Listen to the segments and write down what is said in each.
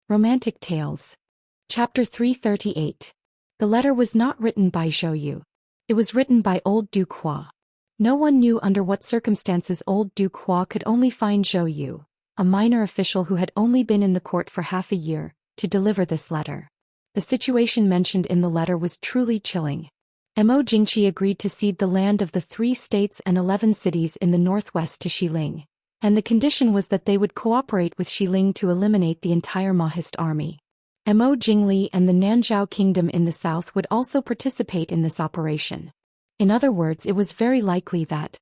Romantic Tales. Chapter 338. The letter was not written by Zhou Yu. It was written by old Duke Hua. No one knew under what circumstances old Duke Hua could only find Zhou Yu, a minor official who had only been in the court for half a year, to deliver this letter. The situation mentioned in the letter was truly chilling. Mo Jingqi agreed to cede the land of the 3 states and 11 cities in the northwest to Xiling, and the condition was that they would cooperate with Xiling to eliminate the entire Maoist army. Mo Jingli and the Nanzhao kingdom in the south would also participate in this operation. In other words, it was very likely that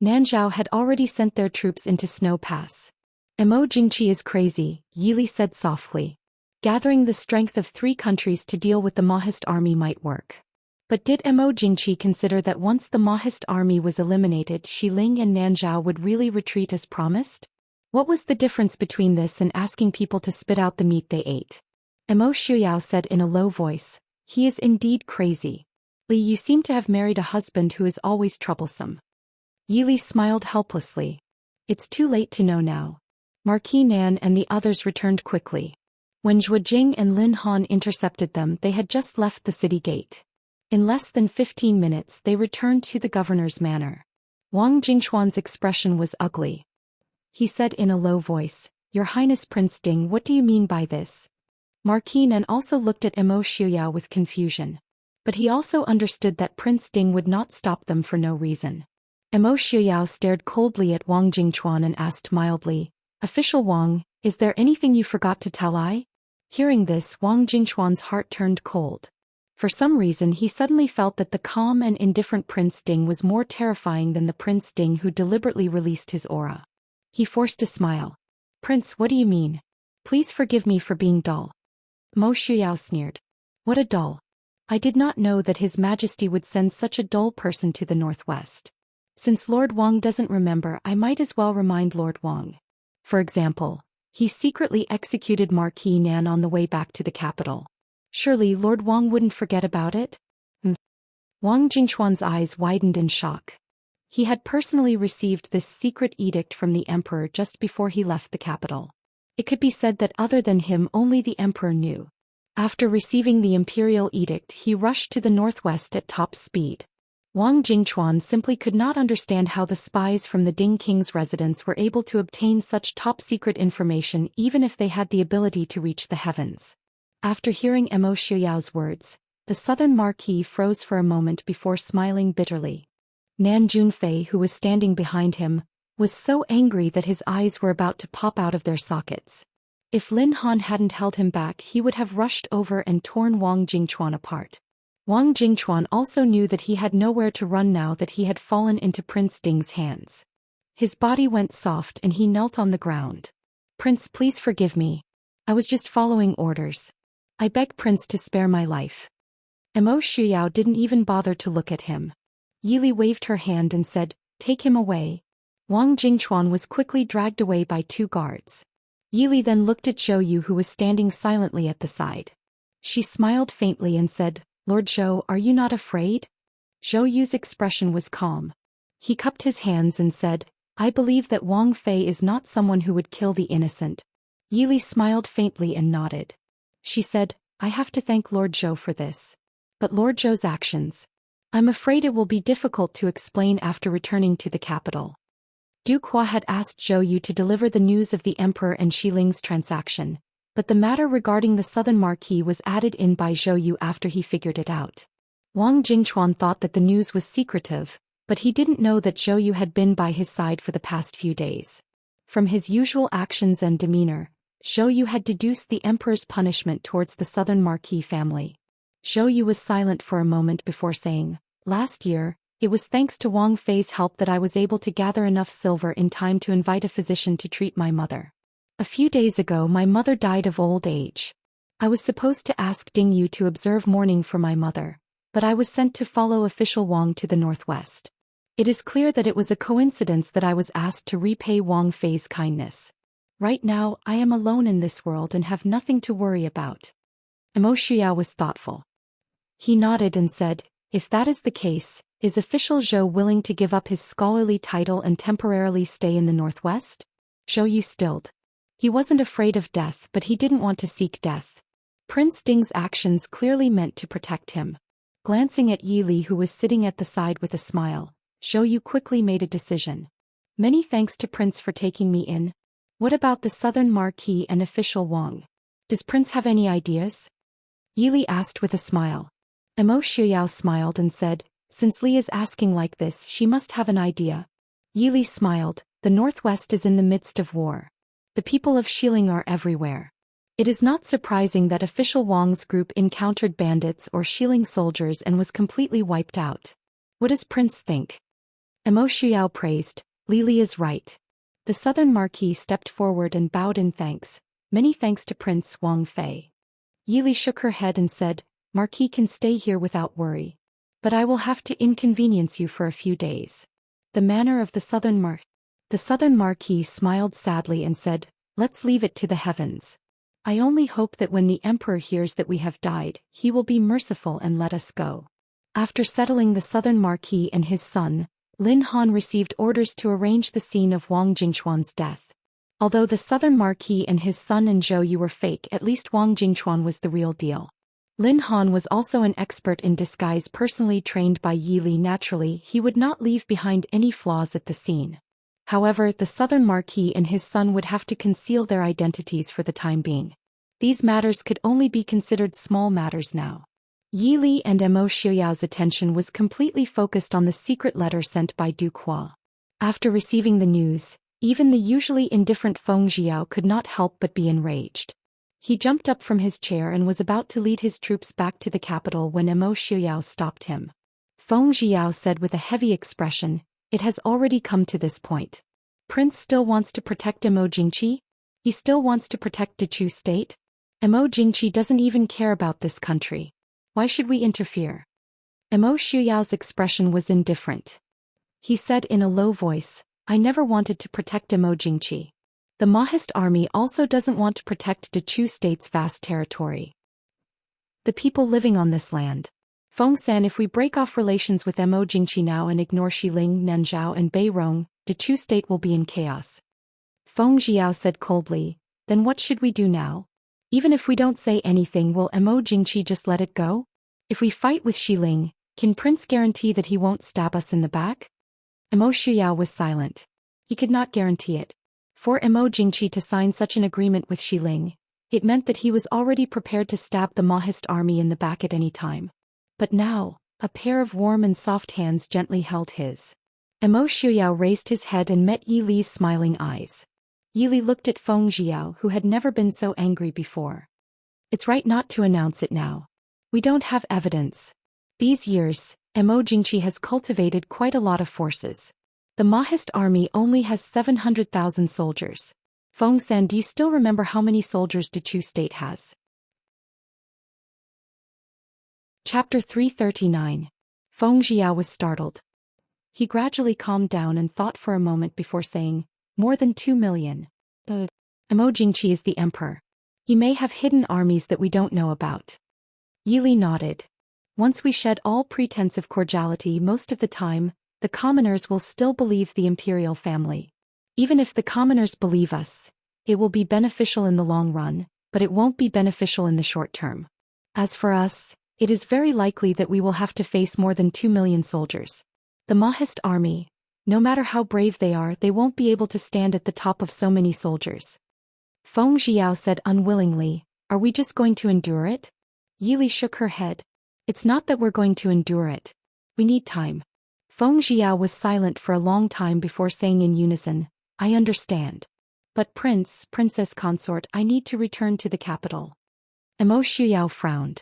Nanzhao had already sent their troops into Snow Pass. Mo Jingqi is crazy, Yili said softly. Gathering the strength of 3 countries to deal with the Maoist army might work. But did Mo Jingqi consider that once the Maoist army was eliminated, Xiling and Nanzhao would really retreat as promised? What was the difference between this and asking people to spit out the meat they ate? Mo Shuyao said in a low voice, "He is indeed crazy. Li, you seem to have married a husband who is always troublesome." Yili smiled helplessly. It's too late to know now. Marquis Nan and the others returned quickly. When Zhuo Jing and Lin Han intercepted them, they had just left the city gate. In less than 15 minutes they returned to the governor's manor. Wang Jingchuan's expression was ugly. He said in a low voice, "Your Highness Prince Ding, what do you mean by this?" Marquis Nan also looked at Mo Shuyao with confusion. But he also understood that Prince Ding would not stop them for no reason. Mo Shuyao stared coldly at Wang Jingchuan and asked mildly, "Official Wang, is there anything you forgot to tell I?" Hearing this, Wang Jingchuan's heart turned cold. For some reason he suddenly felt that the calm and indifferent Prince Ding was more terrifying than the Prince Ding who deliberately released his aura. He forced a smile. "Prince, what do you mean? Please forgive me for being dull." Mo Shuyao sneered. "What a dull. I did not know that His Majesty would send such a dull person to the northwest. Since Lord Wang doesn't remember, I might as well remind Lord Wang. For example, he secretly executed Marquis Nan on the way back to the capital. Surely Lord Wang wouldn't forget about it?" Wang Jingchuan's eyes widened in shock. He had personally received this secret edict from the emperor just before he left the capital. It could be said that other than him only the emperor knew. After receiving the imperial edict, he rushed to the northwest at top speed. Wang Jingchuan simply could not understand how the spies from the Ding King's residence were able to obtain such top-secret information even if they had the ability to reach the heavens. After hearing Mo Shuyao's words, the southern marquis froze for a moment before smiling bitterly. Nan Junfei, who was standing behind him, was so angry that his eyes were about to pop out of their sockets. If Lin Han hadn't held him back, he would have rushed over and torn Wang Jingchuan apart. Wang Jingchuan also knew that he had nowhere to run now that he had fallen into Prince Ding's hands. His body went soft and he knelt on the ground. "Prince, please forgive me. I was just following orders. I beg Prince to spare my life." Mo Shuyao didn't even bother to look at him. Yili waved her hand and said, "Take him away." Wang Jingchuan was quickly dragged away by 2 guards. Yili then looked at Zhou Yu, who was standing silently at the side. She smiled faintly and said, "Lord Zhou, are you not afraid?" Zhou Yu's expression was calm. He cupped his hands and said, "I believe that Wang Fei is not someone who would kill the innocent." Yili smiled faintly and nodded. She said, "I have to thank Lord Zhou for this. But Lord Zhou's actions, I'm afraid it will be difficult to explain after returning to the capital." Duke Hua had asked Zhou Yu to deliver the news of the emperor and Xiling's transaction, but the matter regarding the southern marquis was added in by Zhou Yu after he figured it out. Wang Jingchuan thought that the news was secretive, but he didn't know that Zhou Yu had been by his side for the past few days. From his usual actions and demeanor, Zhou Yu had deduced the emperor's punishment towards the southern marquis family. Zhou Yu was silent for a moment before saying, "Last year, it was thanks to Wang Fei's help that I was able to gather enough silver in time to invite a physician to treat my mother. A few days ago my mother died of old age. I was supposed to ask Ding Yu to observe mourning for my mother, but I was sent to follow official Wang to the northwest. It is clear that it was a coincidence that I was asked to repay Wang Fei's kindness. Right now I am alone in this world and have nothing to worry about." Mo Shuyao was thoughtful. He nodded and said, "If that is the case, is official Zhou willing to give up his scholarly title and temporarily stay in the northwest?" Zhou Yu stilled. He wasn't afraid of death, but he didn't want to seek death. Prince Ding's actions clearly meant to protect him. Glancing at Yi Li, who was sitting at the side with a smile, Zhou Yu quickly made a decision. Many thanks to Prince for taking me in. What about the Southern Marquis and official Wang? Does Prince have any ideas? Yi Li asked with a smile. Mo Xiuyao smiled and said, since Li is asking like this, she must have an idea. Yi Li smiled. The Northwest is in the midst of war. The people of Xiling are everywhere. It is not surprising that official Wang's group encountered bandits or Xiling soldiers and was completely wiped out. What does Prince think? Mo Xiuyao praised. Li is right. The Southern Marquis stepped forward and bowed in thanks. Many thanks to Prince Wang Fei. Yi Li shook her head and said, Marquis can stay here without worry. But I will have to inconvenience you for a few days. The manner of the Southern Marquis smiled sadly and said, let's leave it to the heavens. I only hope that when the Emperor hears that we have died, he will be merciful and let us go. After settling the Southern Marquis and his son, Lin Han received orders to arrange the scene of Wang Jingchuan's death. Although the Southern Marquis and his son and Zhou Yu were fake, at least Wang Jingchuan was the real deal. Lin Han was also an expert in disguise, personally trained by Yi Li. Naturally, he would not leave behind any flaws at the scene. However, the Southern Marquis and his son would have to conceal their identities for the time being. These matters could only be considered small matters now. Yi Li and Mo Xiuyao's attention was completely focused on the secret letter sent by Duke Hua. After receiving the news, even the usually indifferent Feng Jiao could not help but be enraged. He jumped up from his chair and was about to lead his troops back to the capital when Mo Xiuyao stopped him. Feng Jiao said with a heavy expression, it has already come to this point. Prince still wants to protect Mo Jingqi? He still wants to protect Dechu state? Mo Jingqi doesn't even care about this country. Why should we interfere? Mo Xiuyao's expression was indifferent. He said in a low voice, I never wanted to protect Mo Jingqi. The Maoist army also doesn't want to protect Dechu state's vast territory. The people living on this land. Fengsan, if we break off relations with Mo Jingqi now and ignore Xiling, Nanzhao and Beirong, Dechu state will be in chaos. Feng Jiao said coldly, then what should we do now? Even if we don't say anything, will Mo Jingqi just let it go? If we fight with Xiling, can Prince guarantee that he won't stab us in the back? Mo Xiuyao was silent. He could not guarantee it. For Mo Jingqi to sign such an agreement with Xiling, it meant that he was already prepared to stab the Maoist army in the back at any time. But now, a pair of warm and soft hands gently held his. Mo Xiuyao raised his head and met Yi Li's smiling eyes. Yi Li looked at Feng Jiao, who had never been so angry before. It's right not to announce it now. We don't have evidence. These years, Mo Jingqi has cultivated quite a lot of forces. The Maoist army only has 700,000 soldiers. Fengsan, do you still remember how many soldiers Dechu state has? Chapter 339. Feng Jiao was startled. He gradually calmed down and thought for a moment before saying, more than 2 million. Mo Jingqi is the emperor. He may have hidden armies that we don't know about. Yi Li nodded. Once we shed all pretense of cordiality, most of the time, the commoners will still believe the imperial family. Even if the commoners believe us, it will be beneficial in the long run, but it won't be beneficial in the short term. As for us, it is very likely that we will have to face more than 2 million soldiers. The Maoist army, no matter how brave they are, they won't be able to stand at the top of so many soldiers. Feng Jiao said unwillingly, are we just going to endure it? Yi Li shook her head. It's not that we're going to endure it. We need time. Feng Jiao was silent for a long time before saying in unison, I understand. But Princess Consort, I need to return to the capital. Mo Xiuyao frowned.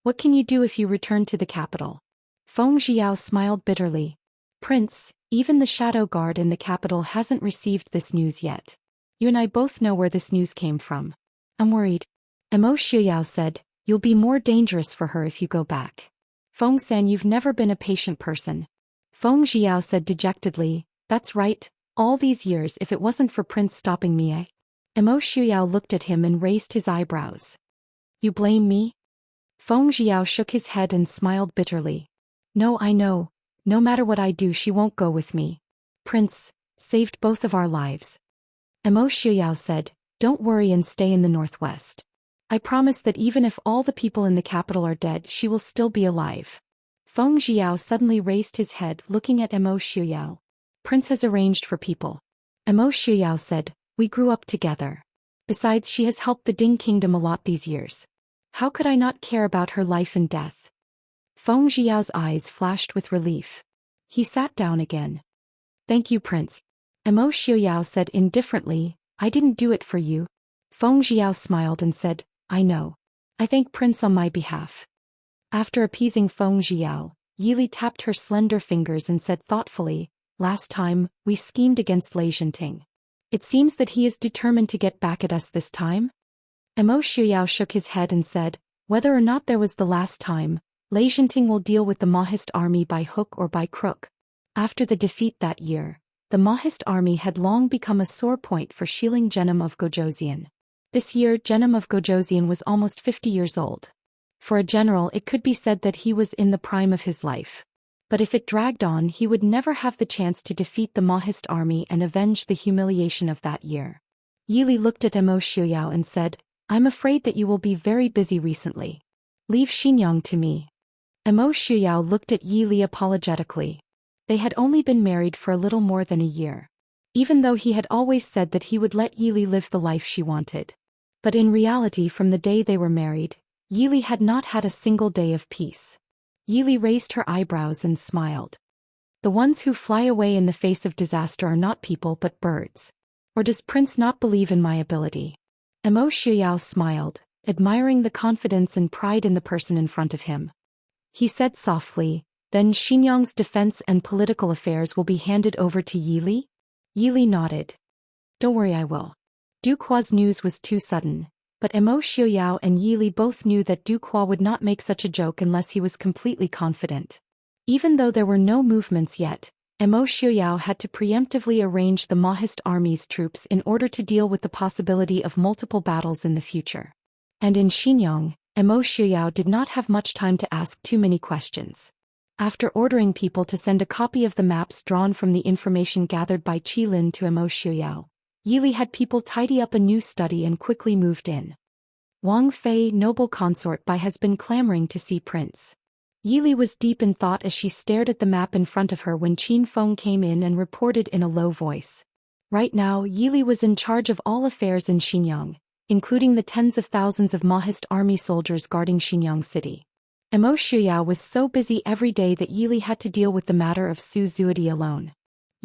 What can you do if you return to the capital? Feng Jiao smiled bitterly. Prince, even the Shadow Guard in the capital hasn't received this news yet. You and I both know where this news came from. I'm worried. Mo Xiuyao said, you'll be more dangerous for her if you go back. Fengsan, you've never been a patient person. Feng Jiao said dejectedly, that's right, all these years if it wasn't for Prince stopping me. Mo Xiuyao looked at him and raised his eyebrows. You blame me? Feng Jiao shook his head and smiled bitterly. No, I know. No matter what I do, she won't go with me. Prince saved both of our lives. Mo Xiuyao said, Don't worry and stay in the northwest. I promise that even if all the people in the capital are dead, she will still be alive. Feng Jiao suddenly raised his head, looking at Emo Shuyao. Prince has arranged for people. Emo Shuyao said, we grew up together. Besides, she has helped the Ding Kingdom a lot these years. How could I not care about her life and death? Feng Jiao's eyes flashed with relief. He sat down again. Thank you, Prince. Emo Shuyao said indifferently, I didn't do it for you. Feng Jiao smiled and said, I know. I thank Prince on my behalf. After appeasing Feng Jiao, Yili tapped her slender fingers and said thoughtfully, last time, we schemed against Enchanting. It seems that he is determined to get back at us this time? Emo Shuyao shook his head and said, whether or not there was the last time, Enchanting will deal with the Mahist army by hook or by crook. After the defeat that year, the Mahist army had long become a sore point for Shilin Genom of Gojoseon. This year Genom of Gojoseon was almost 50 years old. For a general, it could be said that he was in the prime of his life. But if it dragged on, he would never have the chance to defeat the Mahist army and avenge the humiliation of that year. Yili looked at Emo Shuyao and said, I'm afraid that you will be very busy recently. Leave Xinjiang to me. Emo Shuyao looked at Yili apologetically. They had only been married for a little more than a year. Even though he had always said that he would let Yili live the life she wanted. But in reality, from the day they were married, Yili had not had a single day of peace. Yili raised her eyebrows and smiled. The ones who fly away in the face of disaster are not people but birds. Or does Prince not believe in my ability? Emo Shuyao smiled, admiring the confidence and pride in the person in front of him. He said softly, then Xinjiang's defense and political affairs will be handed over to Yili? Yili nodded. Don't worry, I will. Duquo's news was too sudden, but Emo Shuyao and Yili both knew that Duquo would not make such a joke unless he was completely confident. Even though there were no movements yet, Emo Shuyao had to preemptively arrange the Mahist army's troops in order to deal with the possibility of multiple battles in the future. And in Xinjiang, Emo Shuyao did not have much time to ask too many questions. After ordering people to send a copy of the maps drawn from the information gathered by Qilin to Emo Shuyao, Yili had people tidy up a new study and quickly moved in. Wang Fei, noble consort by, has been clamoring to see Prince. Yili was deep in thought as she stared at the map in front of her when Qin Feng came in and reported in a low voice. Right now, Yili was in charge of all affairs in Xinjiang, including the tens of thousands of Mahist army soldiers guarding Xinjiang city. Emo Shuyao was so busy every day that Yili had to deal with the matter of Su Zuidi alone.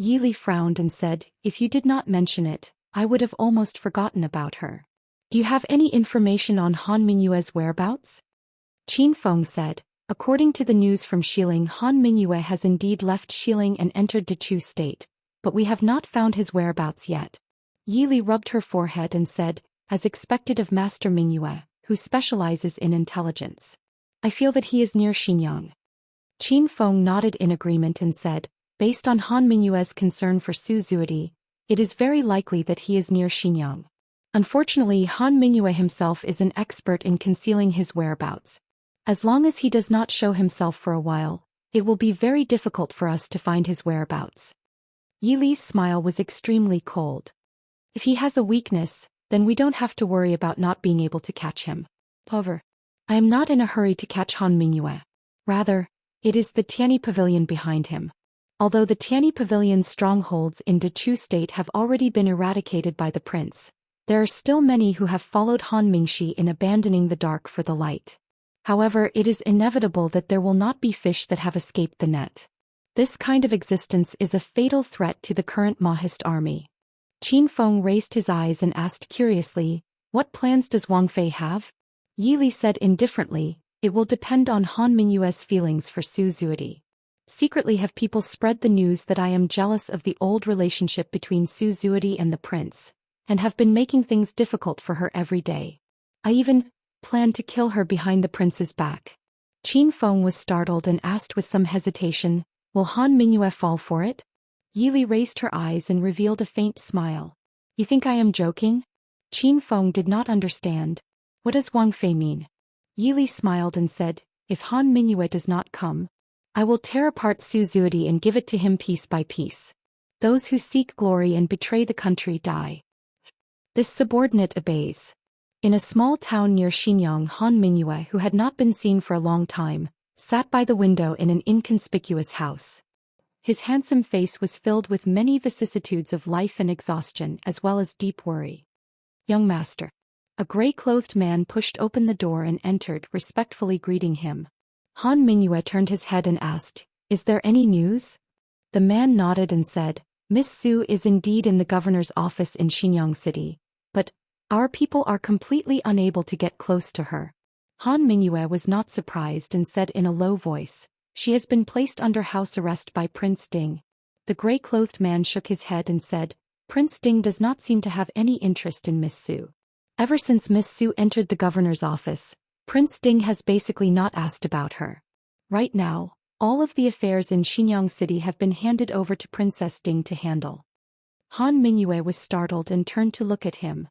Yili frowned and said, if you did not mention it, I would have almost forgotten about her. Do you have any information on Han Mingyue's whereabouts? Qin Feng said, according to the news from Shilin, Han Mingyue has indeed left Shilin and entered Dechu state, but we have not found his whereabouts yet. Yili rubbed her forehead and said, as expected of Master Mingyue, who specializes in intelligence. I feel that he is near Xinjiang. Qin Feng nodded in agreement and said, based on Han Mingyue's concern for Su Zuidi, it is very likely that he is near Xinjiang. Unfortunately, Han Mingyue himself is an expert in concealing his whereabouts. As long as he does not show himself for a while, it will be very difficult for us to find his whereabouts. Yili's smile was extremely cold. If he has a weakness, then we don't have to worry about not being able to catch him. However, I am not in a hurry to catch Han Mingyue. Rather, it is the Tianyi Pavilion behind him. Although the Tianyi Pavilion's strongholds in Dechu state have already been eradicated by the prince, there are still many who have followed Han Mingxi in abandoning the dark for the light. However, it is inevitable that there will not be fish that have escaped the net. This kind of existence is a fatal threat to the current Mahist army. Qin Feng raised his eyes and asked curiously, what plans does Wang Fei have? Yili said indifferently, it will depend on Han Mingyue's feelings for Su Zuidi. Secretly have people spread the news that I am jealous of the old relationship between Su Zuidi and the prince, and have been making things difficult for her every day. I even planned to kill her behind the prince's back. Qin Feng was startled and asked with some hesitation, will Han Mingyue fall for it? Yili raised her eyes and revealed a faint smile. You think I am joking? Qin Feng did not understand. What does Wang Fei mean? Yili smiled and said, if Han Mingyue does not come, I will tear apart Su Zuidi and give it to him piece by piece. Those who seek glory and betray the country die. This subordinate obeys. In a small town near Xinjiang, Han Mingyue, who had not been seen for a long time, sat by the window in an inconspicuous house. His handsome face was filled with many vicissitudes of life and exhaustion as well as deep worry. "Young master." A gray-clothed man pushed open the door and entered, respectfully greeting him. Han Mingyue turned his head and asked, "Is there any news?" The man nodded and said, "Miss Su is indeed in the governor's office in Xinjiang City, but our people are completely unable to get close to her." Han Mingyue was not surprised and said in a low voice, "She has been placed under house arrest by Prince Ding." The gray-clothed man shook his head and said, "Prince Ding does not seem to have any interest in Miss Su. Ever since Miss Su entered the governor's office, Prince Ding has basically not asked about her. Right now, all of the affairs in Xinjiang City have been handed over to Princess Ding to handle." Han Mingyue was startled and turned to look at him.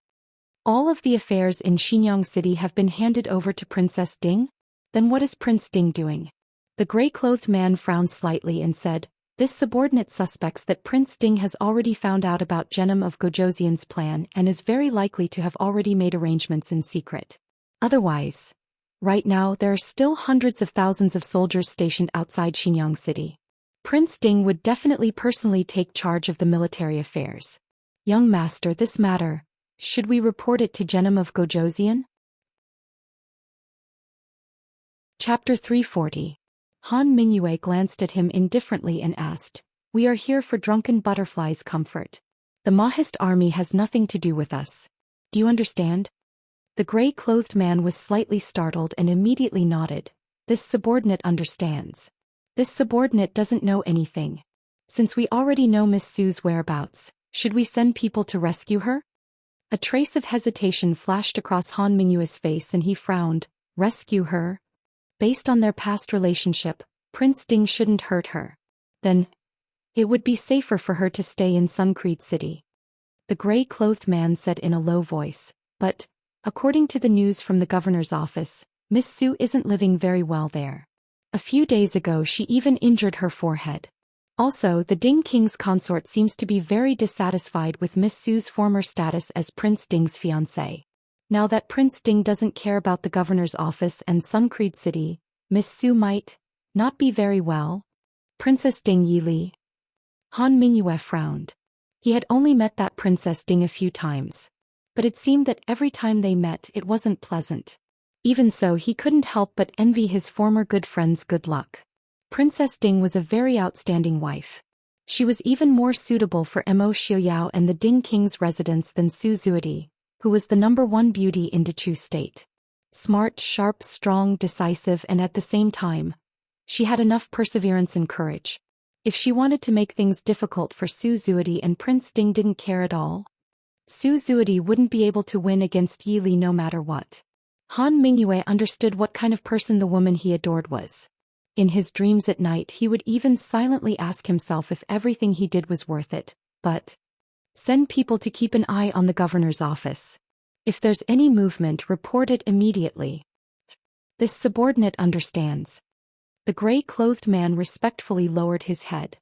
"All of the affairs in Xinjiang City have been handed over to Princess Ding? Then what is Prince Ding doing?" The gray-clothed man frowned slightly and said, "This subordinate suspects that Prince Ding has already found out about Genom of Gojoseon's plan and is very likely to have already made arrangements in secret. Otherwise, right now there are still hundreds of thousands of soldiers stationed outside Xinjiang City. Prince Ding would definitely personally take charge of the military affairs. Young master, this matter, should we report it to Genom of Gojoseon?" Chapter 340. Han Mingyue glanced at him indifferently and asked, "We are here for Drunken Butterfly's comfort. The Mahist army has nothing to do with us. Do you understand?" The gray-clothed man was slightly startled and immediately nodded. "This subordinate understands. This subordinate doesn't know anything. Since we already know Miss Su's whereabouts, should we send people to rescue her?" A trace of hesitation flashed across Han Mingyue's face and he frowned. "Rescue her? Based on their past relationship, Prince Ding shouldn't hurt her. Then, it would be safer for her to stay in Suncrete City." The gray-clothed man said in a low voice, "But, according to the news from the governor's office, Miss Su isn't living very well there. A few days ago she even injured her forehead. Also, the Ding King's consort seems to be very dissatisfied with Miss Su's former status as Prince Ding's fiancée. Now that Prince Ding doesn't care about the governor's office and Suncrete City, Miss Su might not be very well." "Princess Ding Yili." Han Mingyue frowned. He had only met that Princess Ding a few times. But it seemed that every time they met it wasn't pleasant. Even so, he couldn't help but envy his former good friend's good luck. Princess Ding was a very outstanding wife. She was even more suitable for Mo Xiaoyao and the Ding King's residence than Su Zuidi, who was the #1 beauty in Dechu State. Smart, sharp, strong, decisive, and at the same time, she had enough perseverance and courage. If she wanted to make things difficult for Su Zuidi and Prince Ding didn't care at all, Su Zuidi wouldn't be able to win against Yi Li no matter what. Han Mingyue understood what kind of person the woman he adored was. In his dreams at night he would even silently ask himself if everything he did was worth it. But send people to keep an eye on the governor's office. If there's any movement, report it immediately. This subordinate understands. The gray-clothed man respectfully lowered his head.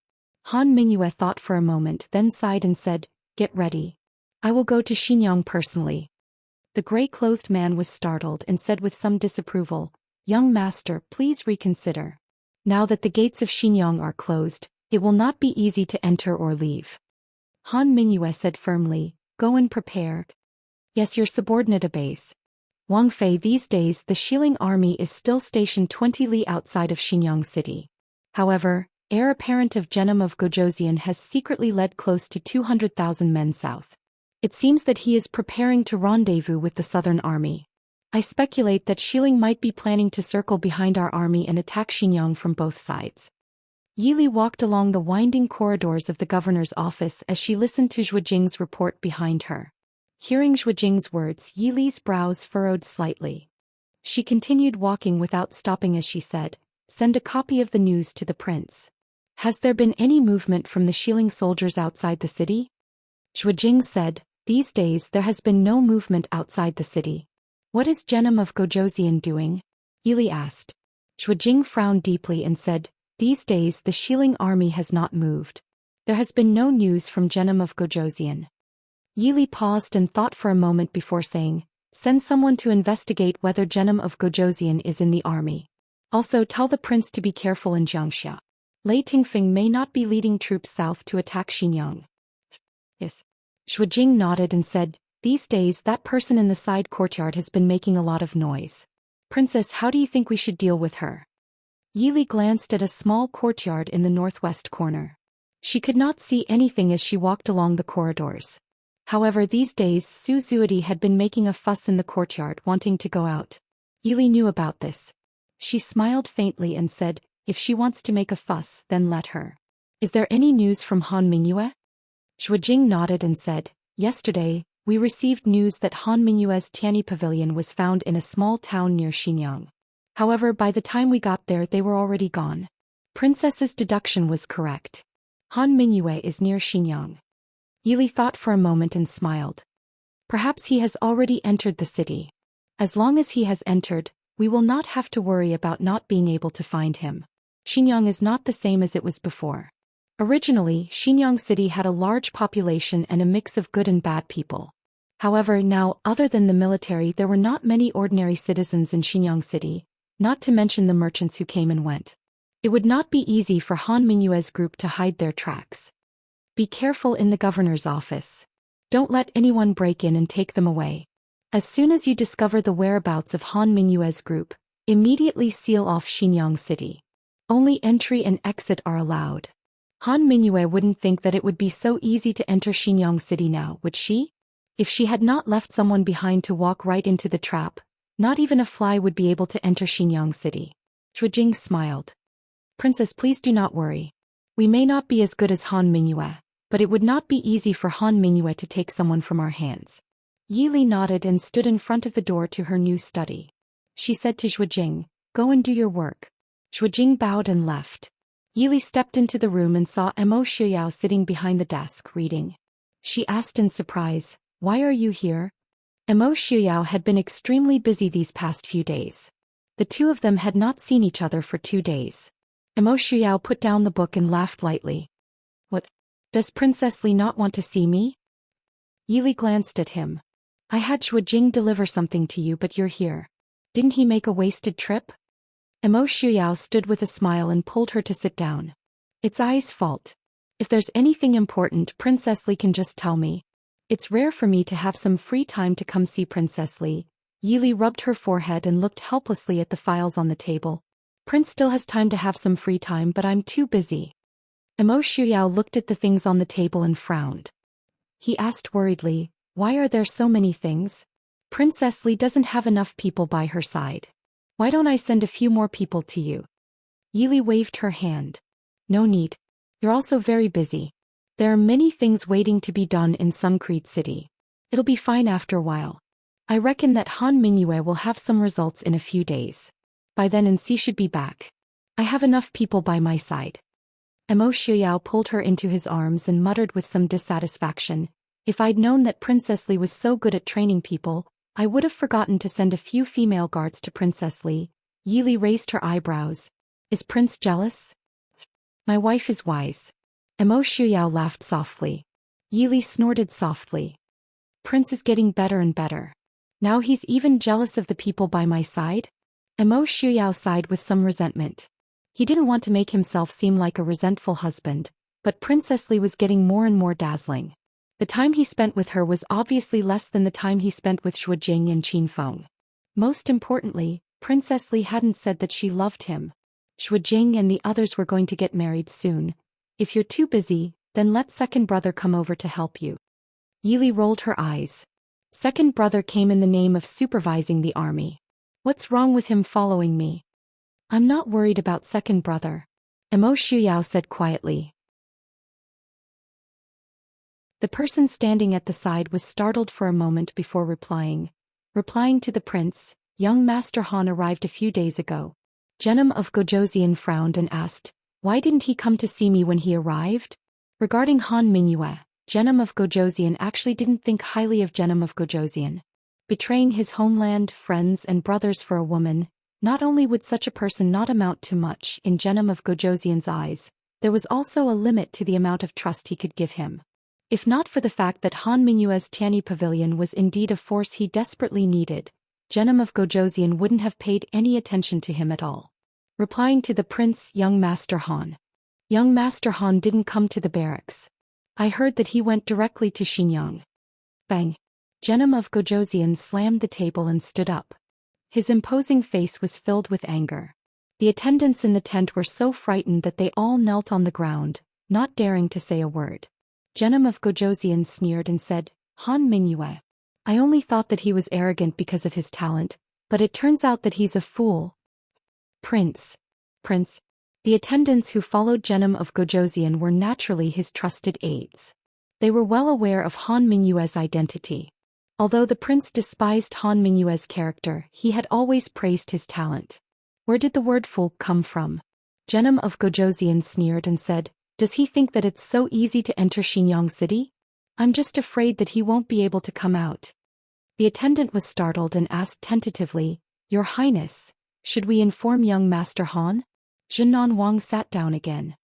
Han Mingyue thought for a moment, then sighed and said, "Get ready. I will go to Xinjiang personally." The gray-clothed man was startled and said with some disapproval, "Young master, please reconsider. Now that the gates of Xinjiang are closed, it will not be easy to enter or leave." Han Mingyue said firmly, "Go and prepare." "Yes, your subordinate obeys." Wang Fei. These days the Xiling army is still stationed 20 li outside of Xinjiang City. However, heir apparent of Genom of Gojoseon has secretly led close to 200,000 men south. It seems that he is preparing to rendezvous with the southern army. I speculate that Xiling might be planning to circle behind our army and attack Xinjiang from both sides. Yi Li walked along the winding corridors of the governor's office as she listened to Zhuijing's report behind her. Hearing Zhuijing's words, Yi Li's brows furrowed slightly. She continued walking without stopping as she said, "Send a copy of the news to the prince. Has there been any movement from the Xiling soldiers outside the city?" Zhuijing said, "These days there has been no movement outside the city." "What is Genom of Gojoseon doing?" Yi Li asked. Zhuijing frowned deeply and said, "These days the Xiling army has not moved. There has been no news from Genom of Gojoseon." Yili paused and thought for a moment before saying, "Send someone to investigate whether Genom of Gojosian is in the army. Also tell the prince to be careful in Jiangxia. Lei Tingfeng may not be leading troops south to attack Xinjiang." Yes. Shuijing nodded and said, "These days that person in the side courtyard has been making a lot of noise. Princess, how do you think we should deal with her?" Yili glanced at a small courtyard in the northwest corner. She could not see anything as she walked along the corridors. However, these days Su Zuidi had been making a fuss in the courtyard, wanting to go out. Yili knew about this. She smiled faintly and said, "If she wants to make a fuss, then let her. Is there any news from Han Mingyue?" Shuijing nodded and said, "Yesterday, we received news that Han Mingyue's Tianyi Pavilion was found in a small town near Xinjiang. However, by the time we got there they were already gone." Princess's deduction was correct. Han Mingyue is near Xinjiang. Yili thought for a moment and smiled. Perhaps he has already entered the city. As long as he has entered, we will not have to worry about not being able to find him. Xinjiang is not the same as it was before. Originally, Xinjiang City had a large population and a mix of good and bad people. However, now, other than the military, there were not many ordinary citizens in Xinjiang City, not to mention the merchants who came and went. It would not be easy for Han Mingyue's group to hide their tracks. Be careful in the governor's office. Don't let anyone break in and take them away. As soon as you discover the whereabouts of Han Mingyue's group, immediately seal off Xinjiang City. Only entry and exit are allowed. Han Mingyue wouldn't think that it would be so easy to enter Xinjiang City now, would she? If she had not left someone behind to walk right into the trap, not even a fly would be able to enter Xinjiang City. Shuijing smiled. "Princess, please do not worry. We may not be as good as Han Mingyue, but it would not be easy for Han Mingyue to take someone from our hands." Yili nodded and stood in front of the door to her new study. She said to Shuijing, "Go and do your work." Shuijing bowed and left. Yili stepped into the room and saw Mo Xiuyao sitting behind the desk, reading. She asked in surprise, "Why are you here?" Mo Xiuyao had been extremely busy these past few days. The two of them had not seen each other for 2 days. Mo Xiuyao put down the book and laughed lightly. "What? Does Princess Li not want to see me?" Yili glanced at him. "I had Shuijing deliver something to you, but you're here. Didn't he make a wasted trip?" Mo Xiuyao stood with a smile and pulled her to sit down. "It's Ai's fault. If there's anything important, Princess Li can just tell me. It's rare for me to have some free time to come see Princess Li." Yili rubbed her forehead and looked helplessly at the files on the table. "Prince still has time to have some free time, but I'm too busy." Mo Xiuyao looked at the things on the table and frowned. He asked worriedly, "Why are there so many things? Princess Li doesn't have enough people by her side. Why don't I send a few more people to you?" Yili waved her hand. "No need. You're also very busy. There are many things waiting to be done in Suncrete City. It'll be fine after a while. I reckon that Han Mingyue will have some results in a few days. By then Enci should be back. I have enough people by my side." Mo Xiuyao pulled her into his arms and muttered with some dissatisfaction, "If I'd known that Princess Li was so good at training people, I would have forgotten to send a few female guards to Princess Li." Yili raised her eyebrows. "Is Prince jealous?" "My wife is wise." Mo Xiuyao laughed softly. Yili snorted softly. "Prince is getting better and better. Now he's even jealous of the people by my side?" Mo Xiuyao sighed with some resentment. He didn't want to make himself seem like a resentful husband, but Princess Li was getting more and more dazzling. The time he spent with her was obviously less than the time he spent with Shuijing and Qin Feng. Most importantly, Princess Li hadn't said that she loved him. Shuijing and the others were going to get married soon. "If you're too busy, then let second brother come over to help you." Yili rolled her eyes. Second brother came in the name of supervising the army. What's wrong with him following me? "I'm not worried about second brother," Mo Xiuyao said quietly. The person standing at the side was startled for a moment before replying. Replying to the prince, "Young Master Han arrived a few days ago." Genom of Gojosian frowned and asked, "Why didn't he come to see me when he arrived?" Regarding Han Mingyue, Genom of Gojosian actually didn't think highly of Genom of Gojosian. Betraying his homeland, friends and brothers for a woman, not only would such a person not amount to much in Genom of Gojosian's eyes, there was also a limit to the amount of trust he could give him. If not for the fact that Han Mingyue's Tianyi Pavilion was indeed a force he desperately needed, Genom of Gojoseon wouldn't have paid any attention to him at all. Replying to the prince, young Master Han. Young Master Han didn't come to the barracks. I heard that he went directly to Xinjiang. Bang. Genom of Gojoseon slammed the table and stood up. His imposing face was filled with anger. The attendants in the tent were so frightened that they all knelt on the ground, not daring to say a word. Genom of Gojoseon sneered and said, Han Mingyue. I only thought that he was arrogant because of his talent, but it turns out that he's a fool. Prince. The attendants who followed Genom of Gojoseon were naturally his trusted aides. They were well aware of Han Mingyue's identity. Although the prince despised Han Mingyue's character, he had always praised his talent. Where did the word fool come from? Genom of Gojoseon sneered and said, does he think that it's so easy to enter Xinjiang City? I'm just afraid that he won't be able to come out. The attendant was startled and asked tentatively, Your Highness, should we inform young Master Han? Zhennan Wang sat down again.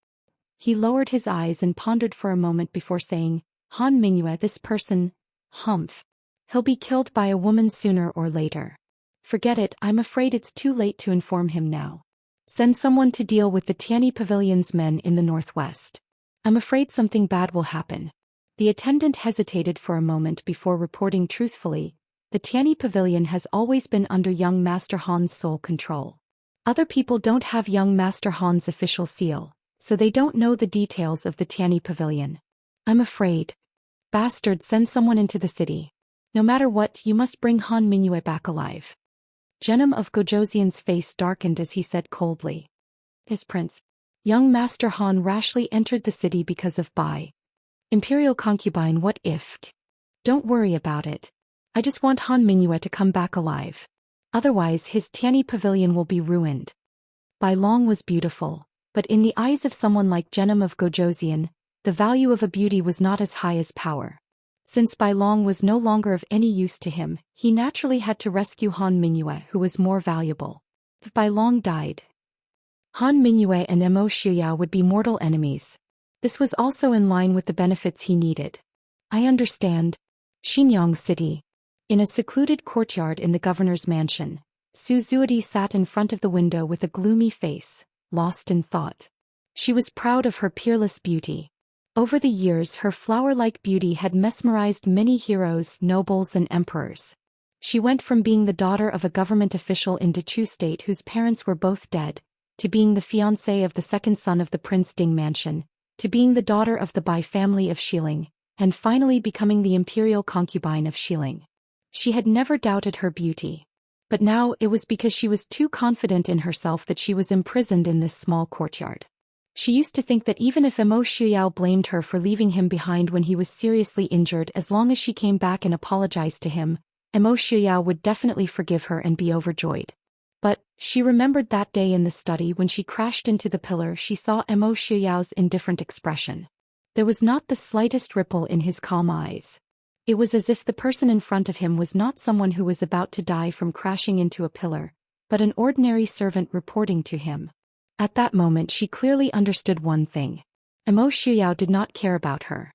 He lowered his eyes and pondered for a moment before saying, Han Mingyue, this person, humph. He'll be killed by a woman sooner or later. Forget it, I'm afraid it's too late to inform him now. Send someone to deal with the Tianyi Pavilion's men in the northwest. I'm afraid something bad will happen. The attendant hesitated for a moment before reporting truthfully, the Tianyi Pavilion has always been under young Master Han's sole control. Other people don't have young Master Han's official seal, so they don't know the details of the Tianyi Pavilion. I'm afraid. Bastard, send someone into the city. No matter what, you must bring Han Mingyue back alive. Genom of Gojoseon's face darkened as he said coldly. His prince. Young Master Han rashly entered the city because of Bai. Imperial concubine, what if? Don't worry about it. I just want Han Mingyue to come back alive. Otherwise his Tianyi Pavilion will be ruined. Bai Long was beautiful, but in the eyes of someone like Genom of Gojoseon, the value of a beauty was not as high as power. Since Bai Long was no longer of any use to him, he naturally had to rescue Han Mingyue, who was more valuable. If Bai Long died, Han Mingyue and Mo Shuyao would be mortal enemies. This was also in line with the benefits he needed. I understand. Xinjiang City. In a secluded courtyard in the governor's mansion, Su Zuodi sat in front of the window with a gloomy face, lost in thought. She was proud of her peerless beauty. Over the years her flower-like beauty had mesmerized many heroes, nobles and emperors. She went from being the daughter of a government official in Dechu State whose parents were both dead, to being the fiancée of the second son of the Prince Ding Mansion, to being the daughter of the Bai family of Xiling, and finally becoming the imperial concubine of Xiling. She had never doubted her beauty. But now it was because she was too confident in herself that she was imprisoned in this small courtyard. She used to think that even if Mo Shuyao blamed her for leaving him behind when he was seriously injured, as long as she came back and apologized to him, Mo Shuyao would definitely forgive her and be overjoyed. But she remembered that day in the study when she crashed into the pillar. She saw Mo Shuyao's indifferent expression. There was not the slightest ripple in his calm eyes. It was as if the person in front of him was not someone who was about to die from crashing into a pillar, but an ordinary servant reporting to him. At that moment she clearly understood one thing. Mo Shuyao did not care about her.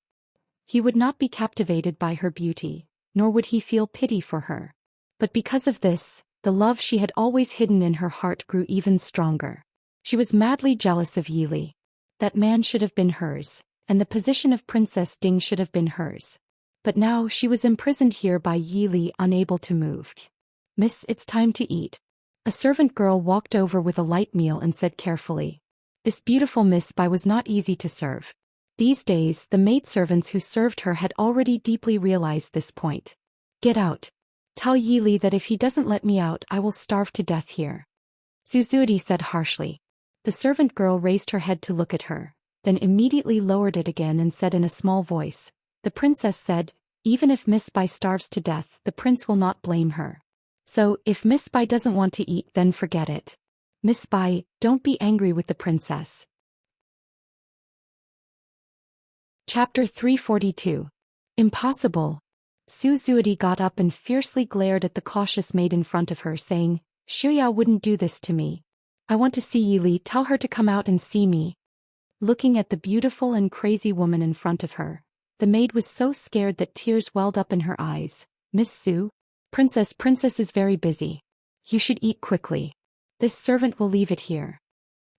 He would not be captivated by her beauty, nor would he feel pity for her. But because of this, the love she had always hidden in her heart grew even stronger. She was madly jealous of Yi Li. That man should have been hers, and the position of Princess Ding should have been hers. But now she was imprisoned here by Yi Li, unable to move. Miss, it's time to eat. A servant girl walked over with a light meal and said carefully. This beautiful Miss Bai was not easy to serve. These days, the maidservants who served her had already deeply realized this point. Get out. Tell Yi Li that if he doesn't let me out, I will starve to death here. Suzuki said harshly. The servant girl raised her head to look at her, then immediately lowered it again and said in a small voice. The princess said, even if Miss Bai starves to death, the prince will not blame her. So, if Miss Bai doesn't want to eat, then forget it. Miss Bai, don't be angry with the princess. Chapter 342. Impossible. Su Zuodi got up and fiercely glared at the cautious maid in front of her, saying, Shuyao wouldn't do this to me. I want to see Yi Li, tell her to come out and see me. Looking at the beautiful and crazy woman in front of her, The maid was so scared that tears welled up in her eyes. Miss Sue? Princess is very busy. You should eat quickly. This servant will leave it here.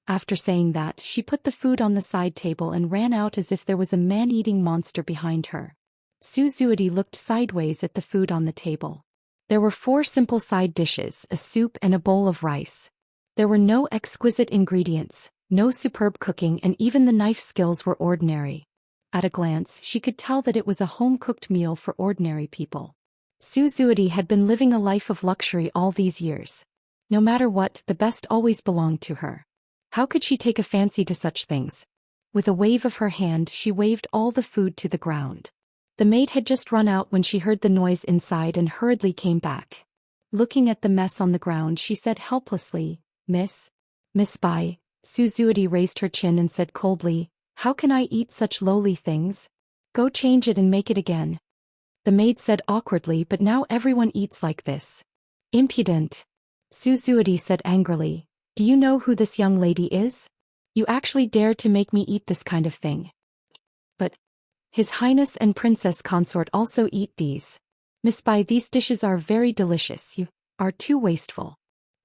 After saying that, she put the food on the side table and ran out as if there was a man-eating monster behind her. Suzuki looked sideways at the food on the table. There were 4 simple side dishes, a soup and a bowl of rice. There were no exquisite ingredients, no superb cooking, and even the knife skills were ordinary. At a glance, she could tell that it was a home-cooked meal for ordinary people. Suzuki had been living a life of luxury all these years. No matter what, the best always belonged to her. How could she take a fancy to such things? With a wave of her hand, she waved all the food to the ground. The maid had just run out when she heard the noise inside and hurriedly came back. Looking at the mess on the ground, she said helplessly, Miss Bai. Suzuki raised her chin and said coldly, how can I eat such lowly things? Go change it and make it again. The maid said awkwardly, but now everyone eats like this. Impudent. Suzuki said angrily, do you know who this young lady is? You actually dare to make me eat this kind of thing. But His Highness and Princess Consort also eat these. Miss Bai, these dishes are very delicious. You are too wasteful.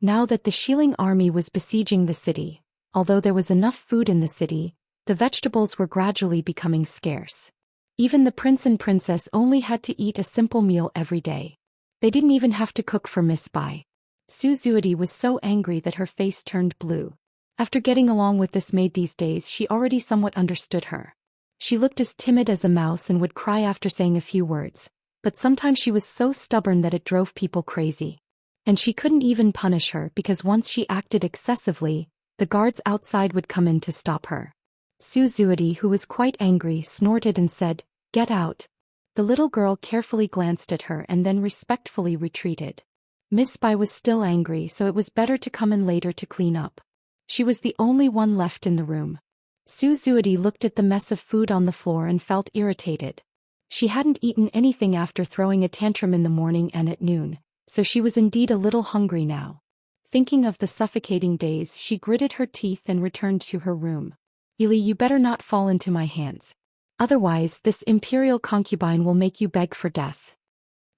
Now that the Shilling army was besieging the city, although there was enough food in the city, the vegetables were gradually becoming scarce. Even the prince and princess only had to eat a simple meal every day. They didn't even have to cook for Miss Bai. Suzuki was so angry that her face turned blue. After getting along with this maid these days, she already somewhat understood her. She looked as timid as a mouse and would cry after saying a few words, but sometimes she was so stubborn that it drove people crazy. And she couldn't even punish her because once she acted excessively, the guards outside would come in to stop her. Suzuki, who was quite angry, snorted and said, "Get out." The little girl carefully glanced at her and then respectfully retreated. Miss Bai was still angry, so it was better to come in later to clean up. She was the only one left in the room. Suzuki looked at the mess of food on the floor and felt irritated. She hadn't eaten anything after throwing a tantrum in the morning and at noon, so she was indeed a little hungry now. Thinking of the suffocating days, she gritted her teeth and returned to her room. "Ili, you better not fall into my hands. Otherwise, this imperial concubine will make you beg for death."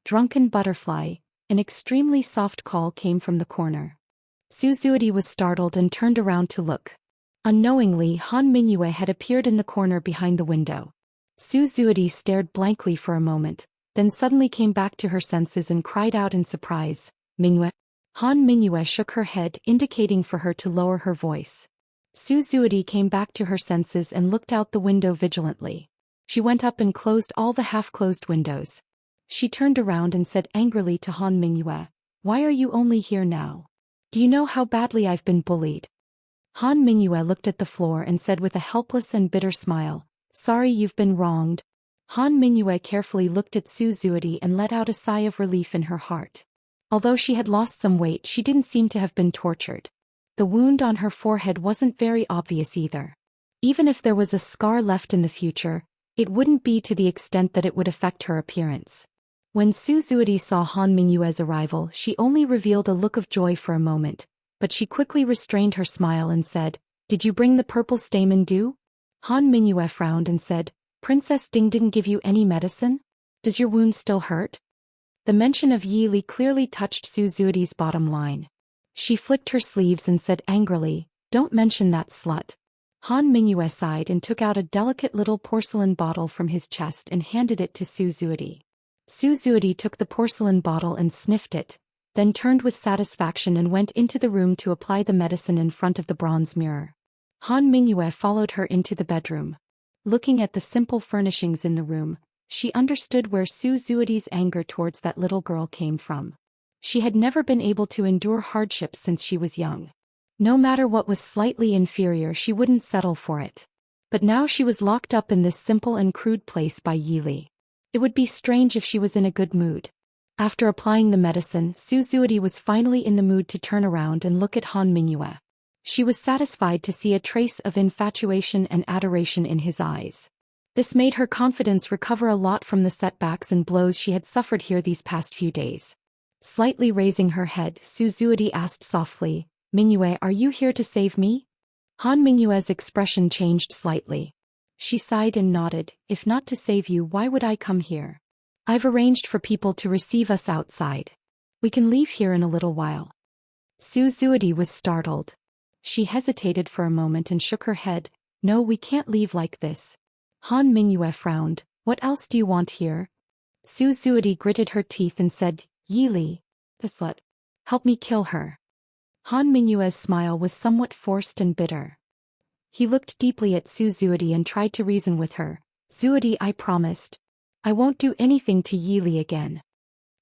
Drunken butterfly, an extremely soft call came from the corner. Suzuki was startled and turned around to look. Unknowingly, Han Mingyue had appeared in the corner behind the window. Suzuki stared blankly for a moment, then suddenly came back to her senses and cried out in surprise, "Mingyue." Han Mingyue shook her head, indicating for her to lower her voice. Suzuki came back to her senses and looked out the window vigilantly. She went up and closed all the half-closed windows. She turned around and said angrily to Han Mingyue, "Why are you only here now? Do you know how badly I've been bullied?" Han Mingyue looked at the floor and said with a helpless and bitter smile, "Sorry you've been wronged." Han Mingyue carefully looked at Suzuki and let out a sigh of relief in her heart. Although she had lost some weight, she didn't seem to have been tortured. The wound on her forehead wasn't very obvious either. Even if there was a scar left in the future, it wouldn't be to the extent that it would affect her appearance. When Suzuki saw Han Mingyue's arrival, she only revealed a look of joy for a moment, but she quickly restrained her smile and said, "Did you bring the purple stamen dew?" Han Mingyue frowned and said, "Princess Ding didn't give you any medicine? Does your wound still hurt?" The mention of Yi Li clearly touched Suzuki's bottom line. She flicked her sleeves and said angrily, "Don't mention that slut." Han Mingyue sighed and took out a delicate little porcelain bottle from his chest and handed it to Suzuki. Suzuki took the porcelain bottle and sniffed it, then turned with satisfaction and went into the room to apply the medicine in front of the bronze mirror. Han Mingyue followed her into the bedroom. Looking at the simple furnishings in the room, she understood where Suzuki's anger towards that little girl came from. She had never been able to endure hardships since she was young. No matter what was slightly inferior, she wouldn't settle for it. But now she was locked up in this simple and crude place by Yi Li. It would be strange if she was in a good mood. After applying the medicine, Suzuki was finally in the mood to turn around and look at Han Mingyue. She was satisfied to see a trace of infatuation and adoration in his eyes. This made her confidence recover a lot from the setbacks and blows she had suffered here these past few days. Slightly raising her head, Suzuki asked softly, "Mingyue, are you here to save me?" Han Mingyue's expression changed slightly. She sighed and nodded. If not to save you, why would I come here? I've arranged for people to receive us outside. We can leave here in a little while. Suzuki was startled. She hesitated for a moment and shook her head. No, we can't leave like this. Han Mingyue frowned. What else do you want here? Suzuki gritted her teeth and said, Yili, the slut. Help me kill her. Han Mingyue's smile was somewhat forced and bitter. He looked deeply at Suzuki and tried to reason with her. Zuidi, I promised. I won't do anything to Yili again.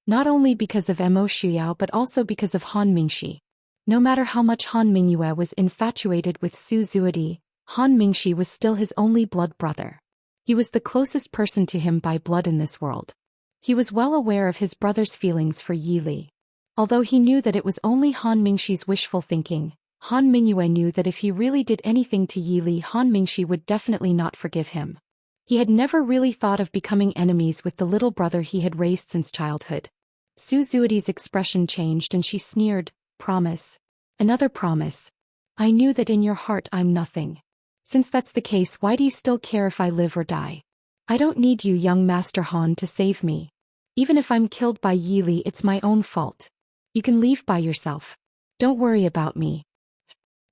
Not only because of Mo Xiuyao but also because of Han Mingxi. No matter how much Han Mingyue was infatuated with Suzuki, Han Mingxi was still his only blood brother. He was the closest person to him by blood in this world. He was well aware of his brother's feelings for Yili. Although he knew that it was only Han Mingxi's wishful thinking, Han Mingyue knew that if he really did anything to Yili, Han Mingxi would definitely not forgive him. He had never really thought of becoming enemies with the little brother he had raised since childhood. Suzuki's expression changed and she sneered, Promise. Another promise. I knew that in your heart I'm nothing. Since that's the case, why do you still care if I live or die? I don't need you, young Master Han, to save me. Even if I'm killed by Yili, it's my own fault. You can leave by yourself. Don't worry about me.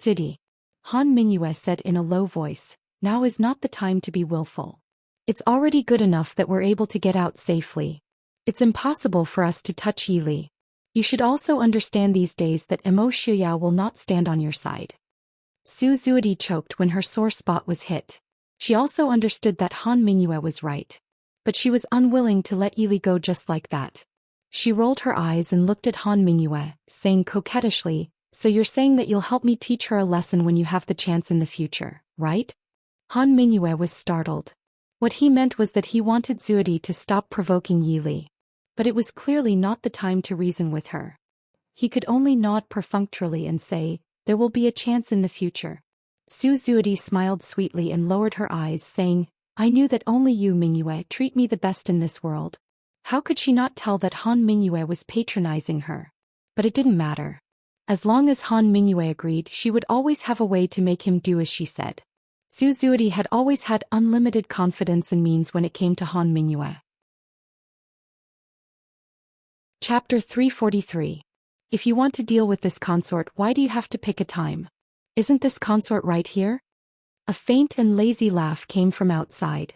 Zidi. Han Mingyue said in a low voice, now is not the time to be willful. It's already good enough that we're able to get out safely. It's impossible for us to touch Yili. You should also understand these days that Mo Xiuyao will not stand on your side. Suzuki choked when her sore spot was hit. She also understood that Han Mingyue was right. But she was unwilling to let Yili go just like that. She rolled her eyes and looked at Han Mingyue, saying coquettishly, so you're saying that you'll help me teach her a lesson when you have the chance in the future, right? Han Mingyue was startled. What he meant was that he wanted Zuidi to stop provoking Yili. But it was clearly not the time to reason with her. He could only nod perfunctorily and say, there will be a chance in the future. Suzuki smiled sweetly and lowered her eyes, saying, I knew that only you, Mingyue, treat me the best in this world. How could she not tell that Han Mingyue was patronizing her? But it didn't matter. As long as Han Mingyue agreed, she would always have a way to make him do as she said. Suzuki had always had unlimited confidence and means when it came to Han Mingyue. Chapter 343. If you want to deal with this consort, why do you have to pick a time? Isn't this consort right here? A faint and lazy laugh came from outside.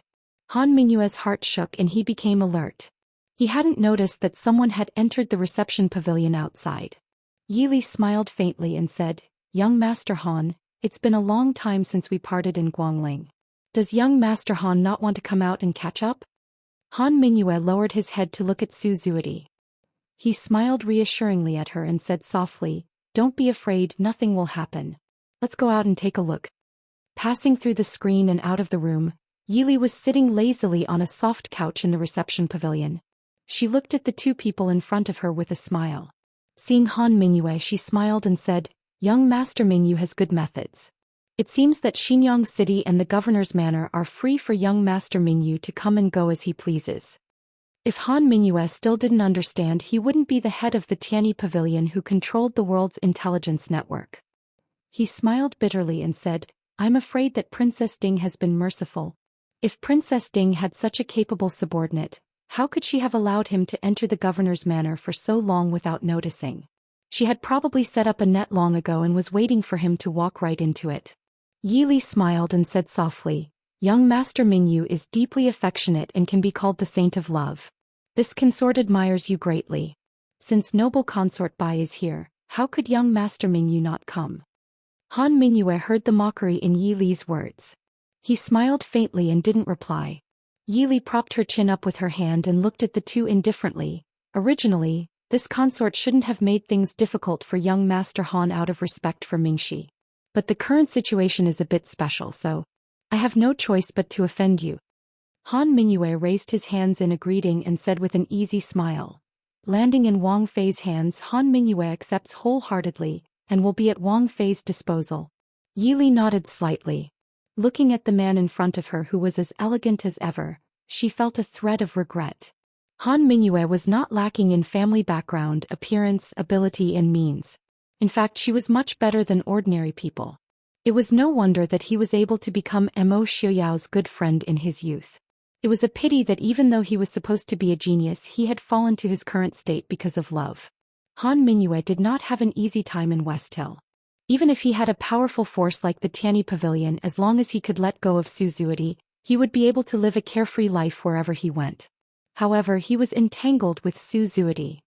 Han Mingyue's heart shook and he became alert. He hadn't noticed that someone had entered the reception pavilion outside. Yili smiled faintly and said, Young Master Han, it's been a long time since we parted in Guangling. Does young Master Han not want to come out and catch up? Han Mingyue lowered his head to look at Suzuki. He smiled reassuringly at her and said softly, Don't be afraid, nothing will happen. Let's go out and take a look. Passing through the screen and out of the room, Yili was sitting lazily on a soft couch in the reception pavilion. She looked at the two people in front of her with a smile. Seeing Han Mingyue, she smiled and said, Young Master Mingyu has good methods. It seems that Xinyang City and the Governor's Manor are free for young Master Mingyu to come and go as he pleases. If Han Mingyue still didn't understand, he wouldn't be the head of the Tianyi Pavilion who controlled the world's intelligence network. He smiled bitterly and said, I'm afraid that Princess Ding has been merciful. If Princess Ding had such a capable subordinate, how could she have allowed him to enter the Governor's Manor for so long without noticing? She had probably set up a net long ago and was waiting for him to walk right into it. Yili smiled and said softly, Young Master Mingyu is deeply affectionate and can be called the Saint of Love. This consort admires you greatly. Since noble consort Bai is here, how could young Master Mingyu not come? Han Mingyue heard the mockery in Yili's words. He smiled faintly and didn't reply. Yili propped her chin up with her hand and looked at the two indifferently. Originally, this consort shouldn't have made things difficult for young Master Han out of respect for Mingxi. But the current situation is a bit special, so I have no choice but to offend you. Han Mingyue raised his hands in a greeting and said with an easy smile. Landing in Wang Fei's hands, Han Mingyue accepts wholeheartedly, and will be at Wang Fei's disposal. Yili nodded slightly. Looking at the man in front of her who was as elegant as ever, she felt a thread of regret. Han Mingyue was not lacking in family background, appearance, ability and means. In fact, she was much better than ordinary people. It was no wonder that he was able to become Mo Xiaoyao's good friend in his youth. It was a pity that even though he was supposed to be a genius, he had fallen to his current state because of love. Han Mingyue did not have an easy time in West Hill. Even if he had a powerful force like the Tianyi Pavilion, as long as he could let go of Suzuki, he would be able to live a carefree life wherever he went. However, he was entangled with Suzuki.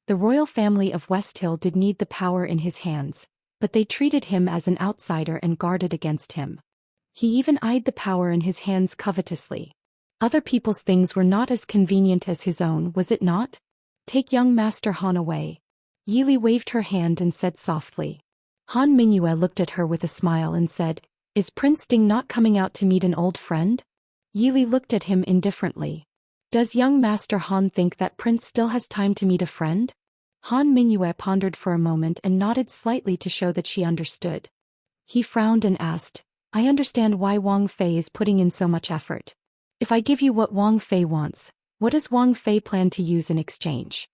The royal family of West Hill did need the power in his hands, but they treated him as an outsider and guarded against him. He even eyed the power in his hands covetously. Other people's things were not as convenient as his own, was it not? Take young Master Han away. Yili waved her hand and said softly. Han Mingyue looked at her with a smile and said, "Is Prince Ding not coming out to meet an old friend?" Yili looked at him indifferently. Does young Master Han think that Prince still has time to meet a friend? Han Mingyue pondered for a moment and nodded slightly to show that she understood. He frowned and asked, "I understand why Wang Fei is putting in so much effort. If I give you what Wang Fei wants, what does Wang Fei plan to use in exchange?"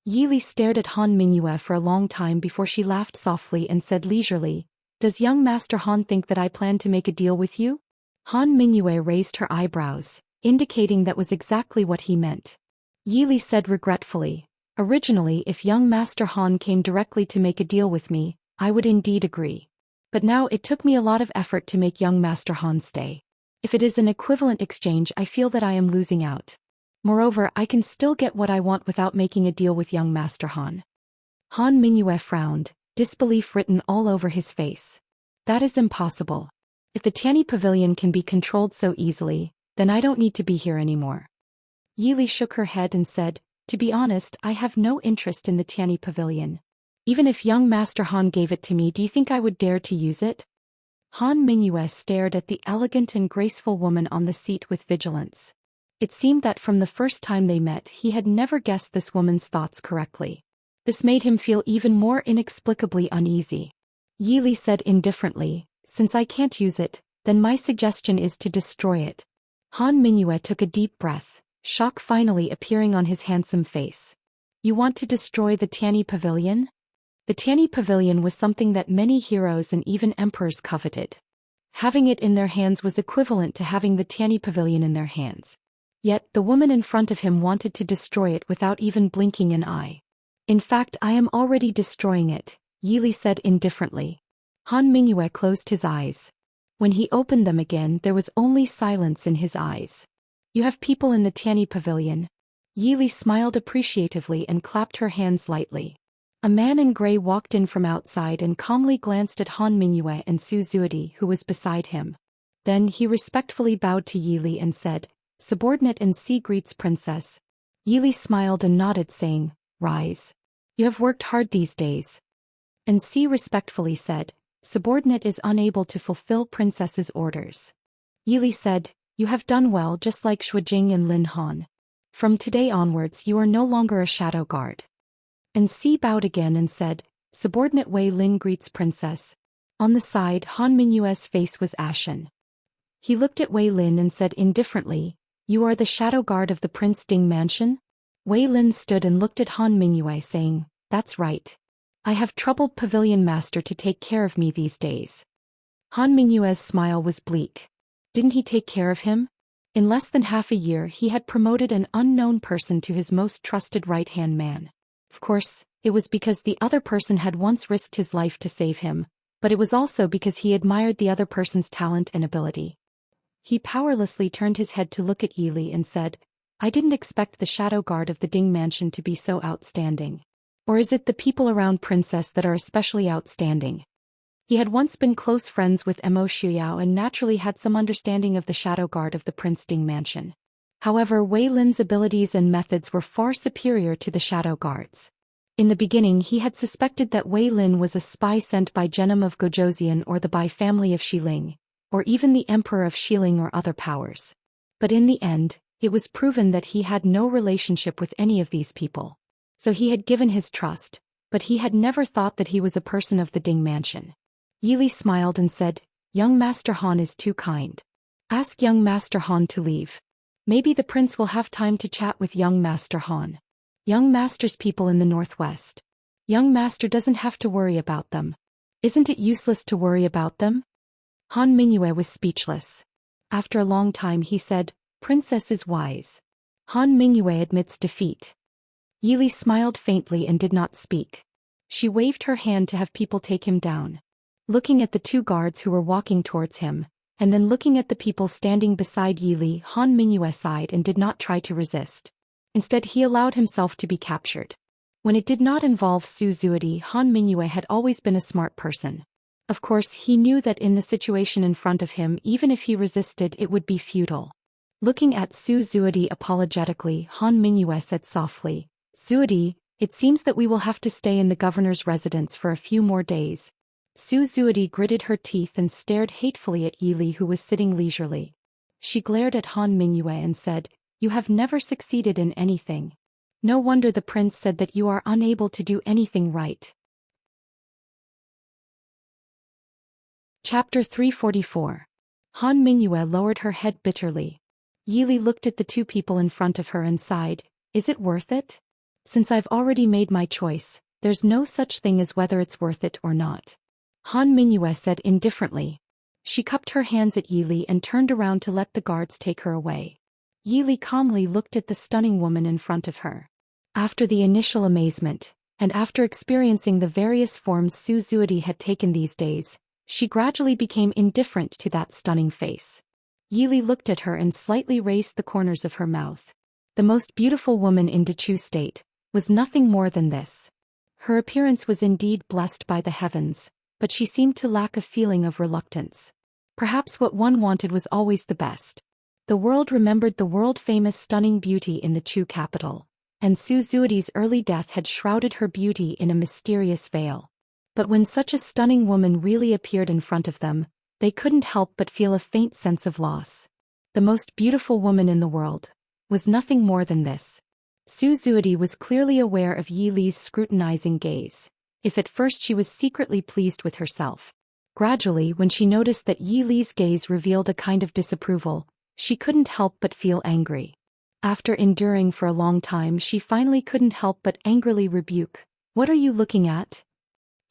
Yili stared at Han Mingyue for a long time before she laughed softly and said leisurely, "Does young Master Han think that I plan to make a deal with you?" Han Mingyue raised her eyebrows, indicating that was exactly what he meant. Yili said regretfully, "Originally, if young Master Han came directly to make a deal with me, I would indeed agree. But now it took me a lot of effort to make young Master Han stay. If it is an equivalent exchange, I feel that I am losing out. Moreover, I can still get what I want without making a deal with young Master Han." Han Mingyue frowned, disbelief written all over his face. "That is impossible. If the Tianyi Pavilion can be controlled so easily, then I don't need to be here anymore." Yili shook her head and said, "To be honest, I have no interest in the Tianyi Pavilion. Even if young Master Han gave it to me, do you think I would dare to use it?" Han Mingyue stared at the elegant and graceful woman on the seat with vigilance. It seemed that from the first time they met he had never guessed this woman's thoughts correctly. This made him feel even more inexplicably uneasy. Yili said indifferently, "Since I can't use it, then my suggestion is to destroy it." Han Mingyue took a deep breath, shock finally appearing on his handsome face. "You want to destroy the Tianyi Pavilion?" The Tianyi Pavilion was something that many heroes and even emperors coveted. Having it in their hands was equivalent to having the Tianyi Pavilion in their hands. Yet, the woman in front of him wanted to destroy it without even blinking an eye. "In fact, I am already destroying it," Yili said indifferently. Han Mingyue closed his eyes. When he opened them again, there was only silence in his eyes. "You have people in the Tianyi Pavilion?" Yili smiled appreciatively and clapped her hands lightly. A man in gray walked in from outside and calmly glanced at Han Mingyue and Suzuki, who was beside him. Then he respectfully bowed to Yili and said, "Subordinate NC greets Princess." Yili smiled and nodded, saying, "Rise. You have worked hard these days." NC respectfully said, "Subordinate is unable to fulfill Princess's orders." Yili said, "You have done well, just like Shuijing and Lin Han. From today onwards you are no longer a shadow guard." NC bowed again and said, "Subordinate Wei Lin greets Princess." On the side, Han Mingyue's face was ashen. He looked at Wei Lin and said indifferently, "You are the shadow guard of the Prince Ding mansion?" Wei Lin stood and looked at Han Mingyue, saying, "That's right. I have troubled Pavilion Master to take care of me these days." Han Mingyue's smile was bleak. Didn't he take care of him? In less than half a year he had promoted an unknown person to his most trusted right-hand man. Of course, it was because the other person had once risked his life to save him, but it was also because he admired the other person's talent and ability. He powerlessly turned his head to look at Yili and said, "I didn't expect the shadow guard of the Ding mansion to be so outstanding. Or is it the people around Princess that are especially outstanding?" He had once been close friends with Mo Xiaoyao and naturally had some understanding of the shadow guard of the Prince Ding mansion. However, Wei Lin's abilities and methods were far superior to the shadow guards. In the beginning he had suspected that Wei Lin was a spy sent by Genom of Gojoseon or the Bai family of Xiling, or even the Emperor of Xiling or other powers. But in the end, it was proven that he had no relationship with any of these people. So he had given his trust, but he had never thought that he was a person of the Ding mansion. Yili smiled and said, "Young Master Han is too kind. Ask young Master Han to leave. Maybe the prince will have time to chat with young Master Han. Young Master's people in the northwest. Young Master doesn't have to worry about them. Isn't it useless to worry about them?" Han Mingyue was speechless. After a long time he said, "Princess is wise." Han Mingyue admits defeat. Yili smiled faintly and did not speak. She waved her hand to have people take him down. Looking at the two guards who were walking towards him, and then looking at the people standing beside Yili, Han Mingyue sighed and did not try to resist. Instead he allowed himself to be captured. When it did not involve Su Zuidi, Han Mingyue had always been a smart person. Of course he knew that in the situation in front of him, even if he resisted, it would be futile. Looking at Su Zuidi apologetically, Han Mingyue said softly, "Zuidi, it seems that we will have to stay in the governor's residence for a few more days." Su Zuidi gritted her teeth and stared hatefully at Yili, who was sitting leisurely. She glared at Han Mingyue and said, "You have never succeeded in anything. No wonder the prince said that you are unable to do anything right." Chapter 344. Han Mingyue lowered her head bitterly. Yili looked at the two people in front of her and sighed, "Is it worth it? Since I've already made my choice, there's no such thing as whether it's worth it or not." Han Mingyue said indifferently. She cupped her hands at Yili and turned around to let the guards take her away. Yili calmly looked at the stunning woman in front of her. After the initial amazement, and after experiencing the various forms Su Zuidi had taken these days, she gradually became indifferent to that stunning face. Yili looked at her and slightly raised the corners of her mouth. The most beautiful woman in Dechu State was nothing more than this. Her appearance was indeed blessed by the heavens, but she seemed to lack a feeling of reluctance. Perhaps what one wanted was always the best. The world remembered the world-famous stunning beauty in the Chu capital, and Su Zuidi's early death had shrouded her beauty in a mysterious veil. But when such a stunning woman really appeared in front of them, they couldn't help but feel a faint sense of loss. The most beautiful woman in the world was nothing more than this. Su Zuidi was clearly aware of Yili's scrutinizing gaze. If at first she was secretly pleased with herself, gradually when she noticed that Yili's gaze revealed a kind of disapproval, she couldn't help but feel angry. After enduring for a long time, she finally couldn't help but angrily rebuke, "What are you looking at?"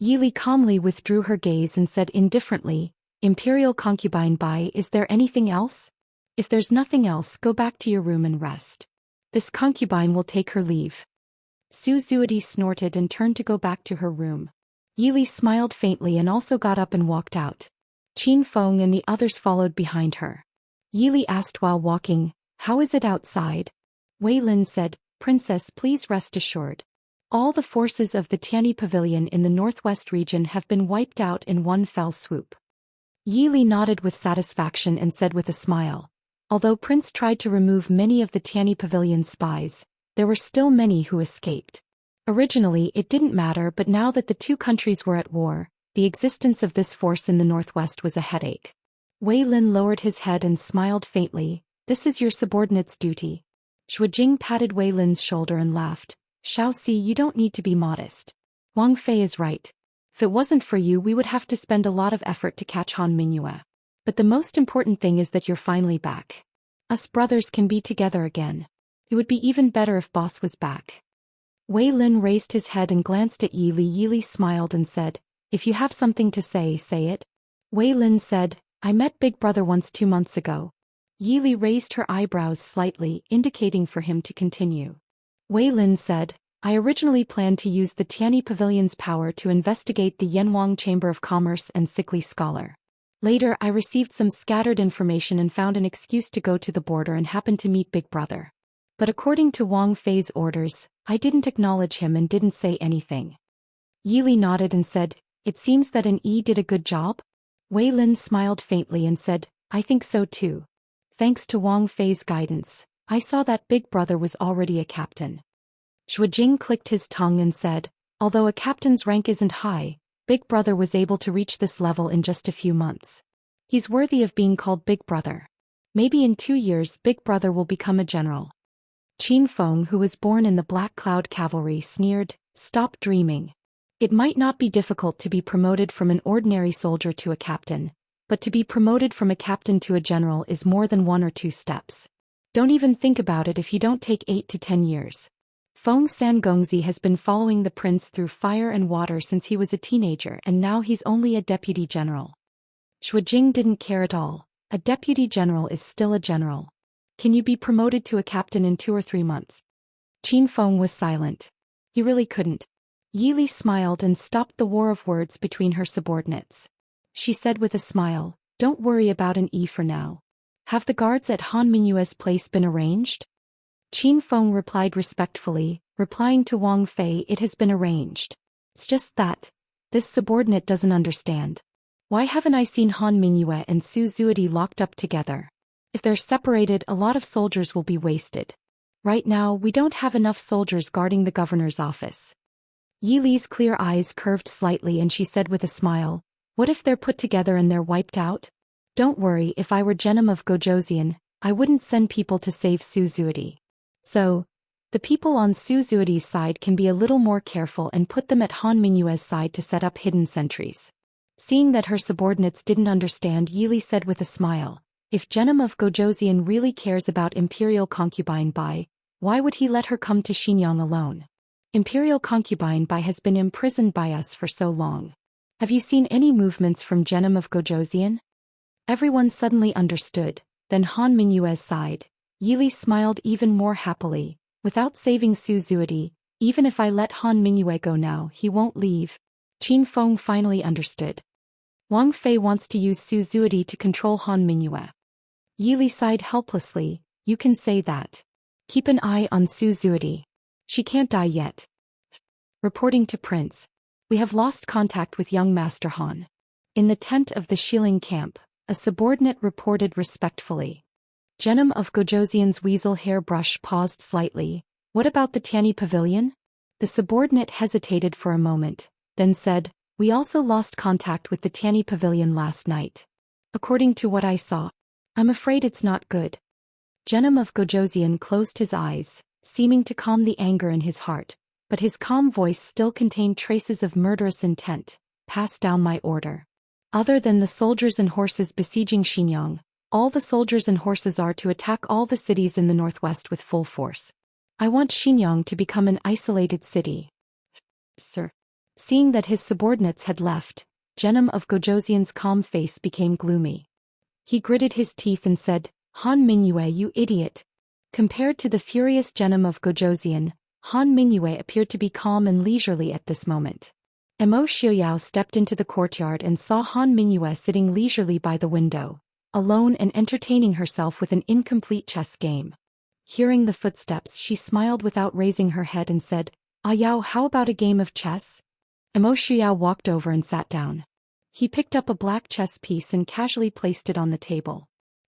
Yili calmly withdrew her gaze and said indifferently, "Imperial concubine Bai, is there anything else? If there's nothing else, go back to your room and rest. This concubine will take her leave." Su Zuidi snorted and turned to go back to her room. Yili smiled faintly and also got up and walked out. Qin Feng and the others followed behind her. Yili asked while walking, "How is it outside?" Wei Lin said, "Princess, please rest assured. All the forces of the Tianyi Pavilion in the northwest region have been wiped out in one fell swoop." Yili nodded with satisfaction and said with a smile, "Although Prince tried to remove many of the Tianyi Pavilion's spies, there were still many who escaped. Originally it didn't matter, but now that the two countries were at war, the existence of this force in the northwest was a headache." Wei Lin lowered his head and smiled faintly, "This is your subordinate's duty." Shuijing patted Wei Lin's shoulder and laughed, "Shao Si, you don't need to be modest. Wang Fei is right. If it wasn't for you, we would have to spend a lot of effort to catch Han Mingyue. But the most important thing is that you're finally back. Us brothers can be together again. It would be even better if boss was back." Wei Lin raised his head and glanced at Yili. Yili smiled and said, "If you have something to say, say it." Wei Lin said, "I met Big Brother once 2 months ago." Yili raised her eyebrows slightly, indicating for him to continue. Wei Lin said, "I originally planned to use the Tianyi Pavilion's power to investigate the Yanwang Chamber of Commerce and Sickly Scholar. Later I received some scattered information and found an excuse to go to the border and happened to meet Big Brother. But according to Wang Fei's orders, I didn't acknowledge him and didn't say anything." Yili nodded and said, "It seems that an E did a good job?" Wei Lin smiled faintly and said, "I think so too. Thanks to Wang Fei's guidance, I saw that Big Brother was already a captain." Shuijing clicked his tongue and said, "Although a captain's rank isn't high, Big Brother was able to reach this level in just a few months. He's worthy of being called Big Brother. Maybe in 2 years Big Brother will become a general." Qin Feng, who was born in the Black Cloud Cavalry, sneered, "Stop dreaming. It might not be difficult to be promoted from an ordinary soldier to a captain, but to be promoted from a captain to a general is more than 1 or 2 steps. Don't even think about it if you don't take 8 to 10 years. Feng Sangongzi has been following the prince through fire and water since he was a teenager, and now he's only a deputy general." Jing didn't care at all. A deputy general is still a general. Can you be promoted to a captain in 2 or 3 months? Qin Feng was silent. He really couldn't. Yi Li smiled and stopped the war of words between her subordinates. She said with a smile, "Don't worry about an E for now. Have the guards at Han Mingyue's place been arranged?" Qin Feng replied respectfully, replying to Wang Fei, "It has been arranged. It's just that this subordinate doesn't understand. Why haven't I seen Han Mingyue and Su Zuidi locked up together? If they're separated, a lot of soldiers will be wasted. Right now, we don't have enough soldiers guarding the governor's office." Yi Li's clear eyes curved slightly and she said with a smile, "What if they're put together and they're wiped out? Don't worry, if I were Genom of Gojoseon, I wouldn't send people to save Su Zuidi. So, the people on Su Zuidi's side can be a little more careful and put them at Han Mingyue's side to set up hidden sentries." Seeing that her subordinates didn't understand, Yi Li said with a smile, "If Genom of Gojoseon really cares about Imperial Concubine Bai, why would he let her come to Xinjiang alone? Imperial Concubine Bai has been imprisoned by us for so long. Have you seen any movements from Genom of Gojoseon?" Everyone suddenly understood. Then Han Mingyue's side. Yi Li smiled even more happily. "Without saving Su Zuidi, even if I let Han Mingyue go now, he won't leave." Qin Feng finally understood. Wang Fei wants to use Su Zuidi to control Han Mingyue. Yi Li sighed helplessly. "You can say that. Keep an eye on Su Zuidi. She can't die yet." Reporting to Prince. "We have lost contact with young Master Han." In the tent of the Xiling camp, a subordinate reported respectfully. Genom of Gojoseon's weasel hairbrush paused slightly. "What about the Tianyi Pavilion?" The subordinate hesitated for a moment, then said, "We also lost contact with the Tianyi Pavilion last night. According to what I saw, I'm afraid it's not good." Genom of Gojoseon closed his eyes, seeming to calm the anger in his heart, but his calm voice still contained traces of murderous intent. "Pass down my order. Other than the soldiers and horses besieging Xinjiang, all the soldiers and horses are to attack all the cities in the northwest with full force. I want Xinjiang to become an isolated city." "Sir." Seeing that his subordinates had left, Genom of Gojoseon's calm face became gloomy. He gritted his teeth and said, "Han Mingyue, you idiot." Compared to the furious Genom of Gojoseon, Han Mingyue appeared to be calm and leisurely at this moment. Mo Xiaoyao stepped into the courtyard and saw Han Mingyue sitting leisurely by the window, alone and entertaining herself with an incomplete chess game. Hearing the footsteps, she smiled without raising her head and said, "Ah Yao, how about a game of chess?" Mo Xiaoyao walked over and sat down. He picked up a black chess piece and casually placed it on the table.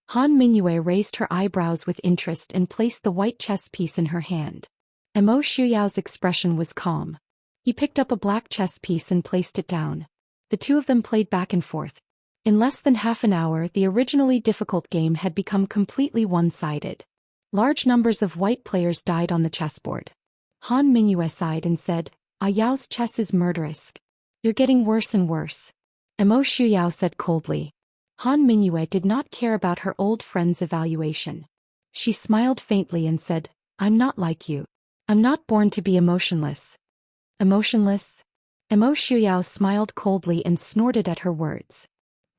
Han Mingyue raised her eyebrows with interest and placed the white chess piece in her hand. Mo Xiaoyao's expression was calm. He picked up a black chess piece and placed it down. The two of them played back and forth. In less than half an hour, the originally difficult game had become completely one-sided. Large numbers of white players died on the chessboard. Han Mingyue sighed and said, "Ah Yao's chess is murderous. You're getting worse and worse." Mo Xiaoyao said coldly. Han Mingyue did not care about her old friend's evaluation. She smiled faintly and said, "I'm not like you. I'm not born to be emotionless." "Emotionless?" Mo Xiaoyao smiled coldly and snorted at her words.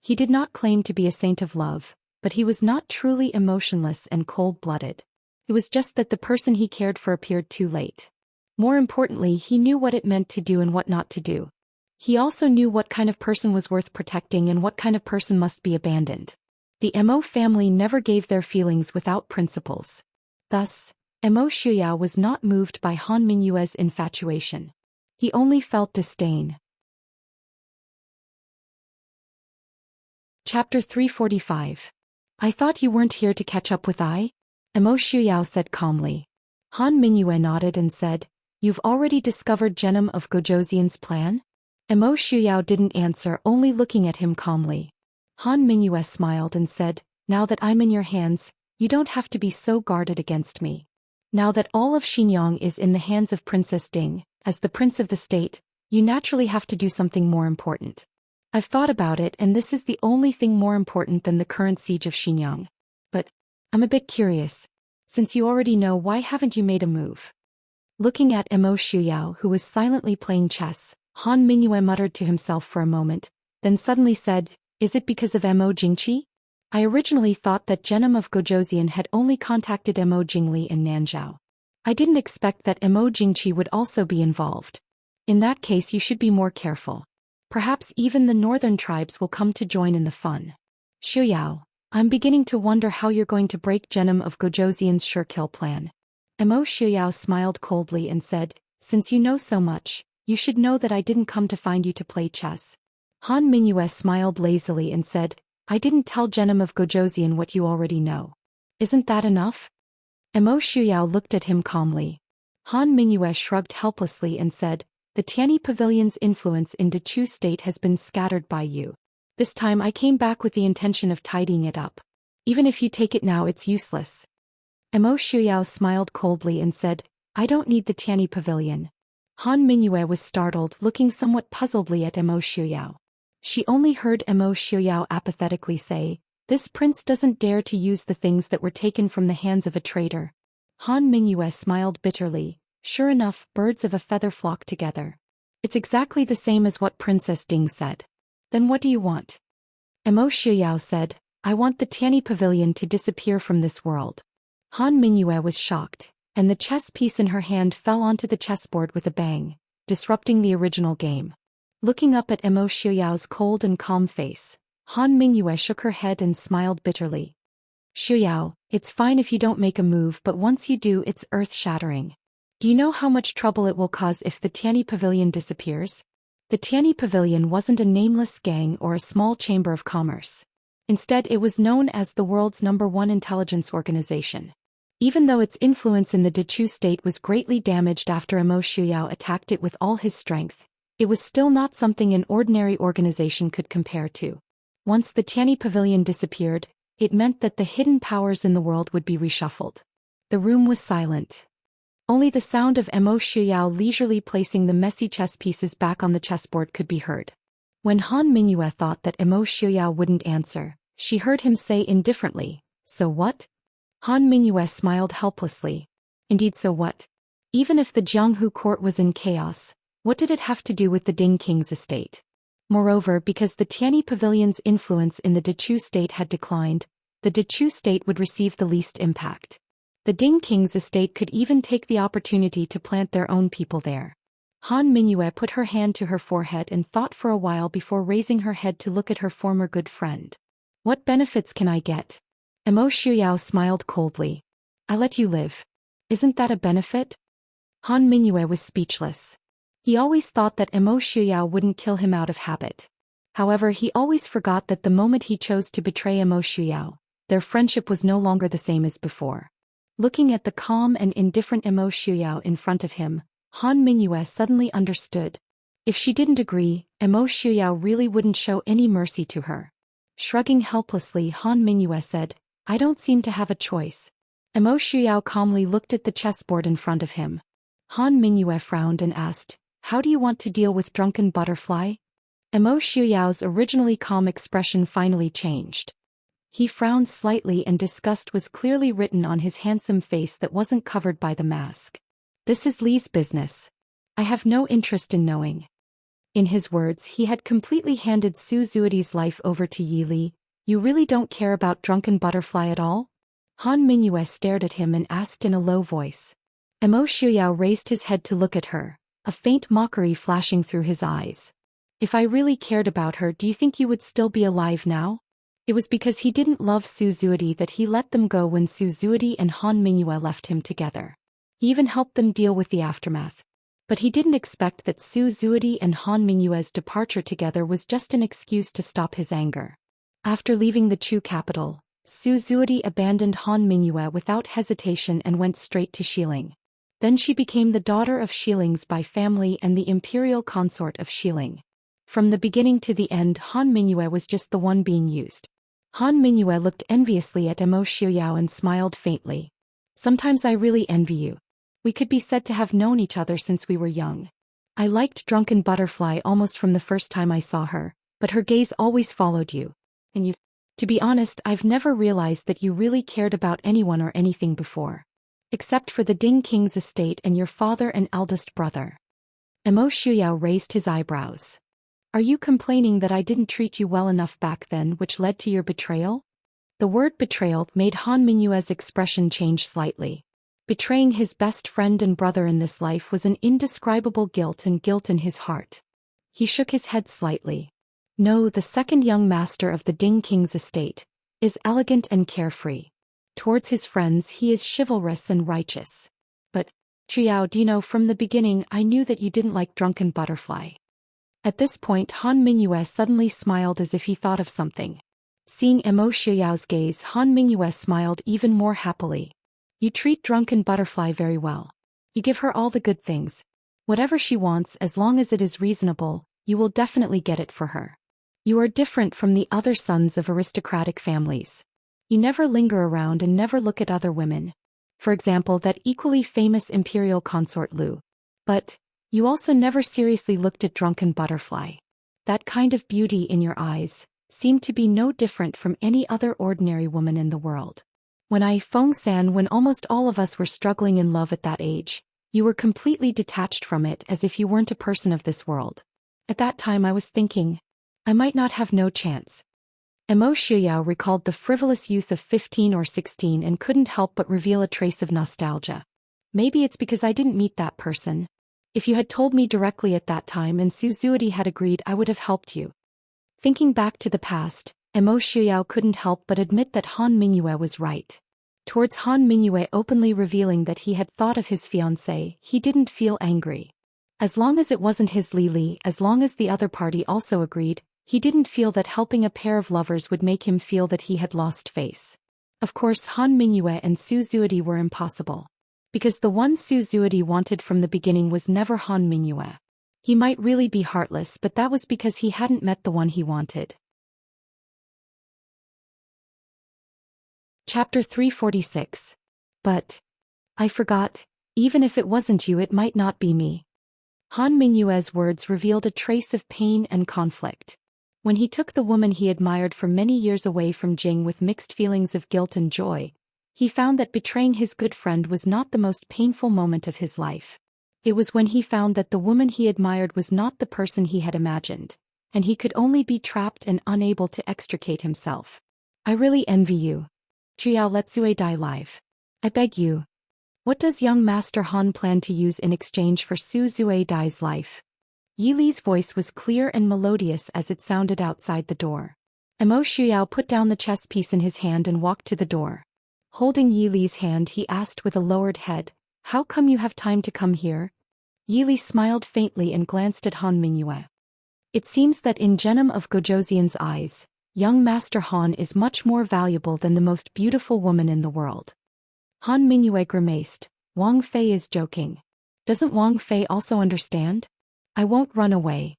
He did not claim to be a saint of love, but he was not truly emotionless and cold-blooded. It was just that the person he cared for appeared too late. More importantly, he knew what it meant to do and what not to do. He also knew what kind of person was worth protecting and what kind of person must be abandoned. The Mo family never gave their feelings without principles. Thus, Mo Xiaoyao was not moved by Han Mingyue's infatuation. He only felt disdain. Chapter 345. "I thought you weren't here to catch up with I?" Mo Xiaoyao said calmly. Han Mingyue nodded and said, "You've already discovered Genom of Gojoseon's plan?" Mo Xiaoyao didn't answer, only looking at him calmly. Han Mingyue smiled and said, "Now that I'm in your hands, you don't have to be so guarded against me. Now that all of Xinjiang is in the hands of Princess Ding, as the prince of the state, you naturally have to do something more important. I've thought about it, and this is the only thing more important than the current siege of Xinjiang. But I'm a bit curious. Since you already know, why haven't you made a move?" Looking at Mo Xiaoyao, who was silently playing chess, Han Mingyue muttered to himself for a moment, then suddenly said, Is it because of Mo Jingqi? I originally thought that Genom of Gojoseon had only contacted Mo Jingli in Nanzhao. I didn't expect that Mo Jingqi would also be involved. In that case you should be more careful. Perhaps even the northern tribes will come to join in the fun. Shuyao, I'm beginning to wonder how you're going to break Genom of Gojoseon's sure-kill plan. Mo Shuyao smiled coldly and said, since you know so much, you should know that I didn't come to find you to play chess. Han Mingyue smiled lazily and said, I didn't tell Genom of Gojoseon what you already know. Isn't that enough? Mo Shuyao looked at him calmly. Han Mingyue shrugged helplessly and said, the Tianyi Pavilion's influence in Dechu State has been scattered by you. This time I came back with the intention of tidying it up. Even if you take it now it's useless. Mo Shuyao smiled coldly and said, I don't need the Tianyi Pavilion. Han Mingyue was startled, looking somewhat puzzledly at Mo Shuyao. She only heard Mo Shuyao apathetically say, this prince doesn't dare to use the things that were taken from the hands of a traitor. Han Mingyue smiled bitterly. Sure enough, birds of a feather flock together. It's exactly the same as what Princess Ding said. Then what do you want? Mo Shuyao said, I want the Tianyi Pavilion to disappear from this world. Han Mingyue was shocked, and the chess piece in her hand fell onto the chessboard with a bang, disrupting the original game. Looking up at Mo Shuyao's cold and calm face, Han Mingyue shook her head and smiled bitterly. Shuyao, it's fine if you don't make a move, but once you do it's earth-shattering. Do you know how much trouble it will cause if the Tianyi Pavilion disappears? The Tianyi Pavilion wasn't a nameless gang or a small chamber of commerce. Instead it was known as the world's #1 intelligence organization. Even though its influence in the Dechu state was greatly damaged after Mo Shuyao attacked it with all his strength, it was still not something an ordinary organization could compare to. Once the Tianyi Pavilion disappeared, it meant that the hidden powers in the world would be reshuffled. The room was silent. Only the sound of Mo Shuyao leisurely placing the messy chess pieces back on the chessboard could be heard. When Han Mingyue thought that Mo Shuyao wouldn't answer, she heard him say indifferently, so what? Han Mingyue smiled helplessly. Indeed, so what? Even if the Jianghu court was in chaos, what did it have to do with the Ding King's estate? Moreover, because the Tianyi Pavilion's influence in the Dechu state had declined, the Dechu state would receive the least impact. The Ding King's estate could even take the opportunity to plant their own people there. Han Mingyue put her hand to her forehead and thought for a while before raising her head to look at her former good friend. What benefits can I get? Mo Shuyao smiled coldly. I let you live. Isn't that a benefit? Han Mingyue was speechless. He always thought that Mo Shuyao wouldn't kill him out of habit. However, he always forgot that the moment he chose to betray Mo Shuyao, their friendship was no longer the same as before. Looking at the calm and indifferent Mo Shuyao in front of him, Han Mingyue suddenly understood. If she didn't agree, Mo Shuyao really wouldn't show any mercy to her. Shrugging helplessly, Han Mingyue said, I don't seem to have a choice. Mo Shuyao calmly looked at the chessboard in front of him. Han Mingyue frowned and asked, how do you want to deal with Drunken Butterfly? Mo Shuyao's originally calm expression finally changed. He frowned slightly and disgust was clearly written on his handsome face that wasn't covered by the mask. This is Li's business. I have no interest in knowing. In his words, he had completely handed Su Zuidi's life over to Yi Li. You really don't care about Drunken Butterfly at all? Han Mingyue stared at him and asked in a low voice. Mo Shuyao raised his head to look at her, a faint mockery flashing through his eyes. If I really cared about her, do you think you would still be alive now? It was because he didn't love Su Zuidi that he let them go when Su Zuidi and Han Mingyue left him together. He even helped them deal with the aftermath. But he didn't expect that Su Zuidi and Han Mingyue's departure together was just an excuse to stop his anger. After leaving the Chu capital, Su Zuidi abandoned Han Mingyue without hesitation and went straight to Xiling. Then she became the daughter of Xilings by family and the imperial consort of Xiling. From the beginning to the end, Han Mingyue was just the one being used. Han Mingyue looked enviously at Mo Shuyao and smiled faintly. Sometimes I really envy you. We could be said to have known each other since we were young. I liked Drunken Butterfly almost from the first time I saw her, but her gaze always followed you. And you. To be honest, I've never realized that you really cared about anyone or anything before. Except for the Ding King's estate and your father and eldest brother. Mo Shuyao raised his eyebrows. Are you complaining that I didn't treat you well enough back then, which led to your betrayal? The word betrayal made Han Mingyue's expression change slightly. Betraying his best friend and brother in this life was an indescribable guilt in his heart. He shook his head slightly. No, the second young master of the Ding King's estate is elegant and carefree. Towards his friends he is chivalrous and righteous. But, Chiao, do you know, from the beginning I knew that you didn't like Drunken Butterfly. At this point Han Mingyue suddenly smiled as if he thought of something. Seeing Emo Xiaoyao's gaze, Han Mingyue smiled even more happily. You treat Drunken Butterfly very well. You give her all the good things. Whatever she wants, as long as it is reasonable, you will definitely get it for her. You are different from the other sons of aristocratic families. You never linger around and never look at other women. For example, that equally famous imperial consort Lu. But you also never seriously looked at Drunken Butterfly. That kind of beauty in your eyes seemed to be no different from any other ordinary woman in the world. When Feng-san, when almost all of us were struggling in love at that age, you were completely detached from it as if you weren't a person of this world. At that time I was thinking, I might not have no chance. Emo Xiaoyao recalled the frivolous youth of 15 or 16 and couldn't help but reveal a trace of nostalgia. Maybe it's because I didn't meet that person. If you had told me directly at that time and Suzuki had agreed, I would have helped you. Thinking back to the past, Emo Xiaoyao couldn't help but admit that Han Mingyue was right. Towards Han Mingyue openly revealing that he had thought of his fiancée, he didn't feel angry. As long as it wasn't his Lily, as long as the other party also agreed, he didn't feel that helping a pair of lovers would make him feel that he had lost face. Of course Han Mingyue and Suzuki were impossible. Because the one Suzuki wanted from the beginning was never Han Mingyue. He might really be heartless, but that was because he hadn't met the one he wanted. Chapter 346. But I forgot, even if it wasn't you, it might not be me. Han Mingyue's words revealed a trace of pain and conflict. When he took the woman he admired for many years away from Jing with mixed feelings of guilt and joy, he found that betraying his good friend was not the most painful moment of his life. It was when he found that the woman he admired was not the person he had imagined, and he could only be trapped and unable to extricate himself. I really envy you. Chiao, let's die live. I beg you. What does young Master Han plan to use in exchange for Su Dai's life? Yi Li's voice was clear and melodious as it sounded outside the door. Emo Xiao put down the chess piece in his hand and walked to the door. Holding Yi Li's hand, he asked with a lowered head, How come you have time to come here? Yi Li smiled faintly and glanced at Han Mingyue. It seems that in Genom of Gojoseon's eyes, young Master Han is much more valuable than the most beautiful woman in the world. Han Mingyue grimaced. Wang Fei is joking. Doesn't Wang Fei also understand? I won't run away.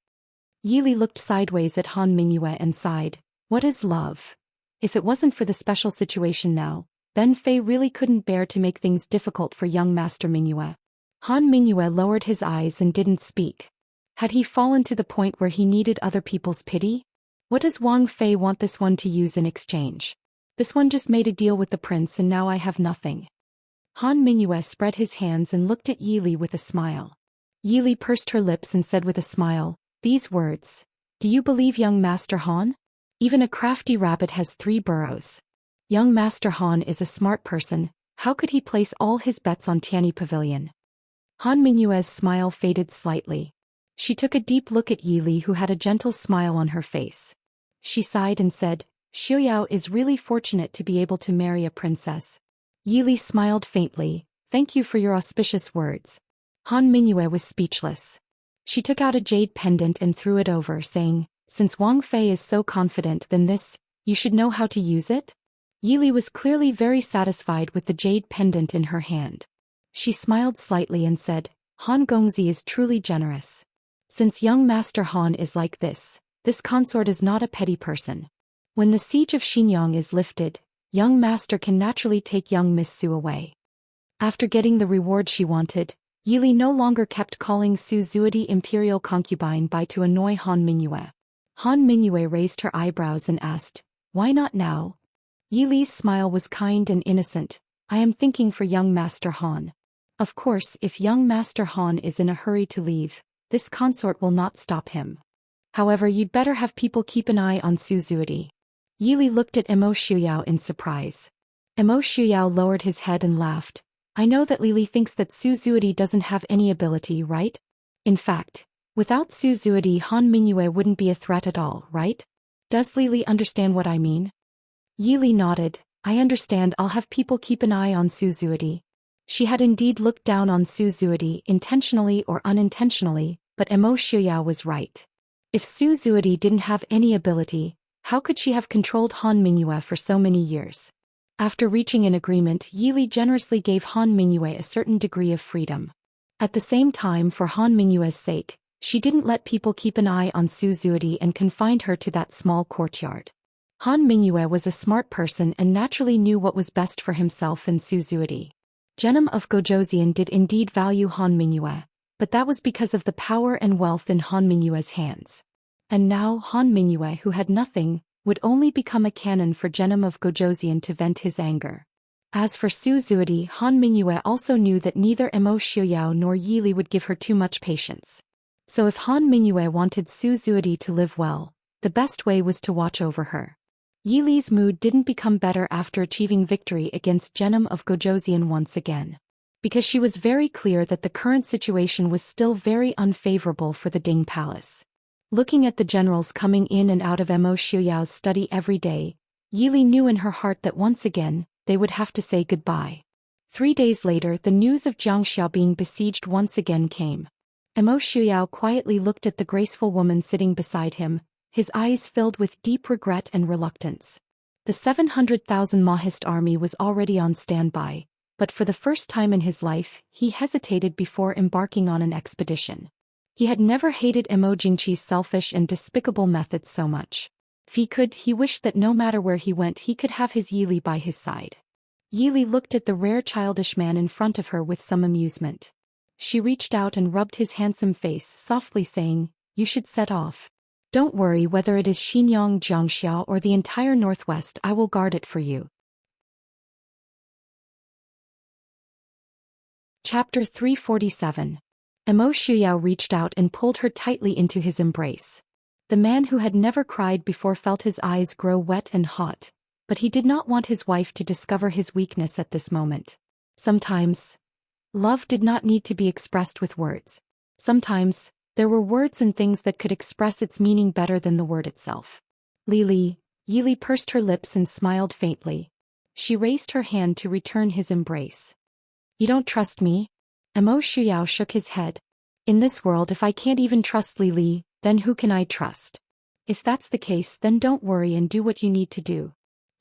Yi Li looked sideways at Han Mingyue and sighed. What is love? If it wasn't for the special situation now, then Fei really couldn't bear to make things difficult for young Master Mingyue. Han Mingyue lowered his eyes and didn't speak. Had he fallen to the point where he needed other people's pity? What does Wang Fei want this one to use in exchange? This one just made a deal with the prince and now I have nothing. Han Mingyue spread his hands and looked at Yi Li with a smile. Yi Li pursed her lips and said with a smile, These words. Do you believe young Master Han? Even a crafty rabbit has 3 burrows. Young Master Han is a smart person, how could he place all his bets on Tianyi Pavilion? Han Mingyue's smile faded slightly. She took a deep look at Yi Li, who had a gentle smile on her face. She sighed and said, Xiaoyao is really fortunate to be able to marry a princess. Yi Li smiled faintly. Thank you for your auspicious words. Han Mingyue was speechless. She took out a jade pendant and threw it over, saying, Since Wang Fei is so confident, then you should know how to use it? Yi Li was clearly very satisfied with the jade pendant in her hand. She smiled slightly and said, Han Gongzi is truly generous. Since young Master Han is like this consort is not a petty person. When the siege of Xinjiang is lifted, young Master can naturally take young Miss Su away. After getting the reward she wanted, Yi Li no longer kept calling Su Zuodi imperial concubine by to annoy Han Mingyue. Han Mingyue raised her eyebrows and asked, Why not now? Yi Li's smile was kind and innocent. I am thinking for young Master Han. Of course, if young Master Han is in a hurry to leave, this consort will not stop him. However, you'd better have people keep an eye on Su Zuidi. Yili looked at Emo Shuyao in surprise. Emo Shuyao lowered his head and laughed. I know that Lili thinks that Su Zuidi doesn't have any ability, right? In fact, without Su Zuidi, Han Mingyue wouldn't be a threat at all, right? Does Lili understand what I mean? Yili nodded. I understand. I'll have people keep an eye on Su Zuidi. She had indeed looked down on Su Zuidi, intentionally or unintentionally, but Emo Shuyao was right. If Su Zuidi didn't have any ability, how could she have controlled Han Mingyue for so many years? After reaching an agreement, Yili generously gave Han Mingyue a certain degree of freedom. At the same time, for Han Mingyue's sake, she didn't let people keep an eye on Su Zuidi and confined her to that small courtyard. Han Mingyue was a smart person and naturally knew what was best for himself and Su Zuidi. Genom of Gojoseon did indeed value Han Mingyue, but that was because of the power and wealth in Han Mingyue's hands. And now Han Mingyue, who had nothing, would only become a cannon for Genom of Gojoseon to vent his anger. As for Su Zuidi, Han Mingyue also knew that neither Emo Shuyao nor Yili would give her too much patience. So if Han Mingyue wanted Su Zuidi to live well, the best way was to watch over her. Yili's mood didn't become better after achieving victory against Genom of Gojoseon once again. Because she was very clear that the current situation was still very unfavorable for the Ding Palace. Looking at the generals coming in and out of Emo Shuyao's study every day, Yili knew in her heart that once again, they would have to say goodbye. 3 days later, the news of Jiangxiao being besieged once again came. Emo Shuyao quietly looked at the graceful woman sitting beside him, his eyes filled with deep regret and reluctance. The 700,000 Mahist army was already on standby, but for the first time in his life, he hesitated before embarking on an expedition. He had never hated Emo Jingqi's selfish and despicable methods so much. If he could, he wished that no matter where he went he could have his Yili by his side. Yili looked at the rare childish man in front of her with some amusement. She reached out and rubbed his handsome face, softly saying, "You should set off. Don't worry, whether it is Xinjiang, Jiangxiao or the entire Northwest, I will guard it for you." Chapter 347. Emo Shuyao reached out and pulled her tightly into his embrace. The man who had never cried before felt his eyes grow wet and hot, but he did not want his wife to discover his weakness at this moment. Sometimes, love did not need to be expressed with words. Sometimes, there were words and things that could express its meaning better than the word itself. Lili, Yili pursed her lips and smiled faintly. She raised her hand to return his embrace. "You don't trust me?" Emo Shuyao shook his head. "In this world, if I can't even trust Lili, then who can I trust? If that's the case, then don't worry and do what you need to do."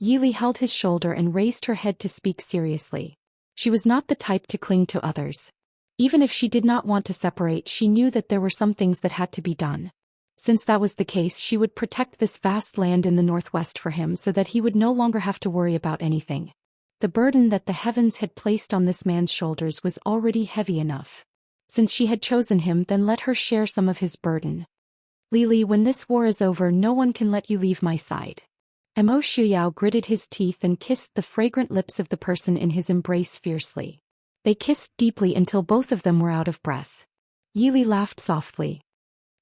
Yili held his shoulder and raised her head to speak seriously. She was not the type to cling to others. Even if she did not want to separate, she knew that there were some things that had to be done. Since that was the case, she would protect this vast land in the northwest for him so that he would no longer have to worry about anything. The burden that the heavens had placed on this man's shoulders was already heavy enough. Since she had chosen him, then let her share some of his burden. "Lili, when this war is over, no one can let you leave my side." Emo Shuyao gritted his teeth and kissed the fragrant lips of the person in his embrace fiercely. They kissed deeply until both of them were out of breath. Yili laughed softly.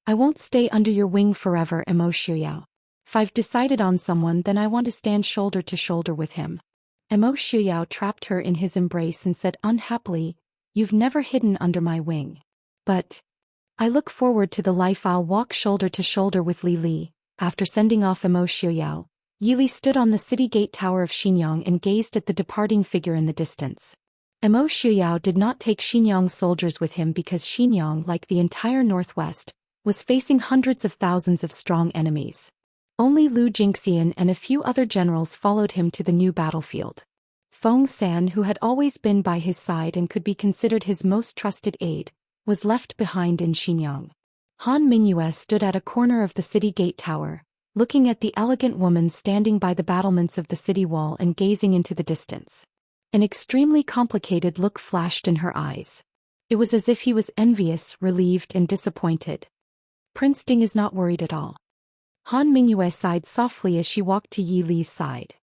"I won't stay under your wing forever, Emo Shuyao. If I've decided on someone, then I want to stand shoulder to shoulder with him." Emo Shuyao trapped her in his embrace and said unhappily, "You've never hidden under my wing. But I look forward to the life I'll walk shoulder to shoulder with Lili." After sending off Emo Shuyao, Yili stood on the city gate tower of Xinjiang and gazed at the departing figure in the distance. Emo Shuyao did not take Xinjiang's soldiers with him because Xinjiang, like the entire northwest, was facing hundreds of thousands of strong enemies. Only Lu Jingxian and a few other generals followed him to the new battlefield. Feng San, who had always been by his side and could be considered his most trusted aide, was left behind in Xinjiang. Han Mingyue stood at a corner of the city gate tower, looking at the elegant woman standing by the battlements of the city wall and gazing into the distance. An extremely complicated look flashed in her eyes. It was as if he was envious, relieved, and disappointed. Prince Ding is not worried at all. Han Mingyue sighed softly as she walked to Yi Li's side.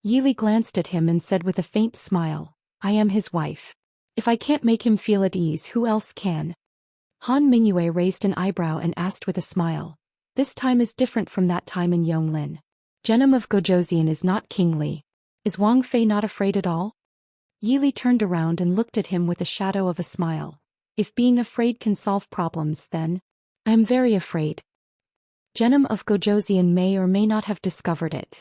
Yili glanced at him and said with a faint smile, "I am his wife. If I can't make him feel at ease, who else can?" Han Mingyue raised an eyebrow and asked with a smile, This time is different from that time in Yonglin. Genom of Gojoseon is not kingly. Is Wang Fei not afraid at all? Yili turned around and looked at him with a shadow of a smile. If being afraid can solve problems, then I am very afraid. Genom of Gojoseon may or may not have discovered it.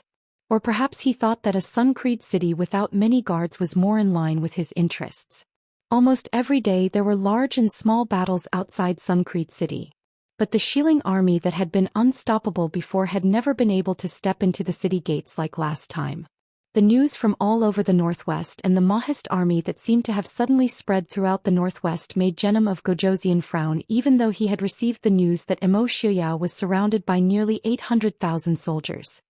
Or perhaps he thought that a Suncreed city without many guards was more in line with his interests. Almost every day there were large and small battles outside Suncreed city. But the Shilling army that had been unstoppable before had never been able to step into the city gates like last time. The news from all over the northwest and the Mahist army that seemed to have suddenly spread throughout the northwest made Genom of Gojoseon frown, even though he had received the news that Emo Xiuyao was surrounded by nearly 800,000 soldiers.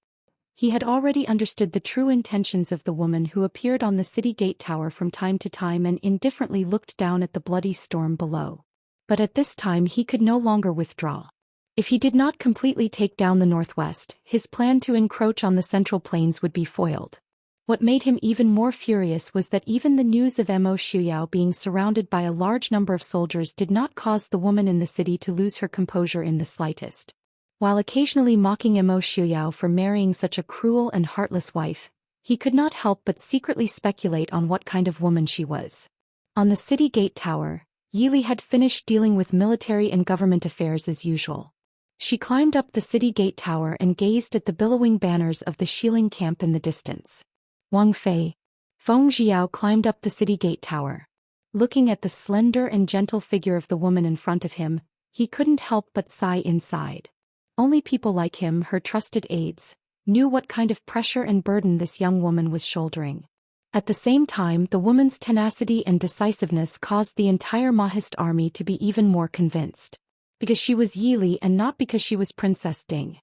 He had already understood the true intentions of the woman who appeared on the city gate tower from time to time and indifferently looked down at the bloody storm below. But at this time he could no longer withdraw. If he did not completely take down the northwest, his plan to encroach on the central plains would be foiled. What made him even more furious was that even the news of Emo Xiuyao being surrounded by a large number of soldiers did not cause the woman in the city to lose her composure in the slightest. While occasionally mocking Emo Xiuyao for marrying such a cruel and heartless wife, he could not help but secretly speculate on what kind of woman she was. On the city gate tower, Yili had finished dealing with military and government affairs as usual. She climbed up the city gate tower and gazed at the billowing banners of the Shilling camp in the distance. Wang Fei. Feng Jiao climbed up the city gate tower. Looking at the slender and gentle figure of the woman in front of him, he couldn't help but sigh inside. Only people like him, her trusted aides, knew what kind of pressure and burden this young woman was shouldering. At the same time, the woman's tenacity and decisiveness caused the entire Mahist army to be even more convinced. Because she was Yili and not because she was Princess Ding.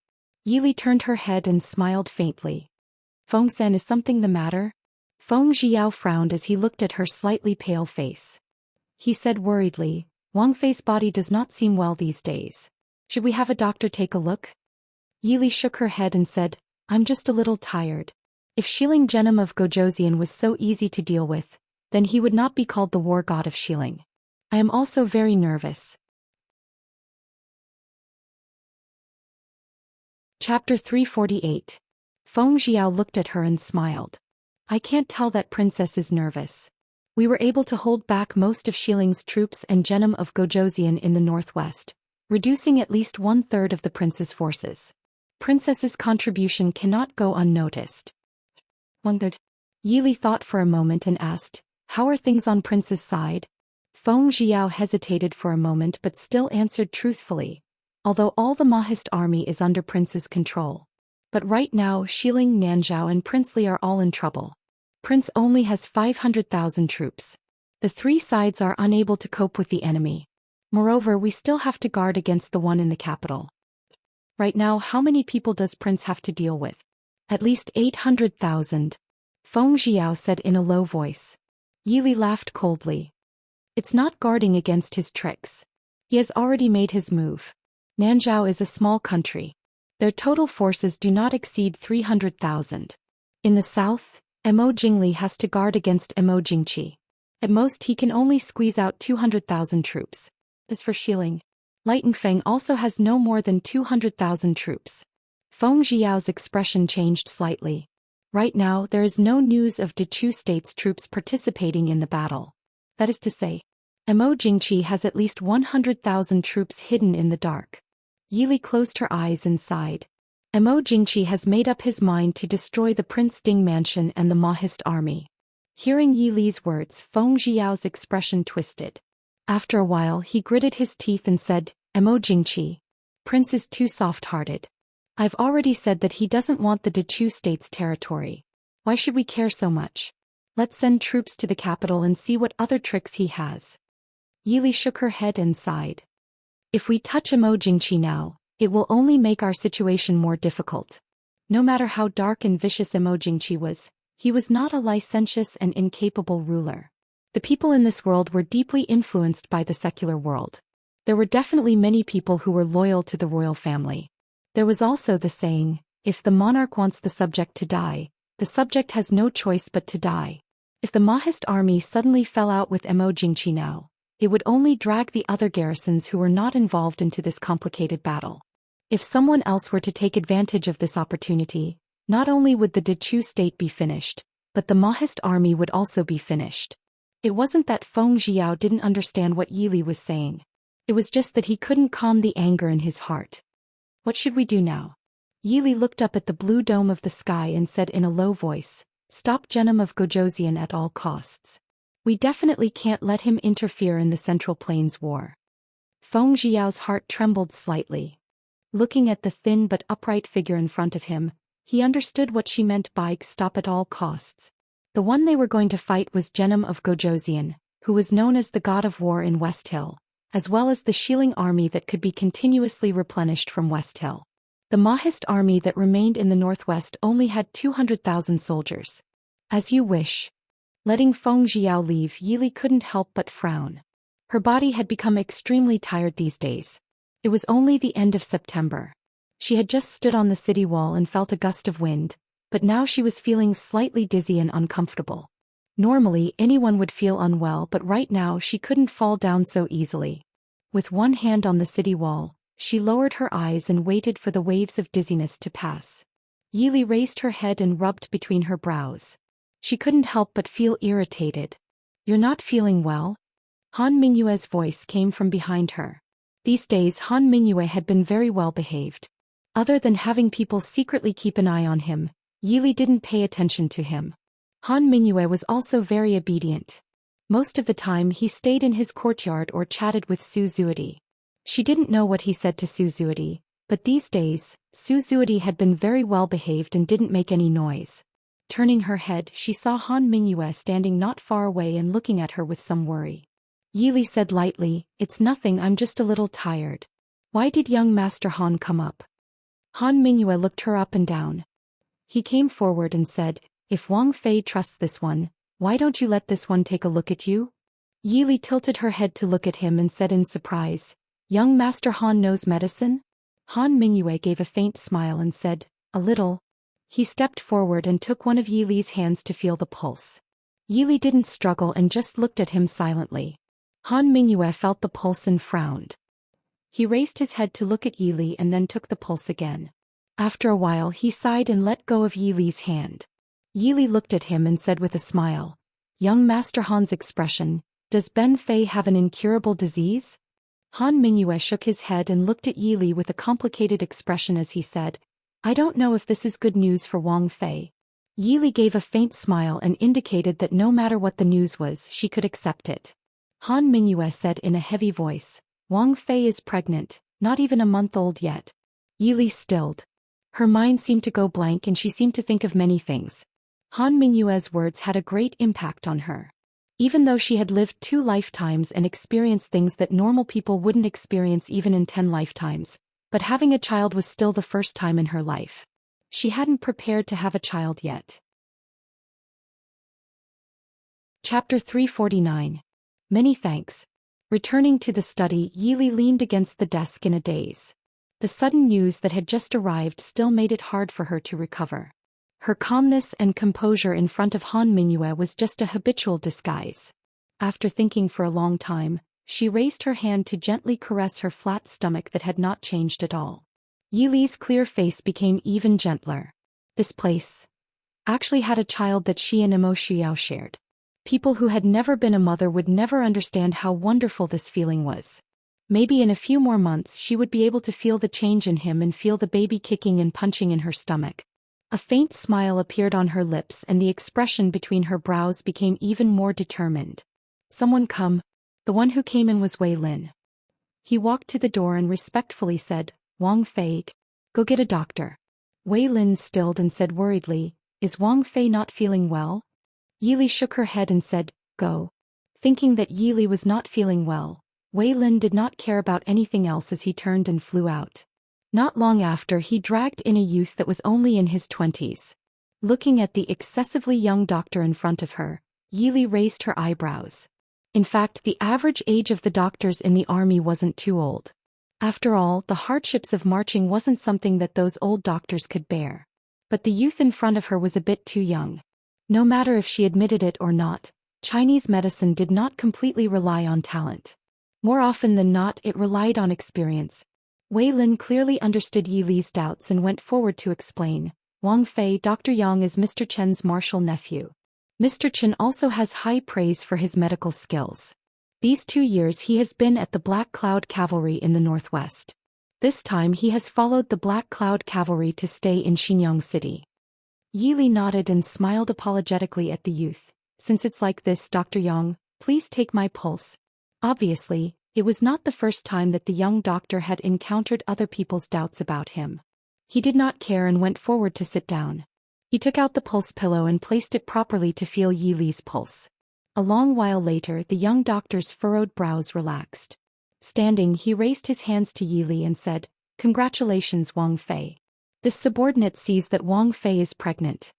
Yili turned her head and smiled faintly. Feng Sen, is something the matter? Feng Jiao frowned as he looked at her slightly pale face. He said worriedly, Wang Fei's body does not seem well these days. Should we have a doctor take a look? Yili shook her head and said, I'm just a little tired. If Shilling Genom of Gojoseon was so easy to deal with, then he would not be called the war god of Shilling. I am also very nervous. Chapter 348. Feng Jiao looked at her and smiled. I can't tell that princess is nervous. We were able to hold back most of Shilling's troops and Genom of Gojoseon in the northwest, reducing at least 1/3 of the prince's forces. Princess's contribution cannot go unnoticed. 1/3. Yili thought for a moment and asked, how are things on prince's side? Feng Jiao hesitated for a moment but still answered truthfully, although all the Mahist army is under prince's control. But right now Shilling, Nanzhao and Prince Li are all in trouble. Prince only has 500,000 troops. The three sides are unable to cope with the enemy. Moreover, we still have to guard against the one in the capital. Right now, how many people does Prince have to deal with? At least 800,000. Feng Jiao said in a low voice. Yili laughed coldly. It's not guarding against his tricks. He has already made his move. Nanzhao is a small country. Their total forces do not exceed 300,000. In the south, Emo Jingli has to guard against Emo Jingqi. At most he can only squeeze out 200,000 troops. As for Shilling, Lightenfeng also has no more than 200,000 troops. Feng Jiao's expression changed slightly. Right now there is no news of Dechu State's troops participating in the battle. That is to say, Emo Jingqi has at least 100,000 troops hidden in the dark. Yili closed her eyes and sighed. Emo Jingqi has made up his mind to destroy the Prince Ding mansion and the Mahist army. Hearing Yili's words, Feng Jiao's expression twisted. After a while he gritted his teeth and said, Emo Jingqi. Prince is too soft-hearted. I've already said that he doesn't want the Dechu State's territory. Why should we care so much? Let's send troops to the capital and see what other tricks he has. Yili shook her head and sighed. If we touch Emo Jingqi now, it will only make our situation more difficult. No matter how dark and vicious Emo Jingqi was, he was not a licentious and incapable ruler. The people in this world were deeply influenced by the secular world. There were definitely many people who were loyal to the royal family. There was also the saying, if the monarch wants the subject to die, the subject has no choice but to die. If the Mahist army suddenly fell out with Emo Jingqi now, it would only drag the other garrisons who were not involved into this complicated battle. If someone else were to take advantage of this opportunity, not only would the Dechu state be finished, but the Mahist army would also be finished. It wasn't that Feng Jiao didn't understand what Yi Li was saying. It was just that he couldn't calm the anger in his heart. What should we do now? Yi Li looked up at the blue dome of the sky and said in a low voice, "Stop Genom of Gojoseon at all costs. We definitely can't let him interfere in the Central Plains War." Feng Jiao's heart trembled slightly. Looking at the thin but upright figure in front of him, he understood what she meant by "stop at all costs." The one they were going to fight was Genom of Gojoseon, who was known as the god of war in West Hill, as well as the Shilling army that could be continuously replenished from West Hill. The Mahist army that remained in the northwest only had 200,000 soldiers. As you wish. Letting Feng Jiao leave, Yi Li couldn't help but frown. Her body had become extremely tired these days. It was only the end of September. She had just stood on the city wall and felt a gust of wind, but now she was feeling slightly dizzy and uncomfortable. Normally anyone would feel unwell, but right now she couldn't fall down so easily. With one hand on the city wall, she lowered her eyes and waited for the waves of dizziness to pass. Yi Li raised her head and rubbed between her brows. She couldn't help but feel irritated. "You're not feeling well?" Han Mingyue's voice came from behind her. These days Han Mingyue had been very well behaved. Other than having people secretly keep an eye on him, Yi Li didn't pay attention to him. Han Mingyue was also very obedient. Most of the time he stayed in his courtyard or chatted with Su Zuidi. She didn't know what he said to Su Zuidi, but these days, Su Zuidi had been very well behaved and didn't make any noise. Turning her head, she saw Han Mingyue standing not far away and looking at her with some worry. Yi Li said lightly, "It's nothing, I'm just a little tired." "Why did young Master Han come up?" Han Mingyue looked her up and down. He came forward and said, "If Wang Fei trusts this one, why don't you let this one take a look at you?" Yi Li tilted her head to look at him and said in surprise, "Young Master Han knows medicine?" Han Mingyue gave a faint smile and said, "A little." He stepped forward and took one of Yi Li's hands to feel the pulse. Yi Li didn't struggle and just looked at him silently. Han Mingyue felt the pulse and frowned. He raised his head to look at Yi Li and then took the pulse again. After a while he sighed and let go of Yi Li's hand. Yi Li looked at him and said with a smile, "Young Master Han's expression, does Ben Fei have an incurable disease?" Han Mingyue shook his head and looked at Yi Li with a complicated expression as he said, "I don't know if this is good news for Wang Fei." Yi Li gave a faint smile and indicated that no matter what the news was, she could accept it. Han Mingyue said in a heavy voice, "Wang Fei is pregnant, not even a month old yet." Yi Li stilled. Her mind seemed to go blank and she seemed to think of many things. Han Mingyue's words had a great impact on her. Even though she had lived 2 lifetimes and experienced things that normal people wouldn't experience even in 10 lifetimes, but having a child was still the first time in her life. She hadn't prepared to have a child yet. Chapter 349. Many thanks. Returning to the study, Yi Li leaned against the desk in a daze. The sudden news that had just arrived still made it hard for her to recover. Her calmness and composure in front of Han Mingyue was just a habitual disguise. After thinking for a long time, she raised her hand to gently caress her flat stomach that had not changed at all. Yi Li's clear face became even gentler. This place actually had a child that she and Imo Xiao shared. People who had never been a mother would never understand how wonderful this feeling was. Maybe in a few more months she would be able to feel the change in him and feel the baby kicking and punching in her stomach. A faint smile appeared on her lips and the expression between her brows became even more determined. "Someone come." The one who came in was Wei Lin. He walked to the door and respectfully said, "Wang Fei, go get a doctor." Wei Lin stilled and said worriedly, "Is Wang Fei not feeling well?" Yi Li shook her head and said, "Go." Thinking that Yi Li was not feeling well, Wei Lin did not care about anything else as he turned and flew out. Not long after, he dragged in a youth that was only in his 20s. Looking at the excessively young doctor in front of her, Yi Li raised her eyebrows. In fact, the average age of the doctors in the army wasn't too old. After all, the hardships of marching wasn't something that those old doctors could bear. But the youth in front of her was a bit too young. No matter if she admitted it or not, Chinese medicine did not completely rely on talent. More often than not, it relied on experience. Wei Lin clearly understood Yi Li's doubts and went forward to explain. Wang Fei, Dr. Yang is Mr. Chen's martial nephew. Mr. Chen also has high praise for his medical skills. These 2 years he has been at the Black Cloud Cavalry in the northwest. This time he has followed the Black Cloud Cavalry to stay in Xinyang City. Yi Li nodded and smiled apologetically at the youth. Since it's like this, Dr. Yang, please take my pulse. Obviously, it was not the first time that the young doctor had encountered other people's doubts about him. He did not care and went forward to sit down. He took out the pulse pillow and placed it properly to feel Yi Li's pulse. A long while later, the young doctor's furrowed brows relaxed. Standing, he raised his hands to Yi Li and said, "Congratulations, Wang Fei. This subordinate sees that Wang Fei is pregnant."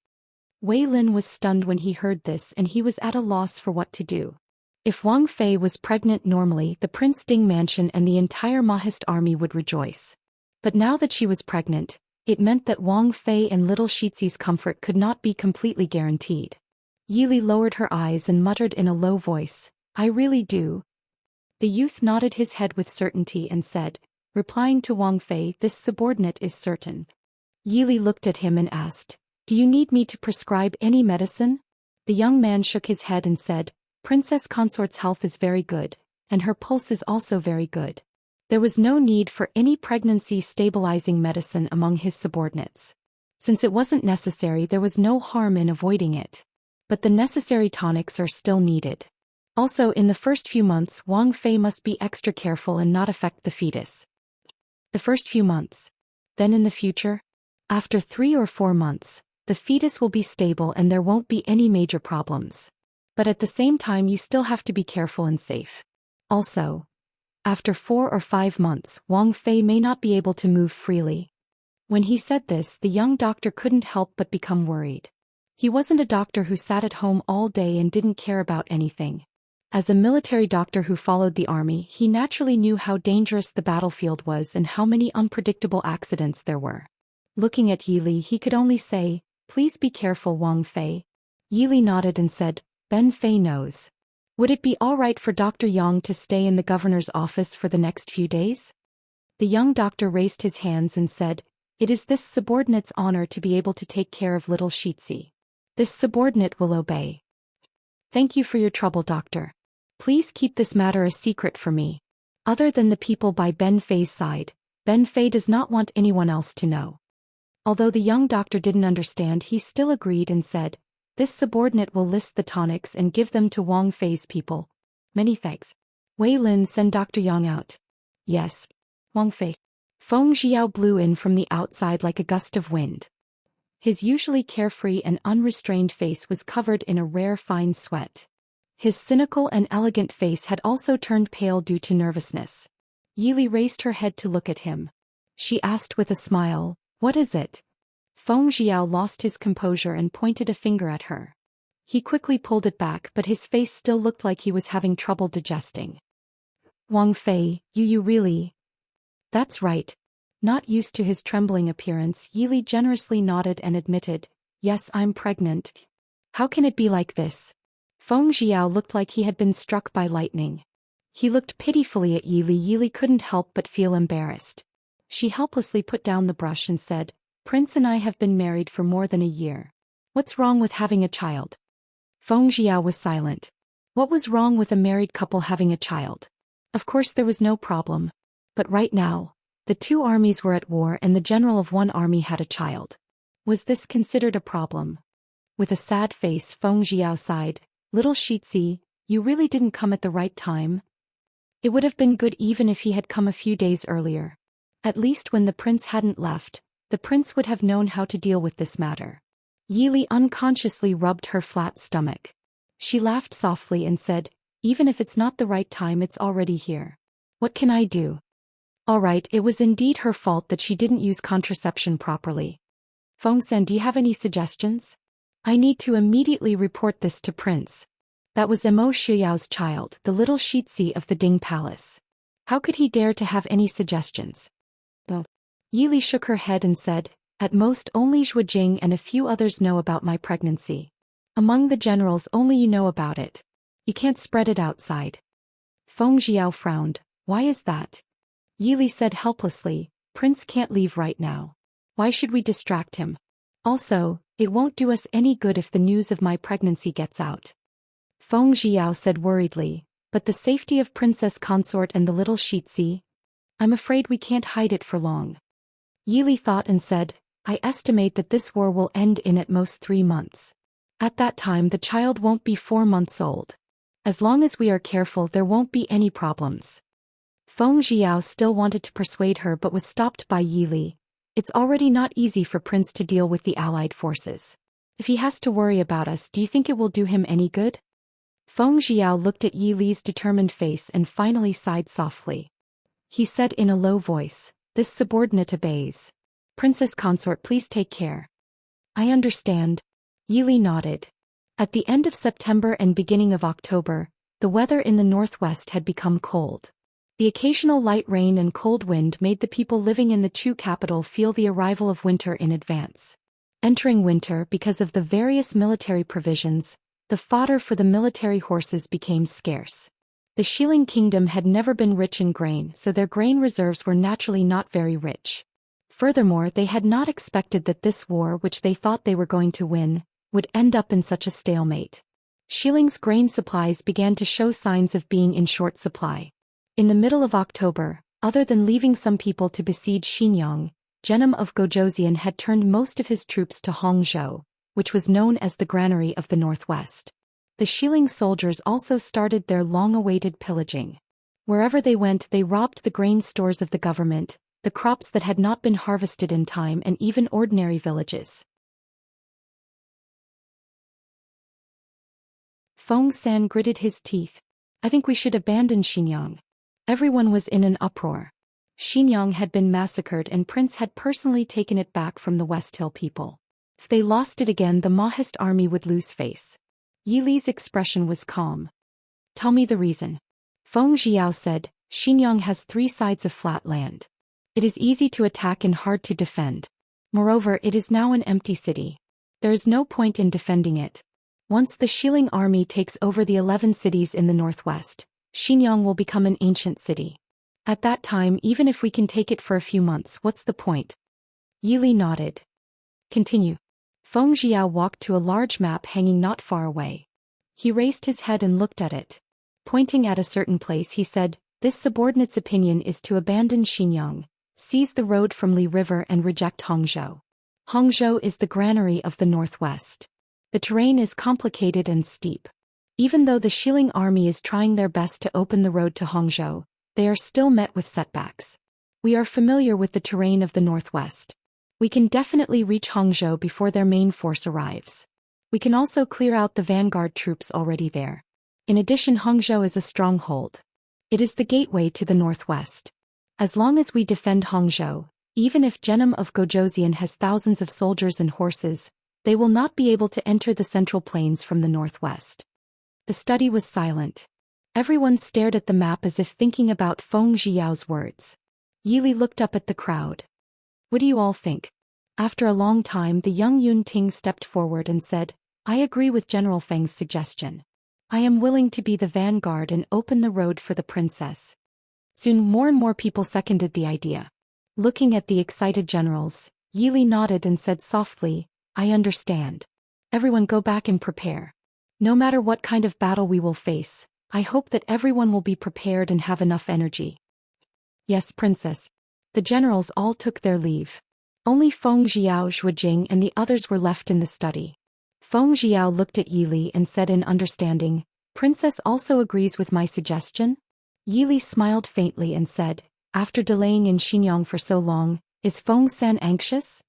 Wei Lin was stunned when he heard this and he was at a loss for what to do. If Wang Fei was pregnant normally, the Prince Ding mansion and the entire Mahist army would rejoice. But now that she was pregnant, it meant that Wang Fei and little Shizi's comfort could not be completely guaranteed. Yi Li lowered her eyes and muttered in a low voice, "I really do." The youth nodded his head with certainty and said, replying to Wang Fei, "This subordinate is certain." Yi Li looked at him and asked, "Do you need me to prescribe any medicine?" The young man shook his head and said, "Princess Consort's health is very good, and her pulse is also very good." There was no need for any pregnancy-stabilizing medicine among his subordinates. Since it wasn't necessary, there was no harm in avoiding it. But the necessary tonics are still needed. Also, in the first few months, Wang Fei must be extra careful and not affect the fetus. The first few months. Then in the future? After 3 or 4 months, the fetus will be stable and there won't be any major problems. But at the same time, you still have to be careful and safe. Also, after 4 or 5 months, Wang Fei may not be able to move freely. When he said this, the young doctor couldn't help but become worried. He wasn't a doctor who sat at home all day and didn't care about anything. As a military doctor who followed the army, he naturally knew how dangerous the battlefield was and how many unpredictable accidents there were. Looking at Yi Li, he could only say, "Please be careful, Wang Fei." Yi Li nodded and said, "Ben Fei knows." Would it be all right for Dr. Yang to stay in the governor's office for the next few days? The young doctor raised his hands and said, "It is this subordinate's honor to be able to take care of little Shizi. This subordinate will obey." "Thank you for your trouble, doctor. Please keep this matter a secret for me." Other than the people by Ben Fei's side, Ben Fei does not want anyone else to know. Although the young doctor didn't understand, he still agreed and said, "This subordinate will list the tonics and give them to Wang Fei's people. Many thanks." Wei Lin, send Dr. Yang out. "Yes, Wang Fei." Feng Xiao blew in from the outside like a gust of wind. His usually carefree and unrestrained face was covered in a rare fine sweat. His cynical and elegant face had also turned pale due to nervousness. Yi Li raised her head to look at him. She asked with a smile, "What is it?" Feng Xiao lost his composure and pointed a finger at her. He quickly pulled it back, but his face still looked like he was having trouble digesting. "Wang Fei, you really?" "That's right." Not used to his trembling appearance, Yi Li generously nodded and admitted, "Yes, I'm pregnant." "How can it be like this?" Feng Xiao looked like he had been struck by lightning. He looked pitifully at Yi Li. Yi Li couldn't help but feel embarrassed. She helplessly put down the brush and said, "Prince and I have been married for more than a year. What's wrong with having a child?" Feng Xiao was silent. What was wrong with a married couple having a child? Of course there was no problem. But right now, the 2 armies were at war and the general of one army had a child. Was this considered a problem? With a sad face, Feng Xiao sighed, "Little Shizi, you really didn't come at the right time." It would have been good even if he had come a few days earlier. At least when the prince hadn't left, the prince would have known how to deal with this matter. Yi Li unconsciously rubbed her flat stomach. She laughed softly and said, "Even if it's not the right time, it's already here. What can I do?" All right, it was indeed her fault that she didn't use contraception properly. "Feng-san, do you have any suggestions? I need to immediately report this to Prince." That was Emo Shiyao's child, the little Shizi of the Ding Palace. How could he dare to have any suggestions? Well, Yi Li shook her head and said, "At most only Zhuo Jing and a few others know about my pregnancy. Among the generals only you know about it. You can't spread it outside." Feng Xiao frowned. "Why is that?" Yili said helplessly, Prince can't leave right now. Why should we distract him? Also, it won't do us any good if the news of my pregnancy gets out. Feng Jiao said worriedly, but the safety of Princess Consort and the little Shitzi? I'm afraid we can't hide it for long. Yili thought and said, I estimate that this war will end in at most 3 months. At that time the child won't be 4 months old. As long as we are careful there won't be any problems. Feng Jiao still wanted to persuade her but was stopped by Yili. It's already not easy for Prince to deal with the allied forces. If he has to worry about us, do you think it will do him any good? Feng Jiao looked at Yili's determined face and finally sighed softly. He said in a low voice, this subordinate obeys. Princess Consort, please take care. I understand. Yili nodded. At the end of September and beginning of October, the weather in the northwest had become cold. The occasional light rain and cold wind made the people living in the Chu capital feel the arrival of winter in advance. Entering winter, because of the various military provisions, the fodder for the military horses became scarce. The Xiling kingdom had never been rich in grain, so their grain reserves were naturally not very rich. Furthermore, they had not expected that this war, which they thought they were going to win, would end up in such a stalemate. Xiling's grain supplies began to show signs of being in short supply. In the middle of October, other than leaving some people to besiege Xinyang, Genom of Gojoseon had turned most of his troops to Hangzhou, which was known as the Granary of the Northwest. The Xiling soldiers also started their long-awaited pillaging. Wherever they went they robbed the grain stores of the government, the crops that had not been harvested in time and even ordinary villages. Feng San gritted his teeth. I think we should abandon Xinyang. Everyone was in an uproar. Xinyang had been massacred and Prince had personally taken it back from the West Hill people. If they lost it again the Mahist army would lose face. Yili's expression was calm. Tell me the reason. Feng Jiao said, Xinyang has 3 sides of flat land. It is easy to attack and hard to defend. Moreover, it is now an empty city. There is no point in defending it. Once the Xiling army takes over the 11 cities in the northwest, Xinyang will become an ancient city. At that time, even if we can take it for a few months, what's the point? Yili nodded. Continue. Feng Jiao walked to a large map hanging not far away. He raised his head and looked at it. Pointing at a certain place he said, this subordinate's opinion is to abandon Xinyang, seize the road from Li River and reject Hangzhou. Hangzhou is the granary of the northwest. The terrain is complicated and steep. Even though the Xiling army is trying their best to open the road to Hangzhou, they are still met with setbacks. We are familiar with the terrain of the northwest. We can definitely reach Hangzhou before their main force arrives. We can also clear out the vanguard troops already there. In addition, Hangzhou is a stronghold. It is the gateway to the northwest. As long as we defend Hangzhou, even if Genom of Gojoseon has thousands of soldiers and horses, they will not be able to enter the central plains from the northwest. The study was silent. Everyone stared at the map as if thinking about Feng Jiao's words. Yili looked up at the crowd. What do you all think? After a long time the young Yun Ting stepped forward and said, I agree with General Feng's suggestion. I am willing to be the vanguard and open the road for the princess. Soon more and more people seconded the idea. Looking at the excited generals, Yili nodded and said softly, I understand. Everyone go back and prepare. No matter what kind of battle we will face, I hope that everyone will be prepared and have enough energy. Yes, princess. The generals all took their leave. Only Feng Jiao, Zhuijing and the others were left in the study. Feng Jiao looked at Yili and said in understanding, Princess also agrees with my suggestion? Yili smiled faintly and said, after delaying in Xinyang for so long, is Feng San anxious?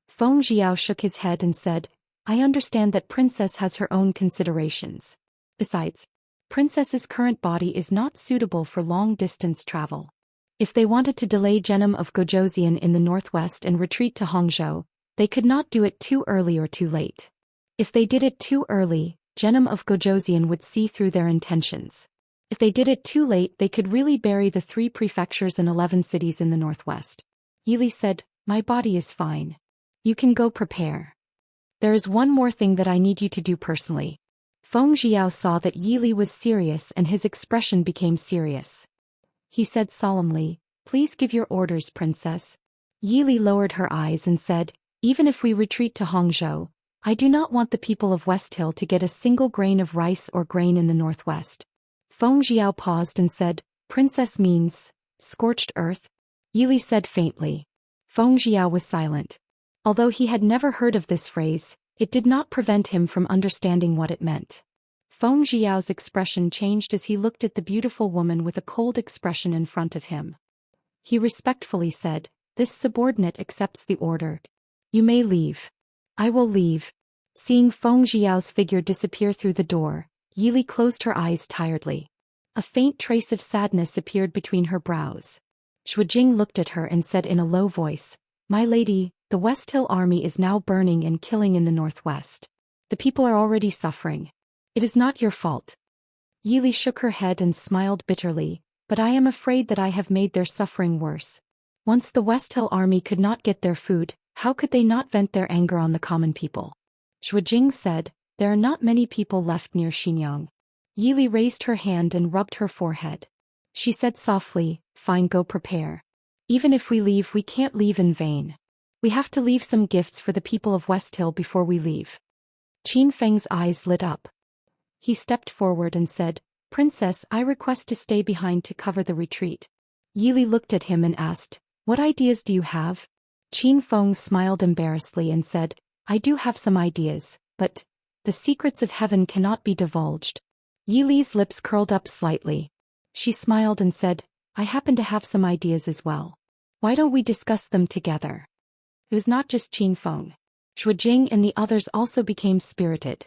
Feng Jiao shook his head and said, I understand that Princess has her own considerations. Besides, Princess's current body is not suitable for long-distance travel. If they wanted to delay Genom of Gojoseon in the northwest and retreat to Hangzhou, they could not do it too early or too late. If they did it too early, Genom of Gojoseon would see through their intentions. If they did it too late they could really bury the 3 prefectures and 11 cities in the northwest. Yili said, my body is fine. You can go prepare. There is one more thing that I need you to do personally. Feng Jiao saw that Yili was serious and his expression became serious. He said solemnly, Please give your orders, princess. Yili lowered her eyes and said, even if we retreat to Hangzhou, I do not want the people of West Hill to get a single grain of rice or grain in the northwest. Feng Jiao paused and said, princess means scorched earth? Yili said faintly. Feng Jiao was silent. Although he had never heard of this phrase, it did not prevent him from understanding what it meant. Feng Jiao's expression changed as he looked at the beautiful woman with a cold expression in front of him. He respectfully said, this subordinate accepts the order. You may leave. I will leave. Seeing Feng Jiao's figure disappear through the door, Yili closed her eyes tiredly. A faint trace of sadness appeared between her brows. Shuijing looked at her and said in a low voice, my lady, the West Hill army is now burning and killing in the northwest. The people are already suffering. It is not your fault. Yili shook her head and smiled bitterly, but I am afraid that I have made their suffering worse. Once the West Hill army could not get their food, how could they not vent their anger on the common people? Shuijing said, there are not many people left near Xinyang. Yili raised her hand and rubbed her forehead. She said softly, fine, go prepare. Even if we leave, we can't leave in vain. We have to leave some gifts for the people of West Hill before we leave. Qin Feng's eyes lit up. He stepped forward and said, Princess, I request to stay behind to cover the retreat. Yili looked at him and asked, what ideas do you have? Qin Feng smiled embarrassedly and said, I do have some ideas, but the secrets of heaven cannot be divulged. Yili's lips curled up slightly. She smiled and said, I happen to have some ideas as well. Why don't we discuss them together? It was not just Qin Feng. Shuijing and the others also became spirited.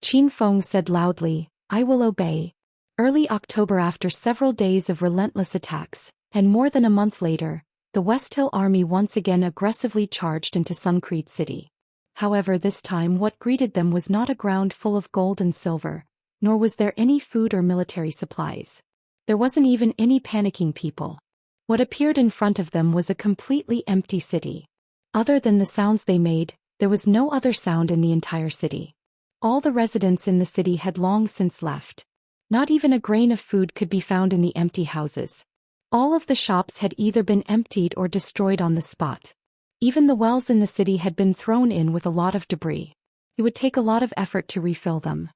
Qin Feng said loudly, I will obey. Early October, after several days of relentless attacks, and more than a month later, the West Hill army once again aggressively charged into Suncrete City. However, this time what greeted them was not a ground full of gold and silver, nor was there any food or military supplies. There wasn't even any panicking people. What appeared in front of them was a completely empty city. Other than the sounds they made, there was no other sound in the entire city. All the residents in the city had long since left. Not even a grain of food could be found in the empty houses. All of the shops had either been emptied or destroyed on the spot. Even the wells in the city had been thrown in with a lot of debris. It would take a lot of effort to refill them.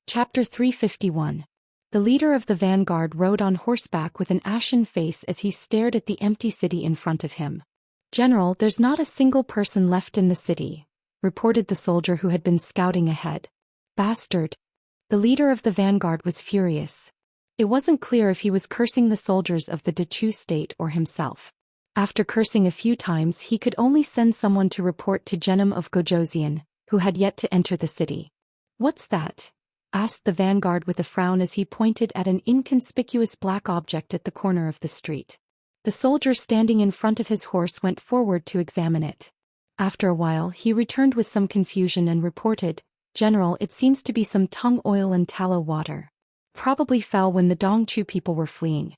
Chapter 351. The leader of the vanguard rode on horseback with an ashen face as he stared at the empty city in front of him. General, there's not a single person left in the city, reported the soldier who had been scouting ahead. Bastard. The leader of the vanguard was furious. It wasn't clear if he was cursing the soldiers of the Dechu state or himself. After cursing a few times, he could only send someone to report to Genom of Gojoseon, who had yet to enter the city. What's that? Asked the vanguard with a frown as he pointed at an inconspicuous black object at the corner of the street. The soldier standing in front of his horse went forward to examine it. After a while, he returned with some confusion and reported, General, it seems to be some tung oil and tallow water. Probably fell when the Dongchu people were fleeing.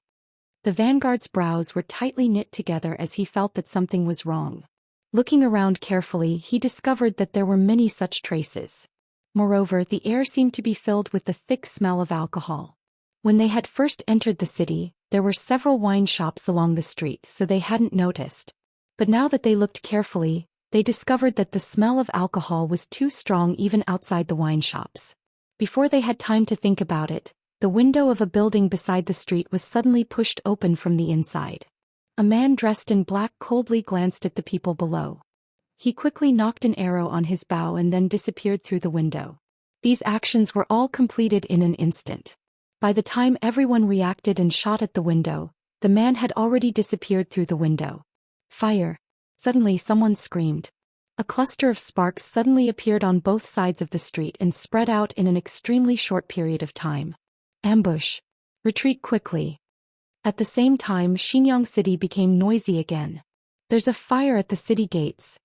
The vanguard's brows were tightly knit together as he felt that something was wrong. Looking around carefully, he discovered that there were many such traces. Moreover, the air seemed to be filled with the thick smell of alcohol. When they had first entered the city, there were several wine shops along the street, so they hadn't noticed. But now that they looked carefully, they discovered that the smell of alcohol was too strong even outside the wine shops. Before they had time to think about it, the window of a building beside the street was suddenly pushed open from the inside. A man dressed in black coldly glanced at the people below. He quickly knocked an arrow on his bow and then disappeared through the window. These actions were all completed in an instant. By the time everyone reacted and shot at the window, the man had already disappeared through the window. Fire! Suddenly someone screamed. A cluster of sparks suddenly appeared on both sides of the street and spread out in an extremely short period of time. Ambush! Retreat quickly! At the same time, Xinyang City became noisy again. There's a fire at the city gates.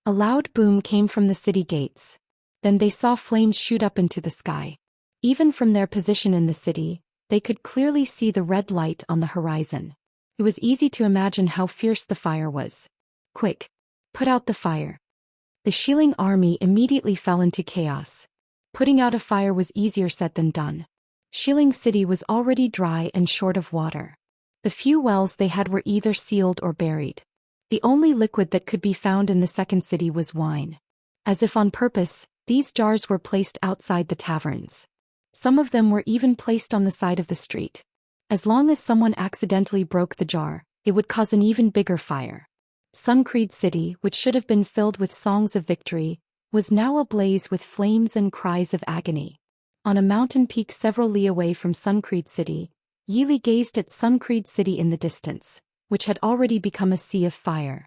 A loud boom came from the city gates. Then they saw flames shoot up into the sky. Even from their position in the city, they could clearly see the red light on the horizon. It was easy to imagine how fierce the fire was. Quick! Put out the fire! The Xiling army immediately fell into chaos. Putting out a fire was easier said than done. Shilling City was already dry and short of water. The few wells they had were either sealed or buried. The only liquid that could be found in the second city was wine. As if on purpose, these jars were placed outside the taverns. Some of them were even placed on the side of the street. As long as someone accidentally broke the jar, it would cause an even bigger fire. Suncreed City, which should have been filled with songs of victory, was now ablaze with flames and cries of agony. On a mountain peak several li away from Suncreed City, Yili gazed at Suncreed City in the distance, which had already become a sea of fire.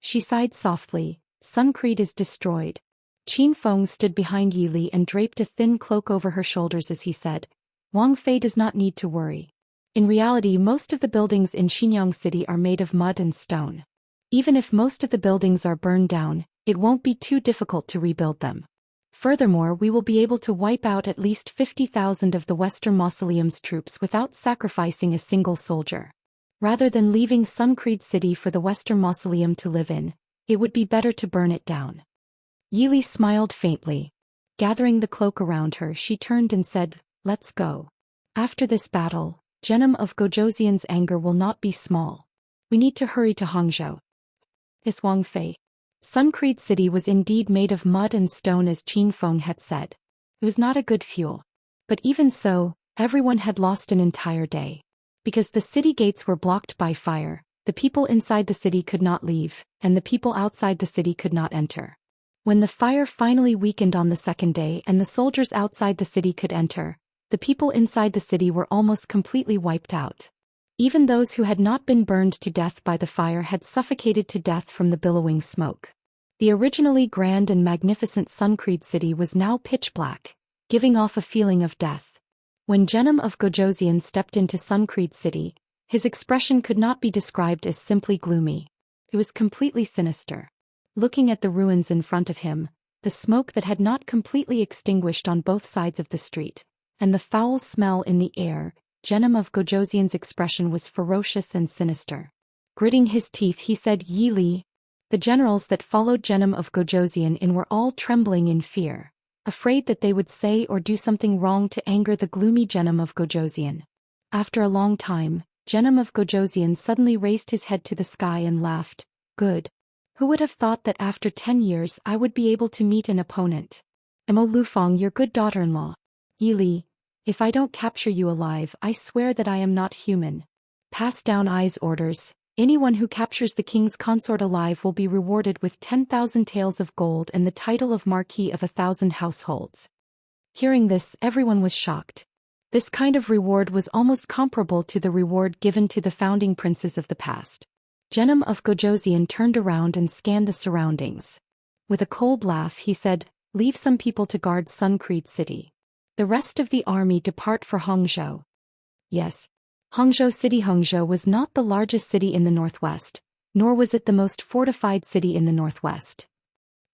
She sighed softly. Suncreed is destroyed. Qin Feng stood behind Yili and draped a thin cloak over her shoulders as he said, Wang Fei does not need to worry. In reality, most of the buildings in Xinyang City are made of mud and stone. Even if most of the buildings are burned down, it won't be too difficult to rebuild them. Furthermore, we will be able to wipe out at least 50,000 of the Western Mausoleum's troops without sacrificing a single soldier. Rather than leaving Suncreed City for the Western Mausoleum to live in, it would be better to burn it down. Yili smiled faintly. Gathering the cloak around her, she turned and said, Let's go. After this battle, Genom of Gojoseon's anger will not be small. We need to hurry to Hangzhou. Is Wang Fei. Suncreed City was indeed made of mud and stone as Qin Feng had said. It was not a good fuel. But even so, everyone had lost an entire day. Because the city gates were blocked by fire, the people inside the city could not leave, and the people outside the city could not enter. When the fire finally weakened on the second day and the soldiers outside the city could enter, the people inside the city were almost completely wiped out. Even those who had not been burned to death by the fire had suffocated to death from the billowing smoke. The originally grand and magnificent Suncreed City was now pitch black, giving off a feeling of death. When Genom of Gojoseon stepped into Suncreed City, his expression could not be described as simply gloomy. It was completely sinister. Looking at the ruins in front of him, the smoke that had not completely extinguished on both sides of the street, and the foul smell in the air, Genom of Gojoseon's expression was ferocious and sinister. Gritting his teeth, he said, Yili. The generals that followed Genom of Gojoseon in were all trembling in fear, afraid that they would say or do something wrong to anger the gloomy Genom of Gojoseon. After a long time, Genom of Gojoseon suddenly raised his head to the sky and laughed. Good. Who would have thought that after 10 years I would be able to meet an opponent? Mo Lufeng, your good daughter-in-law. Yili, if I don't capture you alive, I swear that I am not human. Pass down Ai's orders. Anyone who captures the king's consort alive will be rewarded with 10,000 taels of gold and the title of Marquis of 1,000 households. Hearing this, everyone was shocked. This kind of reward was almost comparable to the reward given to the founding princes of the past. Genom of Gojoseon turned around and scanned the surroundings. With a cold laugh, he said, Leave some people to guard Suncreed City. The rest of the army depart for Hangzhou. Yes. Hangzhou City. Hangzhou was not the largest city in the northwest, nor was it the most fortified city in the northwest.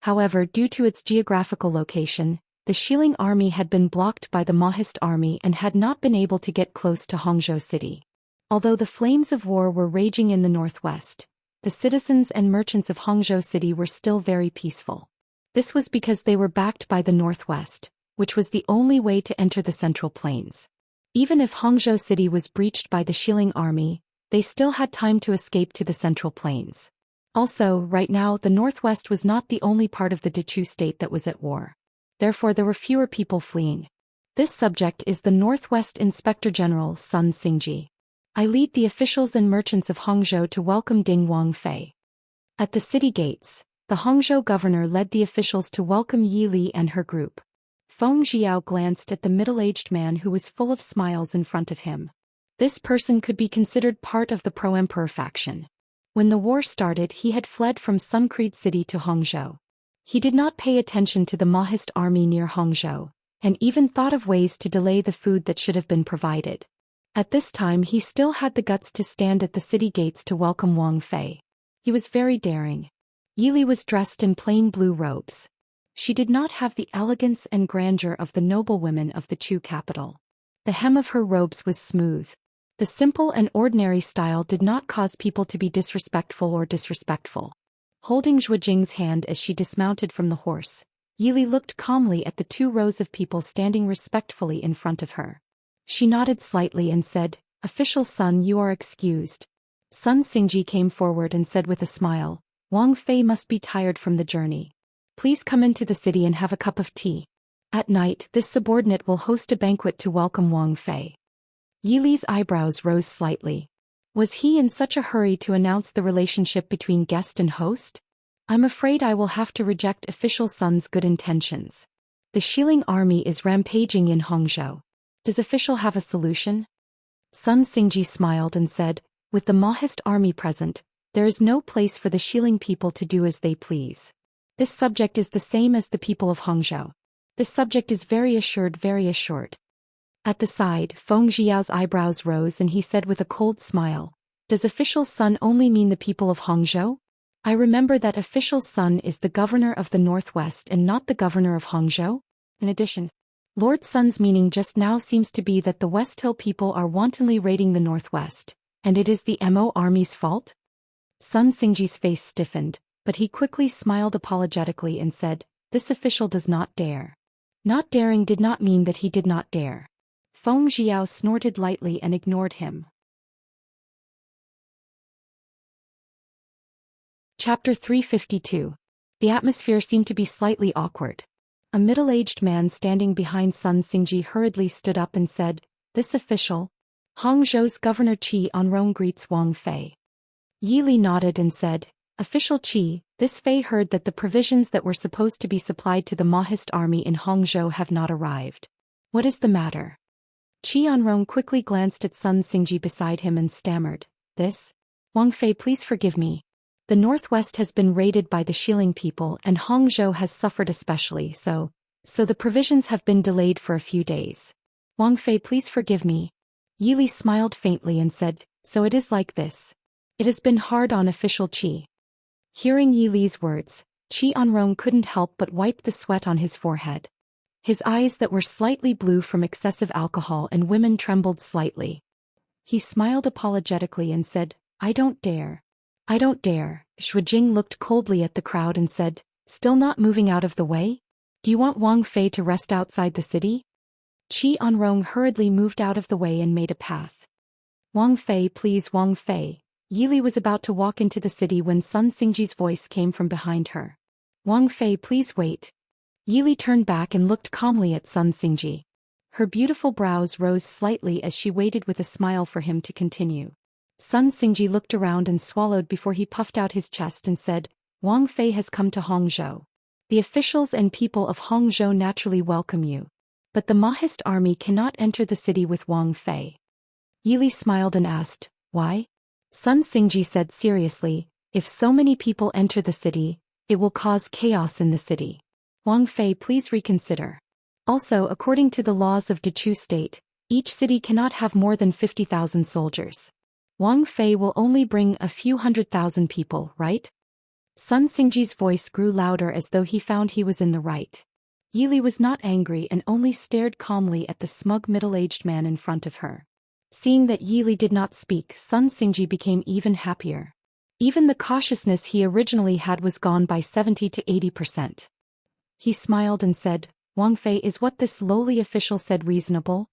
However, due to its geographical location, the Shilling army had been blocked by the Maoist army and had not been able to get close to Hangzhou City. Although the flames of war were raging in the northwest, the citizens and merchants of Hangzhou City were still very peaceful. This was because they were backed by the northwest, which was the only way to enter the Central Plains. Even if Hangzhou City was breached by the Shilling army, they still had time to escape to the Central Plains. Also, right now, the northwest was not the only part of the Dechu state that was at war. Therefore, there were fewer people fleeing. This subject is the Northwest Inspector General Sun Xingji. I lead the officials and merchants of Hangzhou to welcome Ding Wang Fei. At the city gates, the Hangzhou governor led the officials to welcome Yi Li and her group. Feng Jiao glanced at the middle-aged man who was full of smiles in front of him. This person could be considered part of the pro-emperor faction. When the war started, he had fled from Suncreed City to Hangzhou. He did not pay attention to the Maoist army near Hangzhou, and even thought of ways to delay the food that should have been provided. At this time, he still had the guts to stand at the city gates to welcome Wang Fei. He was very daring. Yi Li was dressed in plain blue robes. She did not have the elegance and grandeur of the noblewomen of the Chu capital. The hem of her robes was smooth. The simple and ordinary style did not cause people to be disrespectful. Holding Zhuo Jing's hand as she dismounted from the horse, Yi Li looked calmly at the 2 rows of people standing respectfully in front of her. She nodded slightly and said, "Official Sun, you are excused." Sun Xingji came forward and said with a smile, "Wang Fei must be tired from the journey. Please come into the city and have a cup of tea. At night, this subordinate will host a banquet to welcome Wang Fei." Yi Li's eyebrows rose slightly. Was he in such a hurry to announce the relationship between guest and host? "I'm afraid I will have to reject Official Sun's good intentions. The Xiling army is rampaging in Hongzhou. Does Official have a solution?" Sun Xingji smiled and said, "With the Maoist army present, there is no place for the Xiling people to do as they please. This subject is the same as the people of Hongzhou. This subject is very assured, very assured." At the side, Feng Jiao's eyebrows rose and he said with a cold smile, "Does Official Sun only mean the people of Hongzhou? I remember that Official Sun is the governor of the Northwest and not the governor of Hongzhou. In addition, Lord Sun's meaning just now seems to be that the West Hill people are wantonly raiding the Northwest, and it is the Mo army's fault?" Sun Xingji's face stiffened, but he quickly smiled apologetically and said, "This official does not dare." Not daring did not mean that he did not dare. Feng Jiao snorted lightly and ignored him. Chapter 352. The atmosphere seemed to be slightly awkward. A middle-aged man standing behind Sun Xingji hurriedly stood up and said, "This official, Hongzhou's Governor Qi Anrong, greets Wang Fei." Yi Li nodded and said, "Official Qi, this Fei heard that the provisions that were supposed to be supplied to the Maoist army in Hongzhou have not arrived. What is the matter?" Qi Anrong quickly glanced at Sun Xingji beside him and stammered, "This? Wang Fei, please forgive me. The Northwest has been raided by the Xiling people and Hongzhou has suffered especially, so the provisions have been delayed for a few days. Wang Fei, please forgive me." Yi Li smiled faintly and said, "So it is like this. It has been hard on Official Qi." Hearing Yi Li's words, Qi Anrong couldn't help but wipe the sweat on his forehead. His eyes that were slightly blue from excessive alcohol and women trembled slightly. He smiled apologetically and said, "I don't dare. I don't dare." Shuijing looked coldly at the crowd and said, "Still not moving out of the way? Do you want Wang Fei to rest outside the city?" Qi Anrong hurriedly moved out of the way and made a path. "Wang Fei, please, Wang Fei." Yi Li was about to walk into the city when Sun Xingji's voice came from behind her. "Wang Fei, please wait." Yi Li turned back and looked calmly at Sun Xingji. Her beautiful brows rose slightly as she waited with a smile for him to continue. Sun Xingji looked around and swallowed before he puffed out his chest and said, "Wang Fei has come to Hongzhou. The officials and people of Hongzhou naturally welcome you. But the Maoist army cannot enter the city with Wang Fei." Yi Li smiled and asked, "Why?" Sun Xingji said seriously, "If so many people enter the city, it will cause chaos in the city. Wang Fei, please reconsider. Also, according to the laws of Dechu State, each city cannot have more than 50,000 soldiers. Wang Fei will only bring a few 100,000 people, right?" Sun Xingji's voice grew louder as though he found he was in the right. Yi Li was not angry and only stared calmly at the smug middle-aged man in front of her. Seeing that Yi Li did not speak, Sun Xingji became even happier. Even the cautiousness he originally had was gone by 70 to 80%. He smiled and said, "Wang Fei, is what this lowly official said reasonable?"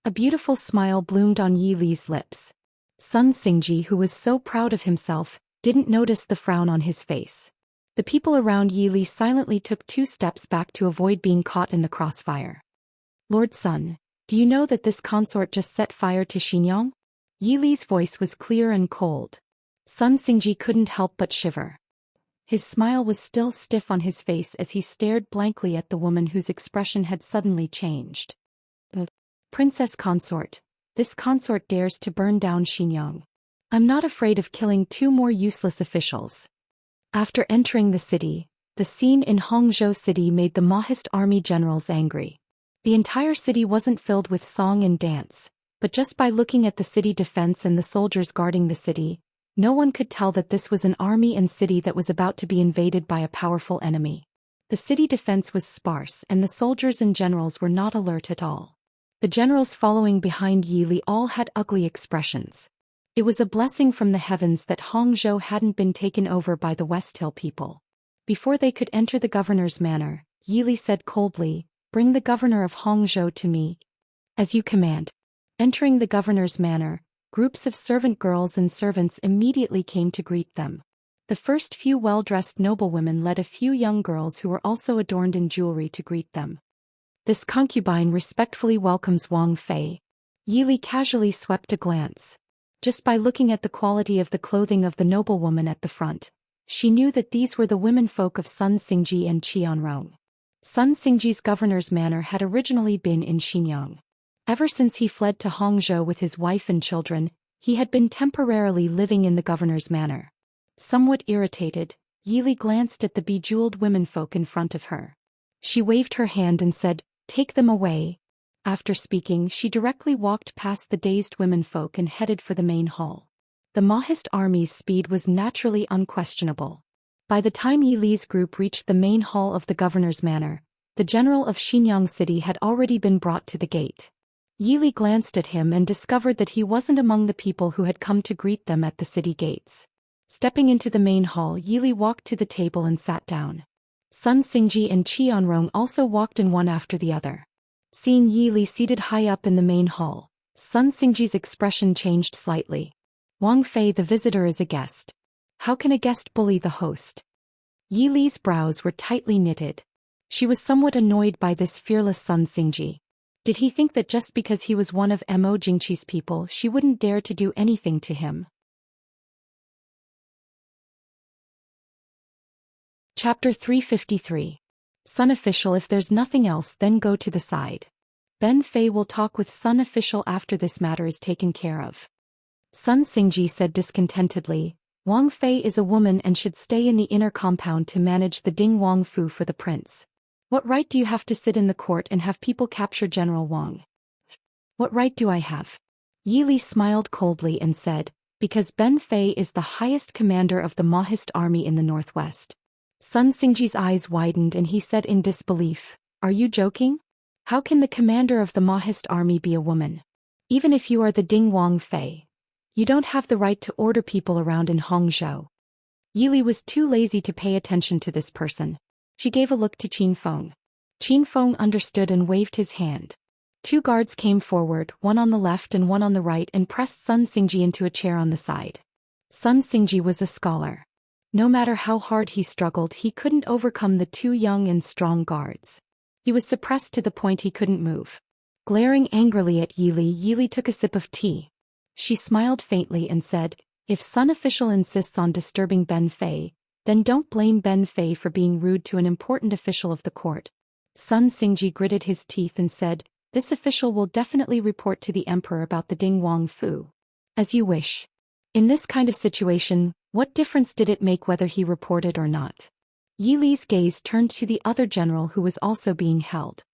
A beautiful smile bloomed on Yi Li's lips. Sun Xingji, who was so proud of himself, didn't notice the frown on his face. The people around Yi Li silently took 2 steps back to avoid being caught in the crossfire. "Lord Sun, do you know that this consort just set fire to Xinyang?" Yi Li's voice was clear and cold. Sun Xingji couldn't help but shiver. His smile was still stiff on his face as he stared blankly at the woman whose expression had suddenly changed. "Princess consort, this consort dares to burn down Xinyang. I'm not afraid of killing 2 more useless officials." After entering the city, the scene in Hongzhou city made the Maoist army generals angry. The entire city wasn't filled with song and dance, but just by looking at the city defense and the soldiers guarding the city, no one could tell that this was an army and city that was about to be invaded by a powerful enemy. The city defense was sparse and the soldiers and generals were not alert at all. The generals following behind Yi Li all had ugly expressions. It was a blessing from the heavens that Hongzhou hadn't been taken over by the West Hill people. Before they could enter the governor's manor, Yi Li said coldly, "Bring the governor of Hongzhou to me." "As you command." Entering the governor's manor, groups of servant girls and servants immediately came to greet them. The first few well-dressed noblewomen led a few young girls who were also adorned in jewelry to greet them. This concubine respectfully welcomes Wang Fei. Yi Li casually swept a glance. Just by looking at the quality of the clothing of the noblewoman at the front, she knew that these were the womenfolk of Sun Xingji and Qianrong. Sun Xingji's governor's manor had originally been in Xinyang. Ever since he fled to Hangzhou with his wife and children, he had been temporarily living in the governor's manor. Somewhat irritated, Yi Li glanced at the bejeweled womenfolk in front of her. She waved her hand and said, "Take them away." After speaking, she directly walked past the dazed womenfolk and headed for the main hall. The Mahist army's speed was naturally unquestionable. By the time Yi Li's group reached the main hall of the governor's manor, the general of Xinyang City had already been brought to the gate. Yi Li glanced at him and discovered that he wasn't among the people who had come to greet them at the city gates. Stepping into the main hall, Yi Li walked to the table and sat down. Sun Xingji and Qianrong also walked in one after the other. Seeing Yi Li seated high up in the main hall, Sun Xingji's expression changed slightly. "Wang Fei, the visitor, is a guest. How can a guest bully the host?" Yi Li's brows were tightly knitted. She was somewhat annoyed by this fearless Sun Xingji. Did he think that just because he was one of Mo Jingqi's people she wouldn't dare to do anything to him? Chapter 353. Sun Official. If there's nothing else, then go to the side. Ben Fei will talk with Sun Official after this matter is taken care of. Sun Xingji said discontentedly, "Wang Fei is a woman and should stay in the inner compound to manage the Ding Wang Fu for the prince. What right do you have to sit in the court and have people capture General Wang?" "What right do I have?" Yi Li smiled coldly and said, "Because Ben Fei is the highest commander of the Mahist army in the northwest." Sun Xingji's eyes widened and he said in disbelief, "Are you joking? How can the commander of the Mahist army be a woman? Even if you are the Ding Wang Fei, you don't have the right to order people around in Hangzhou." Yi Li was too lazy to pay attention to this person. She gave a look to Qin Feng. Qin Feng understood and waved his hand. Two guards came forward, one on the left and one on the right, and pressed Sun Xingji into a chair on the side. Sun Xingji was a scholar. No matter how hard he struggled, he couldn't overcome the two young and strong guards. He was suppressed to the point he couldn't move. Glaring angrily at Yi Li took a sip of tea. She smiled faintly and said, "If Sun Official insists on disturbing Ben Fei, then don't blame Ben Fei for being rude to an important official of the court." Sun Xingji gritted his teeth and said, "This official will definitely report to the emperor about the Ding Wang Fu." "As you wish." In this kind of situation, what difference did it make whether he reported or not? Yi Li's gaze turned to the other general who was also being held.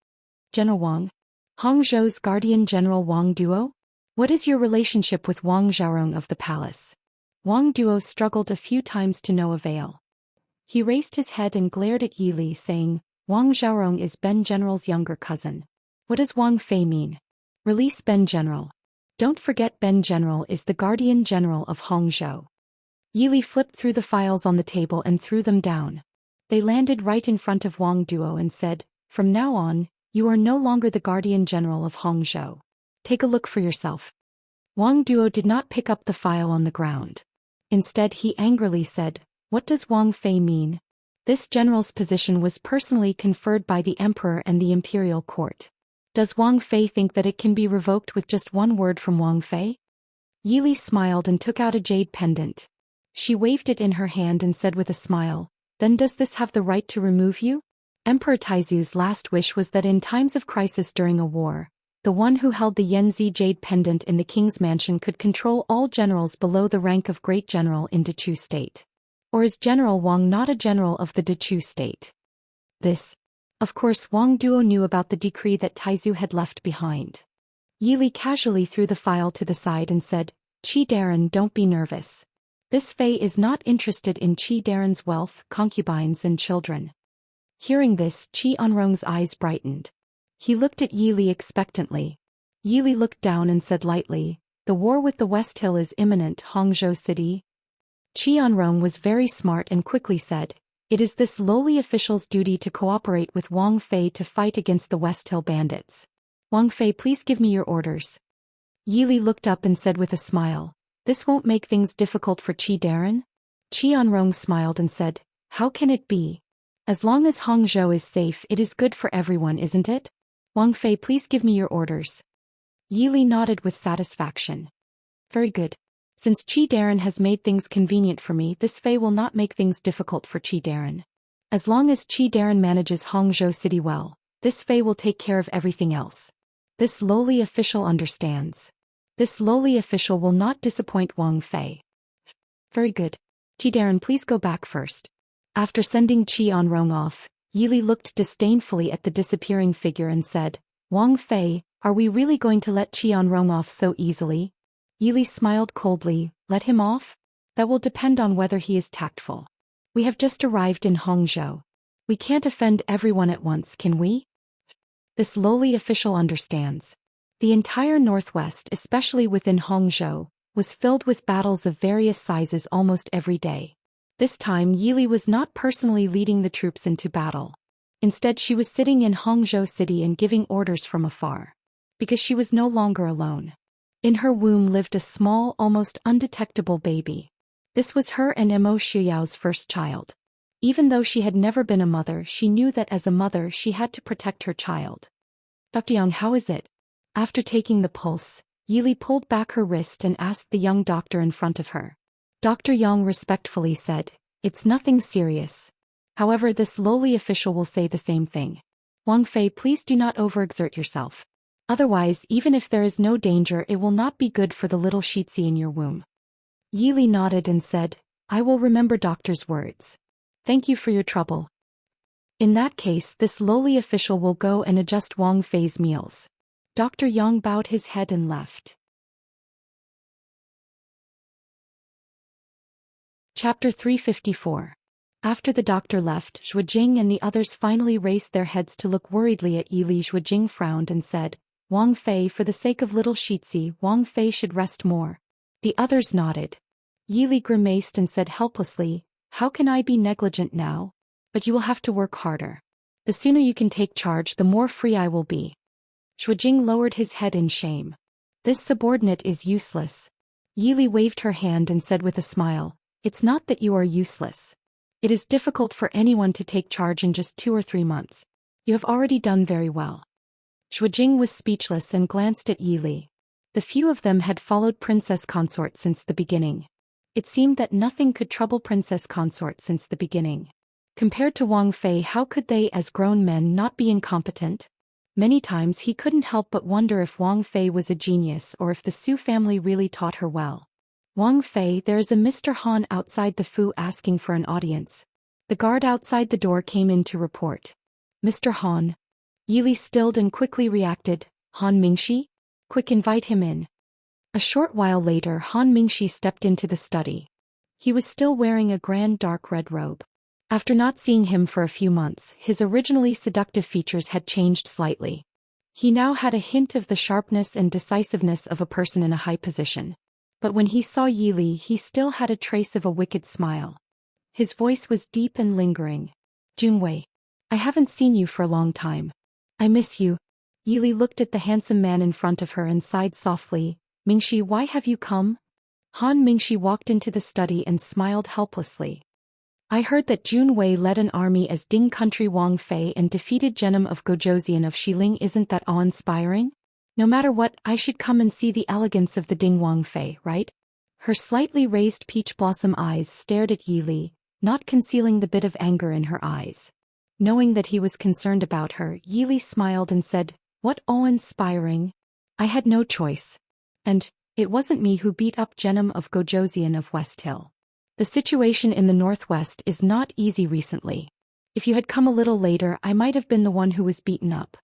"General Wang? Hangzhou's guardian General Wang Duo? What is your relationship with Wang Zhaorong of the palace?" Wang Duo struggled a few times to no avail. He raised his head and glared at Yi Li, saying, "Wang Zhaorong is Ben General's younger cousin. What does Wang Fei mean? Release Ben General. Don't forget Ben General is the guardian general of Hangzhou." Yi Li flipped through the files on the table and threw them down. They landed right in front of Wang Duo and said, "From now on, you are no longer the guardian general of Hangzhou. Take a look for yourself." Wang Duo did not pick up the file on the ground. Instead, he angrily said, "What does Wang Fei mean? This general's position was personally conferred by the emperor and the imperial court. Does Wang Fei think that it can be revoked with just one word from Wang Fei?" Yi Li smiled and took out a jade pendant. She waved it in her hand and said with a smile, "Then does this have the right to remove you?" Emperor Taizu's last wish was that in times of crisis during a war, the one who held the Yanzi jade pendant in the king's mansion could control all generals below the rank of great general in Dechu state. Or is General Wang not a general of the Dechu state? This. Of course, Wang Duo knew about the decree that Taizu had left behind. Yi Li casually threw the file to the side and said, "Qi Darren, don't be nervous. This Fei is not interested in Qi Darren's wealth, concubines and children." Hearing this, Qianrong's eyes brightened. He looked at Yi Li expectantly. Yi Li looked down and said lightly, "The war with the West Hill is imminent, Hangzhou City." Qianrong was very smart and quickly said, "It is this lowly official's duty to cooperate with Wang Fei to fight against the West Hill bandits. Wang Fei, please give me your orders." Yili looked up and said with a smile, "This won't make things difficult for Qi Darren?" Qi Anrong smiled and said, "How can it be? As long as Hangzhou is safe, it is good for everyone, isn't it? Wang Fei, please give me your orders." Yili nodded with satisfaction. "Very good. Since Qi Darren has made things convenient for me, this Fei will not make things difficult for Qi Darren. As long as Qi Darren manages Hangzhou City well, this Fei will take care of everything else. This lowly official understands. This lowly official will not disappoint Wang Fei." "Very good. Qi Darren, please go back first." After sending Qi Anrong off, Yili looked disdainfully at the disappearing figure and said, "Wang Fei, are we really going to let Qi Anrong off so easily?" Yili smiled coldly. "Let him off? That will depend on whether he is tactful. We have just arrived in Hangzhou. We can't offend everyone at once, can we?" This lowly official understands. The entire northwest, especially within Hangzhou, was filled with battles of various sizes almost every day. This time Yili was not personally leading the troops into battle. Instead, she was sitting in Hangzhou City and giving orders from afar. Because she was no longer alone. In her womb lived a small, almost undetectable baby. This was her and Mo Xiao's first child. Even though she had never been a mother, she knew that as a mother she had to protect her child. "Dr. Yang, how is it?" After taking the pulse, Yili pulled back her wrist and asked the young doctor in front of her. Dr. Yang respectfully said, "It's nothing serious." However, this lowly official will say the same thing. "Wang Fei, please do not overexert yourself. Otherwise, even if there is no danger, it will not be good for the little Shitzi in your womb." Yili nodded and said, "I will remember doctor's words. Thank you for your trouble." In that case, this lowly official will go and adjust Wang Fei's meals. Dr. Yang bowed his head and left. Chapter 354. After the doctor left, Zhuojing and the others finally raised their heads to look worriedly at Yili. Zhuojing frowned and said, "Wang Fei, for the sake of little Shitzi, Wang Fei should rest more." The others nodded. Yili grimaced and said helplessly, "How can I be negligent now? But you will have to work harder. The sooner you can take charge, the more free I will be." Zhuojing lowered his head in shame. "This subordinate is useless." Yili waved her hand and said with a smile, "It's not that you are useless. It is difficult for anyone to take charge in just 2 or 3 months. You have already done very well." Zhuojing was speechless and glanced at Yili. The few of them had followed Princess Consort since the beginning. It seemed that nothing could trouble Princess Consort since the beginning. Compared to Wang Fei, how could they as grown men not be incompetent? Many times he couldn't help but wonder if Wang Fei was a genius or if the Su family really taught her well. "Wang Fei, there is a Mr. Han outside the Fu asking for an audience." The guard outside the door came in to report. "Mr. Han." Yili stilled and quickly reacted, "Han Mingxi? Quick, invite him in." A short while later, Han Mingxi stepped into the study. He was still wearing a grand dark red robe. After not seeing him for a few months, his originally seductive features had changed slightly. He now had a hint of the sharpness and decisiveness of a person in a high position. But when he saw Yili, he still had a trace of a wicked smile. His voice was deep and lingering. "Junwei, I haven't seen you for a long time. I miss you." Yili looked at the handsome man in front of her and sighed softly. "Mingxi, why have you come?" Han Mingxi walked into the study and smiled helplessly. "I heard that Junwei led an army as Ding Country Wang Fei and defeated Genom of Gojozian of Xiling. Isn't that awe-inspiring? No matter what, I should come and see the elegance of the Ding Wang Fei, right?" Her slightly raised peach blossom eyes stared at Yili, not concealing the bit of anger in her eyes. Knowing that he was concerned about her, Yili smiled and said, "What awe-inspiring? I had no choice. And it wasn't me who beat up Genom of Gojozian of West Hill. The situation in the Northwest is not easy recently. If you had come a little later, I might have been the one who was beaten up."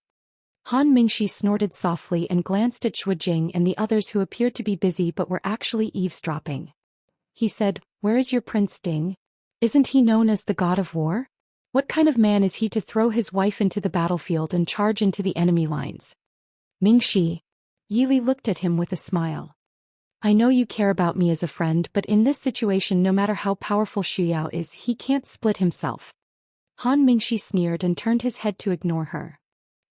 Han Mingxi snorted softly and glanced at Zhuojing and the others who appeared to be busy but were actually eavesdropping. He said, "Where is your Prince Ding? Isn't he known as the god of war? What kind of man is he to throw his wife into the battlefield and charge into the enemy lines?" "Mingxi." Yili looked at him with a smile. "I know you care about me as a friend, but in this situation, no matter how powerful Xuyao is, he can't split himself." Han Mingxi sneered and turned his head to ignore her.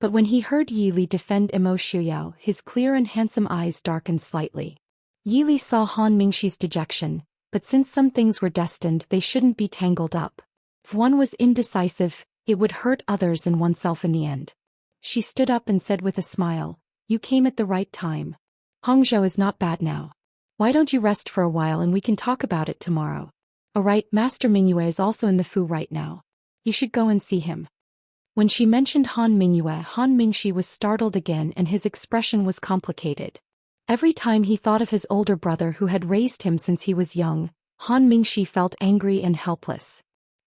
But when he heard Yi Li defend Imo Xiuyao, his clear and handsome eyes darkened slightly. Yi Li saw Han Mingxi's dejection, but since some things were destined, they shouldn't be tangled up. If one was indecisive, it would hurt others and oneself in the end. She stood up and said with a smile, "You came at the right time. Hangzhou is not bad now. Why don't you rest for a while and we can talk about it tomorrow? Alright, Master Mingyue is also in the Fu right now. You should go and see him." When she mentioned Han Mingyue, Han Mingxi was startled again and his expression was complicated. Every time he thought of his older brother who had raised him since he was young, Han Mingxi felt angry and helpless.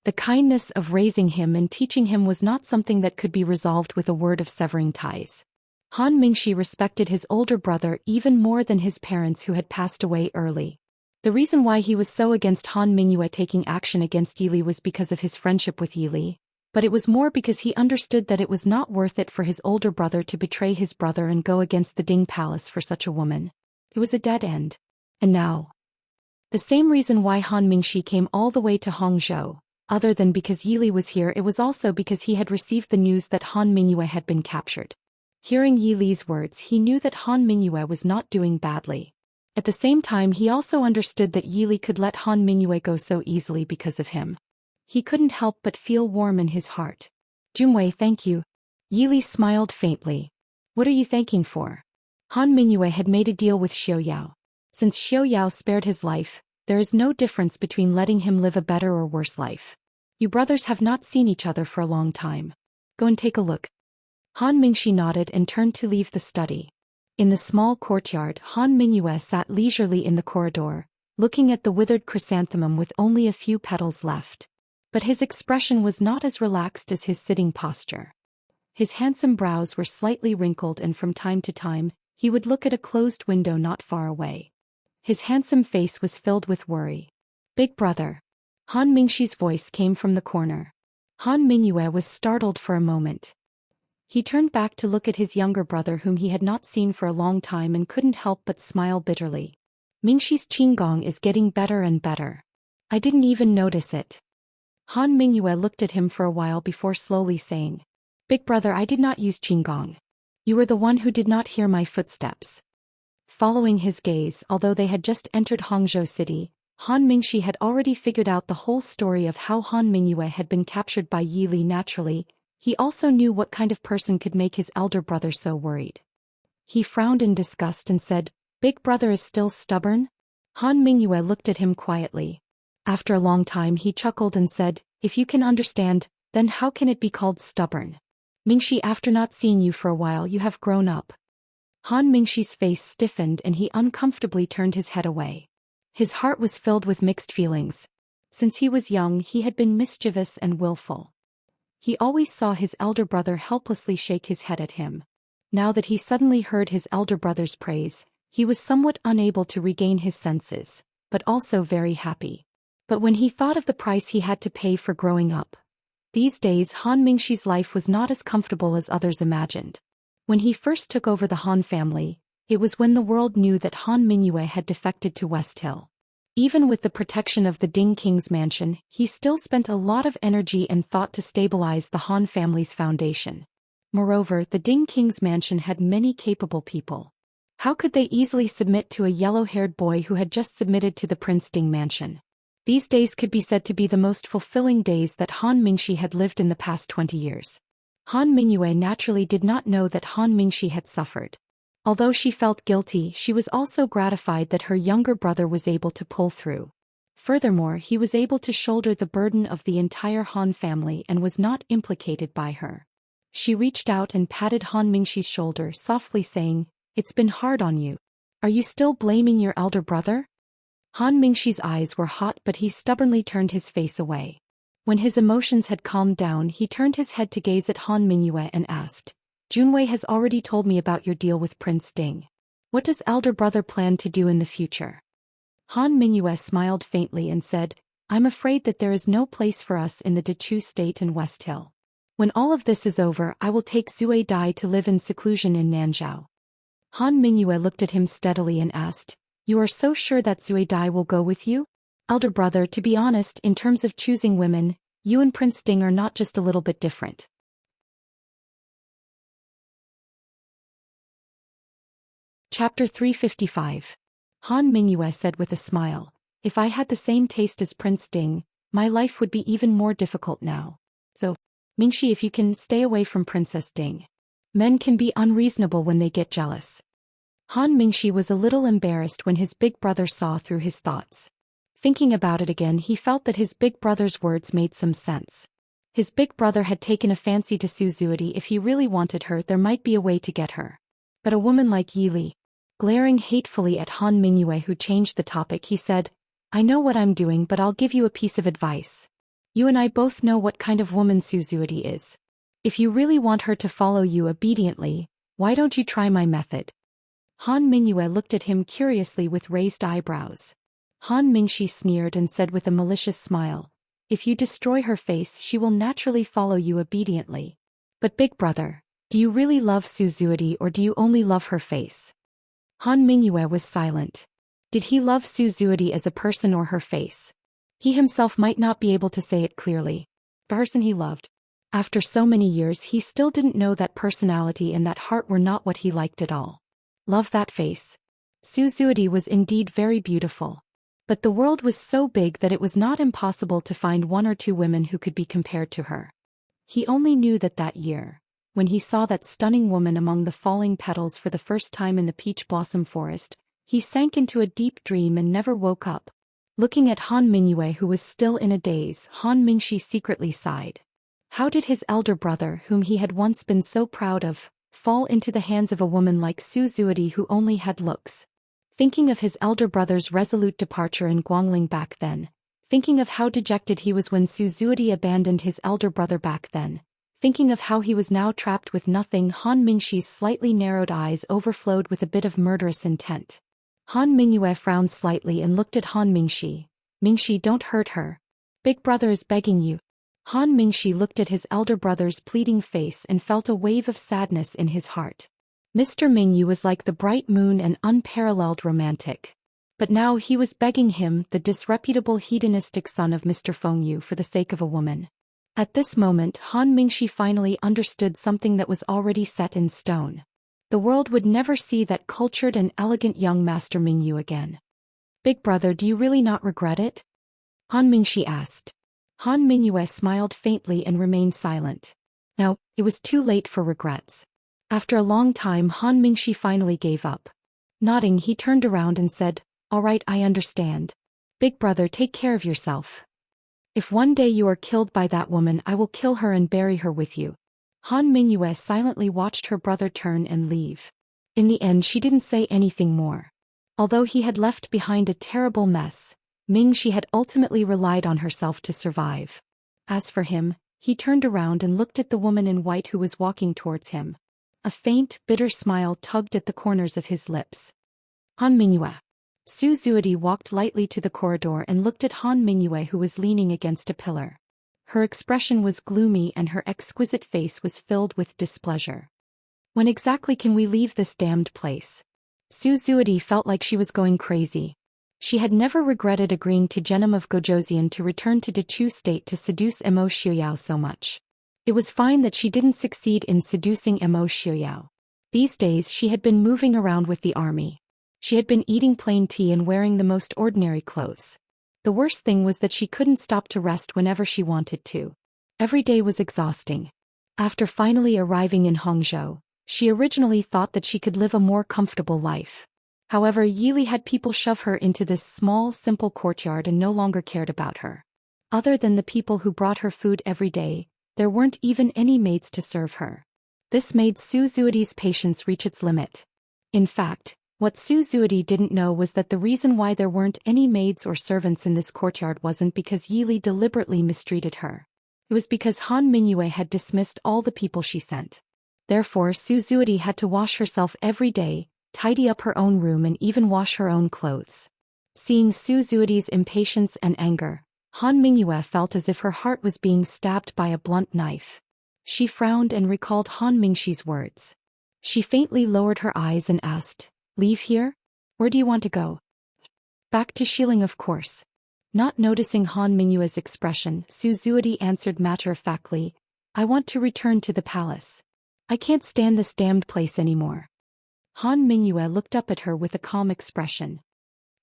The kindness of raising him and teaching him was not something that could be resolved with a word of severing ties. Han Mingxi respected his older brother even more than his parents who had passed away early. The reason why he was so against Han Mingyue taking action against Yi Li was because of his friendship with Yi Li, but it was more because he understood that it was not worth it for his older brother to betray his brother and go against the Ding Palace for such a woman. It was a dead end. And now, the same reason why Han Mingxi came all the way to Hangzhou, other than because Yi Li was here, it was also because he had received the news that Han Mingyue had been captured. Hearing Yi Li's words, he knew that Han Mingyue was not doing badly. At the same time, he also understood that Yi Li could let Han Mingyue go so easily because of him. He couldn't help but feel warm in his heart. "Junwei, thank you." Yi Li smiled faintly. "What are you thanking for?" Han Mingyue had made a deal with Xiaoyao. Since Xiaoyao spared his life, there is no difference between letting him live a better or worse life. You brothers have not seen each other for a long time. Go and take a look. Han Mingxi nodded and turned to leave the study. In the small courtyard, Han Mingyue sat leisurely in the corridor, looking at the withered chrysanthemum with only a few petals left. But his expression was not as relaxed as his sitting posture. His handsome brows were slightly wrinkled and from time to time, he would look at a closed window not far away. His handsome face was filled with worry. "Big brother." Han Mingxi's voice came from the corner. Han Mingyue was startled for a moment. He turned back to look at his younger brother whom he had not seen for a long time and couldn't help but smile bitterly. "Mingxi's qinggong is getting better and better. I didn't even notice it." Han Mingyue looked at him for a while before slowly saying, "Big brother, I did not use qinggong. You were the one who did not hear my footsteps." Following his gaze, although they had just entered Hangzhou City, Han Mingxi had already figured out the whole story of how Han Mingyue had been captured by Yi Li. Naturally, he also knew what kind of person could make his elder brother so worried. He frowned in disgust and said, "Big brother is still stubborn?" Han Mingyue looked at him quietly. After a long time he chuckled and said, "If you can understand, then how can it be called stubborn? Mingxi, after not seeing you for a while, you have grown up." Han Mingxi's face stiffened and he uncomfortably turned his head away. His heart was filled with mixed feelings. Since he was young, he had been mischievous and willful. He always saw his elder brother helplessly shake his head at him. Now that he suddenly heard his elder brother's praise, he was somewhat unable to regain his senses, but also very happy. But when he thought of the price he had to pay for growing up, these days Han Mingxi's life was not as comfortable as others imagined. When he first took over the Han family, it was when the world knew that Han Mingyue had defected to West Hill. Even with the protection of the Ding King's mansion, he still spent a lot of energy and thought to stabilize the Han family's foundation. Moreover, the Ding King's mansion had many capable people. How could they easily submit to a yellow-haired boy who had just submitted to the Prince Ding mansion? These days could be said to be the most fulfilling days that Han Mingxi had lived in the past 20 years. Han Mingyue naturally did not know that Han Mingxi had suffered. Although she felt guilty, she was also gratified that her younger brother was able to pull through. Furthermore, he was able to shoulder the burden of the entire Han family and was not implicated by her. She reached out and patted Han Mingxi's shoulder, softly saying, "It's been hard on you. Are you still blaming your elder brother?" Han Mingxi's eyes were hot, but he stubbornly turned his face away. When his emotions had calmed down, he turned his head to gaze at Han Mingyue and asked, "Junwei has already told me about your deal with Prince Ding. What does elder brother plan to do in the future?" Han Mingyue smiled faintly and said, "I'm afraid that there is no place for us in the Dechu state in West Hill. When all of this is over, I will take Zui Dai to live in seclusion in Nanzhou." Han Mingyue looked at him steadily and asked, "You are so sure that Zui Dai will go with you?" "Elder brother, to be honest, in terms of choosing women, you and Prince Ding are not just a little bit different. Chapter 355. Han Mingyue said with a smile, "If I had the same taste as Prince Ding, my life would be even more difficult now. So, Mingxi, if you can stay away from Princess Ding. Men can be unreasonable when they get jealous." Han Mingxi was a little embarrassed when his big brother saw through his thoughts. Thinking about it again, he felt that his big brother's words made some sense. His big brother had taken a fancy to Suzuki. If he really wanted her, there might be a way to get her. But a woman like Yili. Glaring hatefully at Han Mingyue, who changed the topic, he said, "I know what I'm doing, but I'll give you a piece of advice. You and I both know what kind of woman Suzuki is. If you really want her to follow you obediently, why don't you try my method?" Han Mingyue looked at him curiously with raised eyebrows. Han Mingxi sneered and said with a malicious smile, "If you destroy her face, she will naturally follow you obediently. But big brother, do you really love Suzuki, or do you only love her face?" Han Mingyue was silent. Did he love Suzuki as a person or her face? He himself might not be able to say it clearly. The person he loved. After so many years, he still didn't know that personality and that heart were not what he liked at all. Love that face. Suzuki was indeed very beautiful. But the world was so big that it was not impossible to find one or two women who could be compared to her. He only knew that year, when he saw that stunning woman among the falling petals for the first time in the peach blossom forest, he sank into a deep dream and never woke up. Looking at Han Mingyue, who was still in a daze, Han Mingxi secretly sighed. How did his elder brother, whom he had once been so proud of, fall into the hands of a woman like Suzuki who only had looks? Thinking of his elder brother's resolute departure in Guangling back then, thinking of how dejected he was when Suzuki abandoned his elder brother back then, thinking of how he was now trapped with nothing, Han Mingxi's slightly narrowed eyes overflowed with a bit of murderous intent. Han Mingyue frowned slightly and looked at Han Mingxi. "Mingxi, don't hurt her. Big brother is begging you." Han Mingxi looked at his elder brother's pleading face and felt a wave of sadness in his heart. Mr. Mingyu was like the bright moon and unparalleled romantic. But now he was begging him, the disreputable hedonistic son of Mr. Fengyu, for the sake of a woman. At this moment, Han Mingxi finally understood something that was already set in stone. The world would never see that cultured and elegant young Master Mingyu again. "Big brother, do you really not regret it?" Han Mingxi asked. Han Mingyue smiled faintly and remained silent. No, it was too late for regrets. After a long time, Han Mingxi finally gave up. Nodding, he turned around and said, "All right, I understand. Big brother, take care of yourself. If one day you are killed by that woman, I will kill her and bury her with you." Han Mingyue silently watched her brother turn and leave. In the end, she didn't say anything more. Although he had left behind a terrible mess, Mingxi had ultimately relied on herself to survive. As for him, he turned around and looked at the woman in white who was walking towards him. A faint, bitter smile tugged at the corners of his lips. Han Mingyue. Suzuki walked lightly to the corridor and looked at Han Mingyue, who was leaning against a pillar. Her expression was gloomy and her exquisite face was filled with displeasure. "When exactly can we leave this damned place?" Suzuki felt like she was going crazy. She had never regretted agreeing to Genom of Gojoseon to return to Dechu State to seduce Emo Xiuyao so much. It was fine that she didn't succeed in seducing Emo Xiuyao. These days she had been moving around with the army. She had been eating plain tea and wearing the most ordinary clothes. The worst thing was that she couldn't stop to rest whenever she wanted to. Every day was exhausting. After finally arriving in Hangzhou, she originally thought that she could live a more comfortable life. However, Yili had people shove her into this small, simple courtyard and no longer cared about her. Other than the people who brought her food every day, there weren't even any maids to serve her. This made Suzuki's patience reach its limit. In fact, what Suzuki didn't know was that the reason why there weren't any maids or servants in this courtyard wasn't because Yili deliberately mistreated her. It was because Han Mingyue had dismissed all the people she sent. Therefore, Suzuki had to wash herself every day, tidy up her own room and even wash her own clothes. Seeing Suzuki's impatience and anger, Han Mingyue felt as if her heart was being stabbed by a blunt knife. She frowned and recalled Han Mingxi's words. She faintly lowered her eyes and asked, "Leave here? Where do you want to go?" "Back to Xiling, of course." Not noticing Han Mingyue's expression, Suzuki answered matter-of-factly, "I want to return to the palace. I can't stand this damned place anymore." Han Mingyue looked up at her with a calm expression.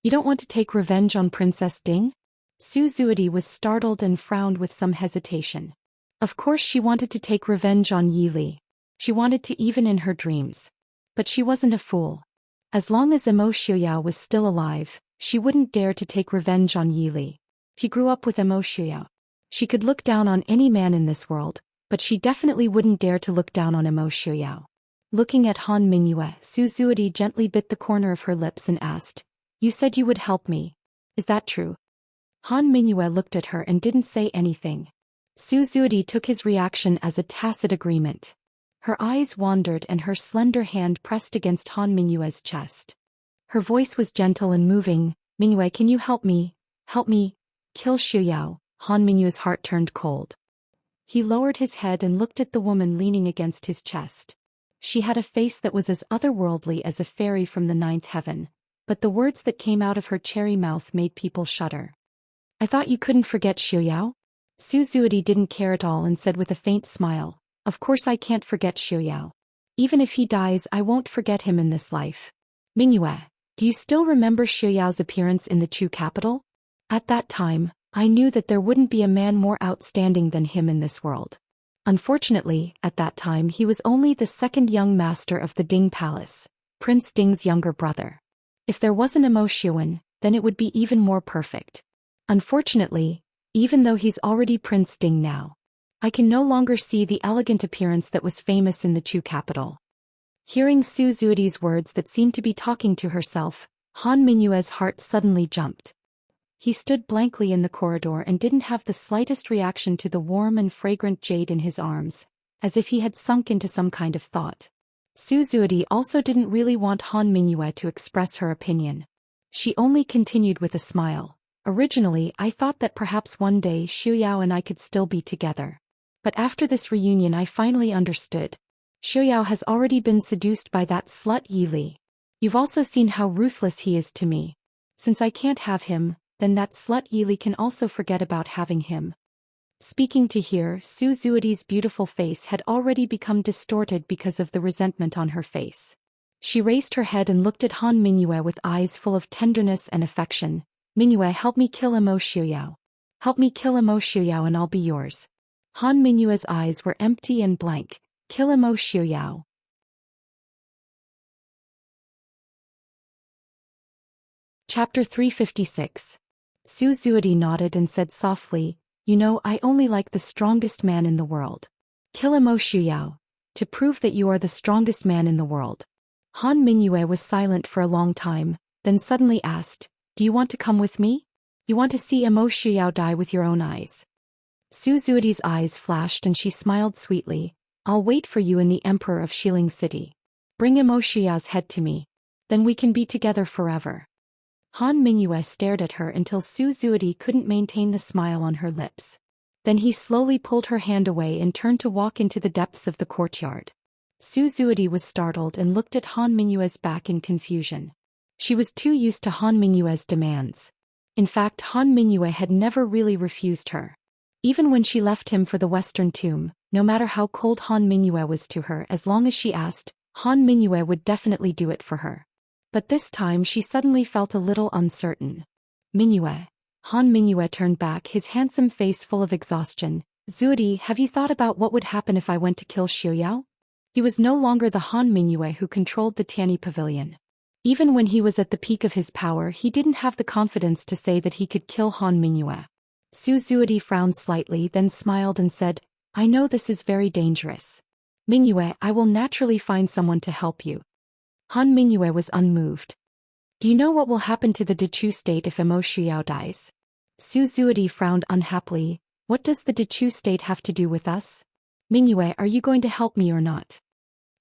You don't want to take revenge on Princess Ding? Su Zuidi was startled and frowned with some hesitation. Of course she wanted to take revenge on Yi Li. She wanted to even in her dreams. But she wasn't a fool. As long as Emo Xiuyao was still alive, she wouldn't dare to take revenge on Yi Li. She grew up with Emo Xiuyao. She could look down on any man in this world, but she definitely wouldn't dare to look down on Emo Xiuyao. Looking at Han Mingyue, Su Zuidi gently bit the corner of her lips and asked, You said you would help me. Is that true? Han Mingyue looked at her and didn't say anything. Su Zuidi took his reaction as a tacit agreement. Her eyes wandered and her slender hand pressed against Han Mingyue's chest. Her voice was gentle and moving. Mingyue, can you help me? Help me kill Xiuyao. Han Mingyue's heart turned cold. He lowered his head and looked at the woman leaning against his chest. She had a face that was as otherworldly as a fairy from the ninth heaven, but the words that came out of her cherry mouth made people shudder. I thought you couldn't forget Xiuyao? Su Zuidi didn't care at all and said with a faint smile, Of course I can't forget Xiuyao. Even if he dies I won't forget him in this life. Mingyue, do you still remember Xiuyao's appearance in the Chu capital? At that time, I knew that there wouldn't be a man more outstanding than him in this world. Unfortunately, at that time he was only the second young master of the Ding Palace, Prince Ding's younger brother. If there wasn't a Mo Xiuan, then it would be even more perfect. Unfortunately, even though he's already Prince Ding now, I can no longer see the elegant appearance that was famous in the Chu capital. Hearing Su Zuidi's words that seemed to be talking to herself, Han Mingyue's heart suddenly jumped. He stood blankly in the corridor and didn't have the slightest reaction to the warm and fragrant jade in his arms, as if he had sunk into some kind of thought. Su Zuidi also didn't really want Han Mingyue to express her opinion. She only continued with a smile. Originally I thought that perhaps one day Xiuyao and I could still be together. But after this reunion I finally understood. Xiuyao has already been seduced by that slut Yi Li. You've also seen how ruthless he is to me. Since I can't have him, then that slut Yi Li can also forget about having him. Speaking to here, Su Zuidi's beautiful face had already become distorted because of the resentment on her face. She raised her head and looked at Han Mingyue with eyes full of tenderness and affection. Mingyue, help me kill Emo Xiuyao. Help me kill Emo Xiuyao and I'll be yours. Han Mingyue's eyes were empty and blank. Kill Emo Xiuyao. Chapter 356. Su Zuidi nodded and said softly, You know, I only like the strongest man in the world. Kill Emo Xiuyao. To prove that you are the strongest man in the world. Han Mingyue was silent for a long time, then suddenly asked, Do you want to come with me? You want to see Emo Xiuyao die with your own eyes? Su Zuidi's eyes flashed and she smiled sweetly. I'll wait for you in the Emperor of Xiling City. Bring Emo Xiuyao's head to me. Then we can be together forever. Han Mingyue stared at her until Su Zuidi couldn't maintain the smile on her lips. Then he slowly pulled her hand away and turned to walk into the depths of the courtyard. Su Zuidi was startled and looked at Han Mingyue's back in confusion. She was too used to Han Mingyue's demands. In fact, Han Mingyue had never really refused her. Even when she left him for the Western Tomb, no matter how cold Han Mingyue was to her, as long as she asked, Han Mingyue would definitely do it for her. But this time she suddenly felt a little uncertain. Mingyue. Han Mingyue turned back, his handsome face full of exhaustion. Zuidi, have you thought about what would happen if I went to kill Xiuyao? He was no longer the Han Mingyue who controlled the Tianyi Pavilion. Even when he was at the peak of his power, he didn't have the confidence to say that he could kill Han Mingyue. Su Zuidi frowned slightly, then smiled and said, I know this is very dangerous. Mingyue, I will naturally find someone to help you. Han Mingyue was unmoved. Do you know what will happen to the Dechu state if Emo Xiuyao dies? Su Zuidi frowned unhappily. What does the Dechu state have to do with us? Mingyue, are you going to help me or not?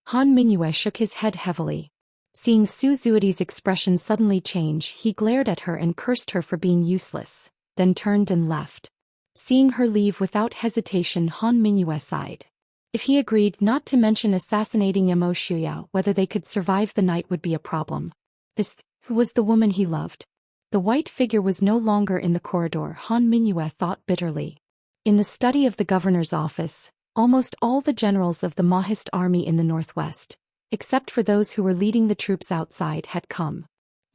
Han Mingyue shook his head heavily. Seeing Su Zuidi's expression suddenly change, he glared at her and cursed her for being useless, then turned and left. Seeing her leave without hesitation, Han Mingyue sighed. If he agreed not to mention assassinating Emo Xiuyao, whether they could survive the night would be a problem. This was the woman he loved. The white figure was no longer in the corridor, Han Mingyue thought bitterly. In the study of the governor's office, almost all the generals of the Mahist army in the northwest, except for those who were leading the troops outside, had come.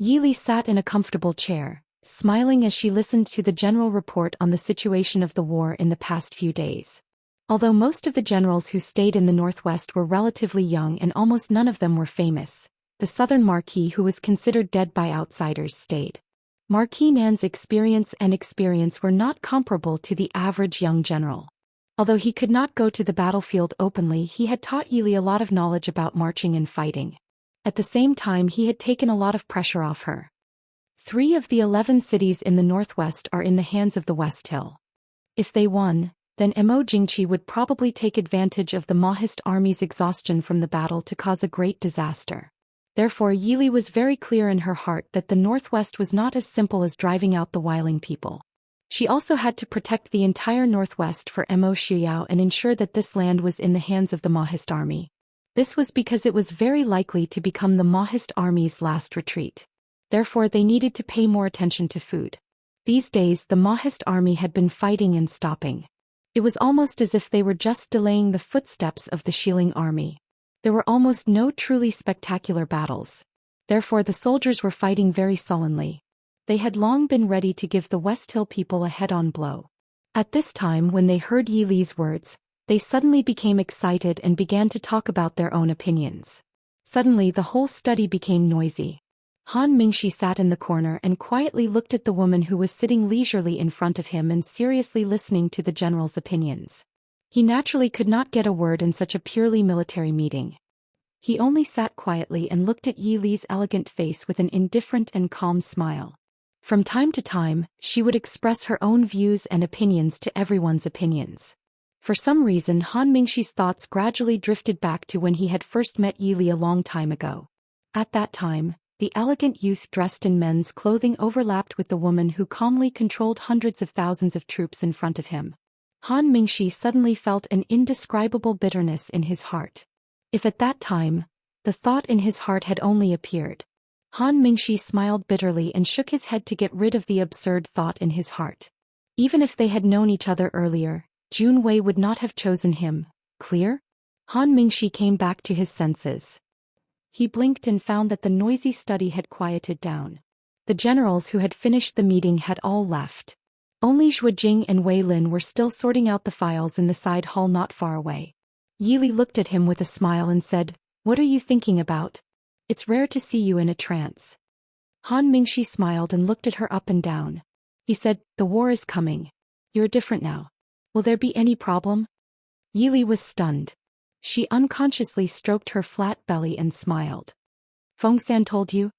Yili sat in a comfortable chair, smiling as she listened to the general report on the situation of the war in the past few days. Although most of the generals who stayed in the northwest were relatively young and almost none of them were famous, the southern Marquis, who was considered dead by outsiders, stayed. Marquis Nan's experience were not comparable to the average young general. Although he could not go to the battlefield openly, he had taught Yili a lot of knowledge about marching and fighting. At the same time, he had taken a lot of pressure off her. 3 of the 11 cities in the northwest are in the hands of the West Hill. If they won, then Emo Jingqi would probably take advantage of the Mahist army's exhaustion from the battle to cause a great disaster. Therefore, Yili was very clear in her heart that the northwest was not as simple as driving out the Wiling people. She also had to protect the entire northwest for Emo Xiuyao and ensure that this land was in the hands of the Mahist army. This was because it was very likely to become the Mahist army's last retreat. Therefore, they needed to pay more attention to food. These days, the Mahist army had been fighting and stopping. It was almost as if they were just delaying the footsteps of the Xiling army. There were almost no truly spectacular battles. Therefore, the soldiers were fighting very sullenly. They had long been ready to give the West Hill people a head-on blow. At this time, when they heard Yili's words, they suddenly became excited and began to talk about their own opinions. Suddenly, the whole study became noisy. Han Mingxi sat in the corner and quietly looked at the woman who was sitting leisurely in front of him and seriously listening to the general's opinions. He naturally could not get a word in such a purely military meeting. He only sat quietly and looked at Yili's elegant face with an indifferent and calm smile. From time to time, she would express her own views and opinions to everyone's opinions. For some reason, Han Mingxi's thoughts gradually drifted back to when he had first met Yili a long time ago. At that time, the elegant youth dressed in men's clothing overlapped with the woman who calmly controlled hundreds of thousands of troops in front of him. Han Mingxi suddenly felt an indescribable bitterness in his heart. If at that time, the thought in his heart had only appeared. Han Mingxi smiled bitterly and shook his head to get rid of the absurd thought in his heart. Even if they had known each other earlier, Jun Wei would not have chosen him. Clear? Han Mingxi came back to his senses. He blinked and found that the noisy study had quieted down. The generals who had finished the meeting had all left. Only Zhuo Jing and Wei Lin were still sorting out the files in the side hall not far away. Yili looked at him with a smile and said, "What are you thinking about? It's rare to see you in a trance." Han Mingxi smiled and looked at her up and down. He said, "The war is coming. You're different now. Will there be any problem?" Yili was stunned. She unconsciously stroked her flat belly and smiled. "Fengsan told you?"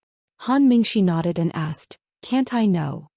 Han Mingxi nodded and asked, "Can't I know?"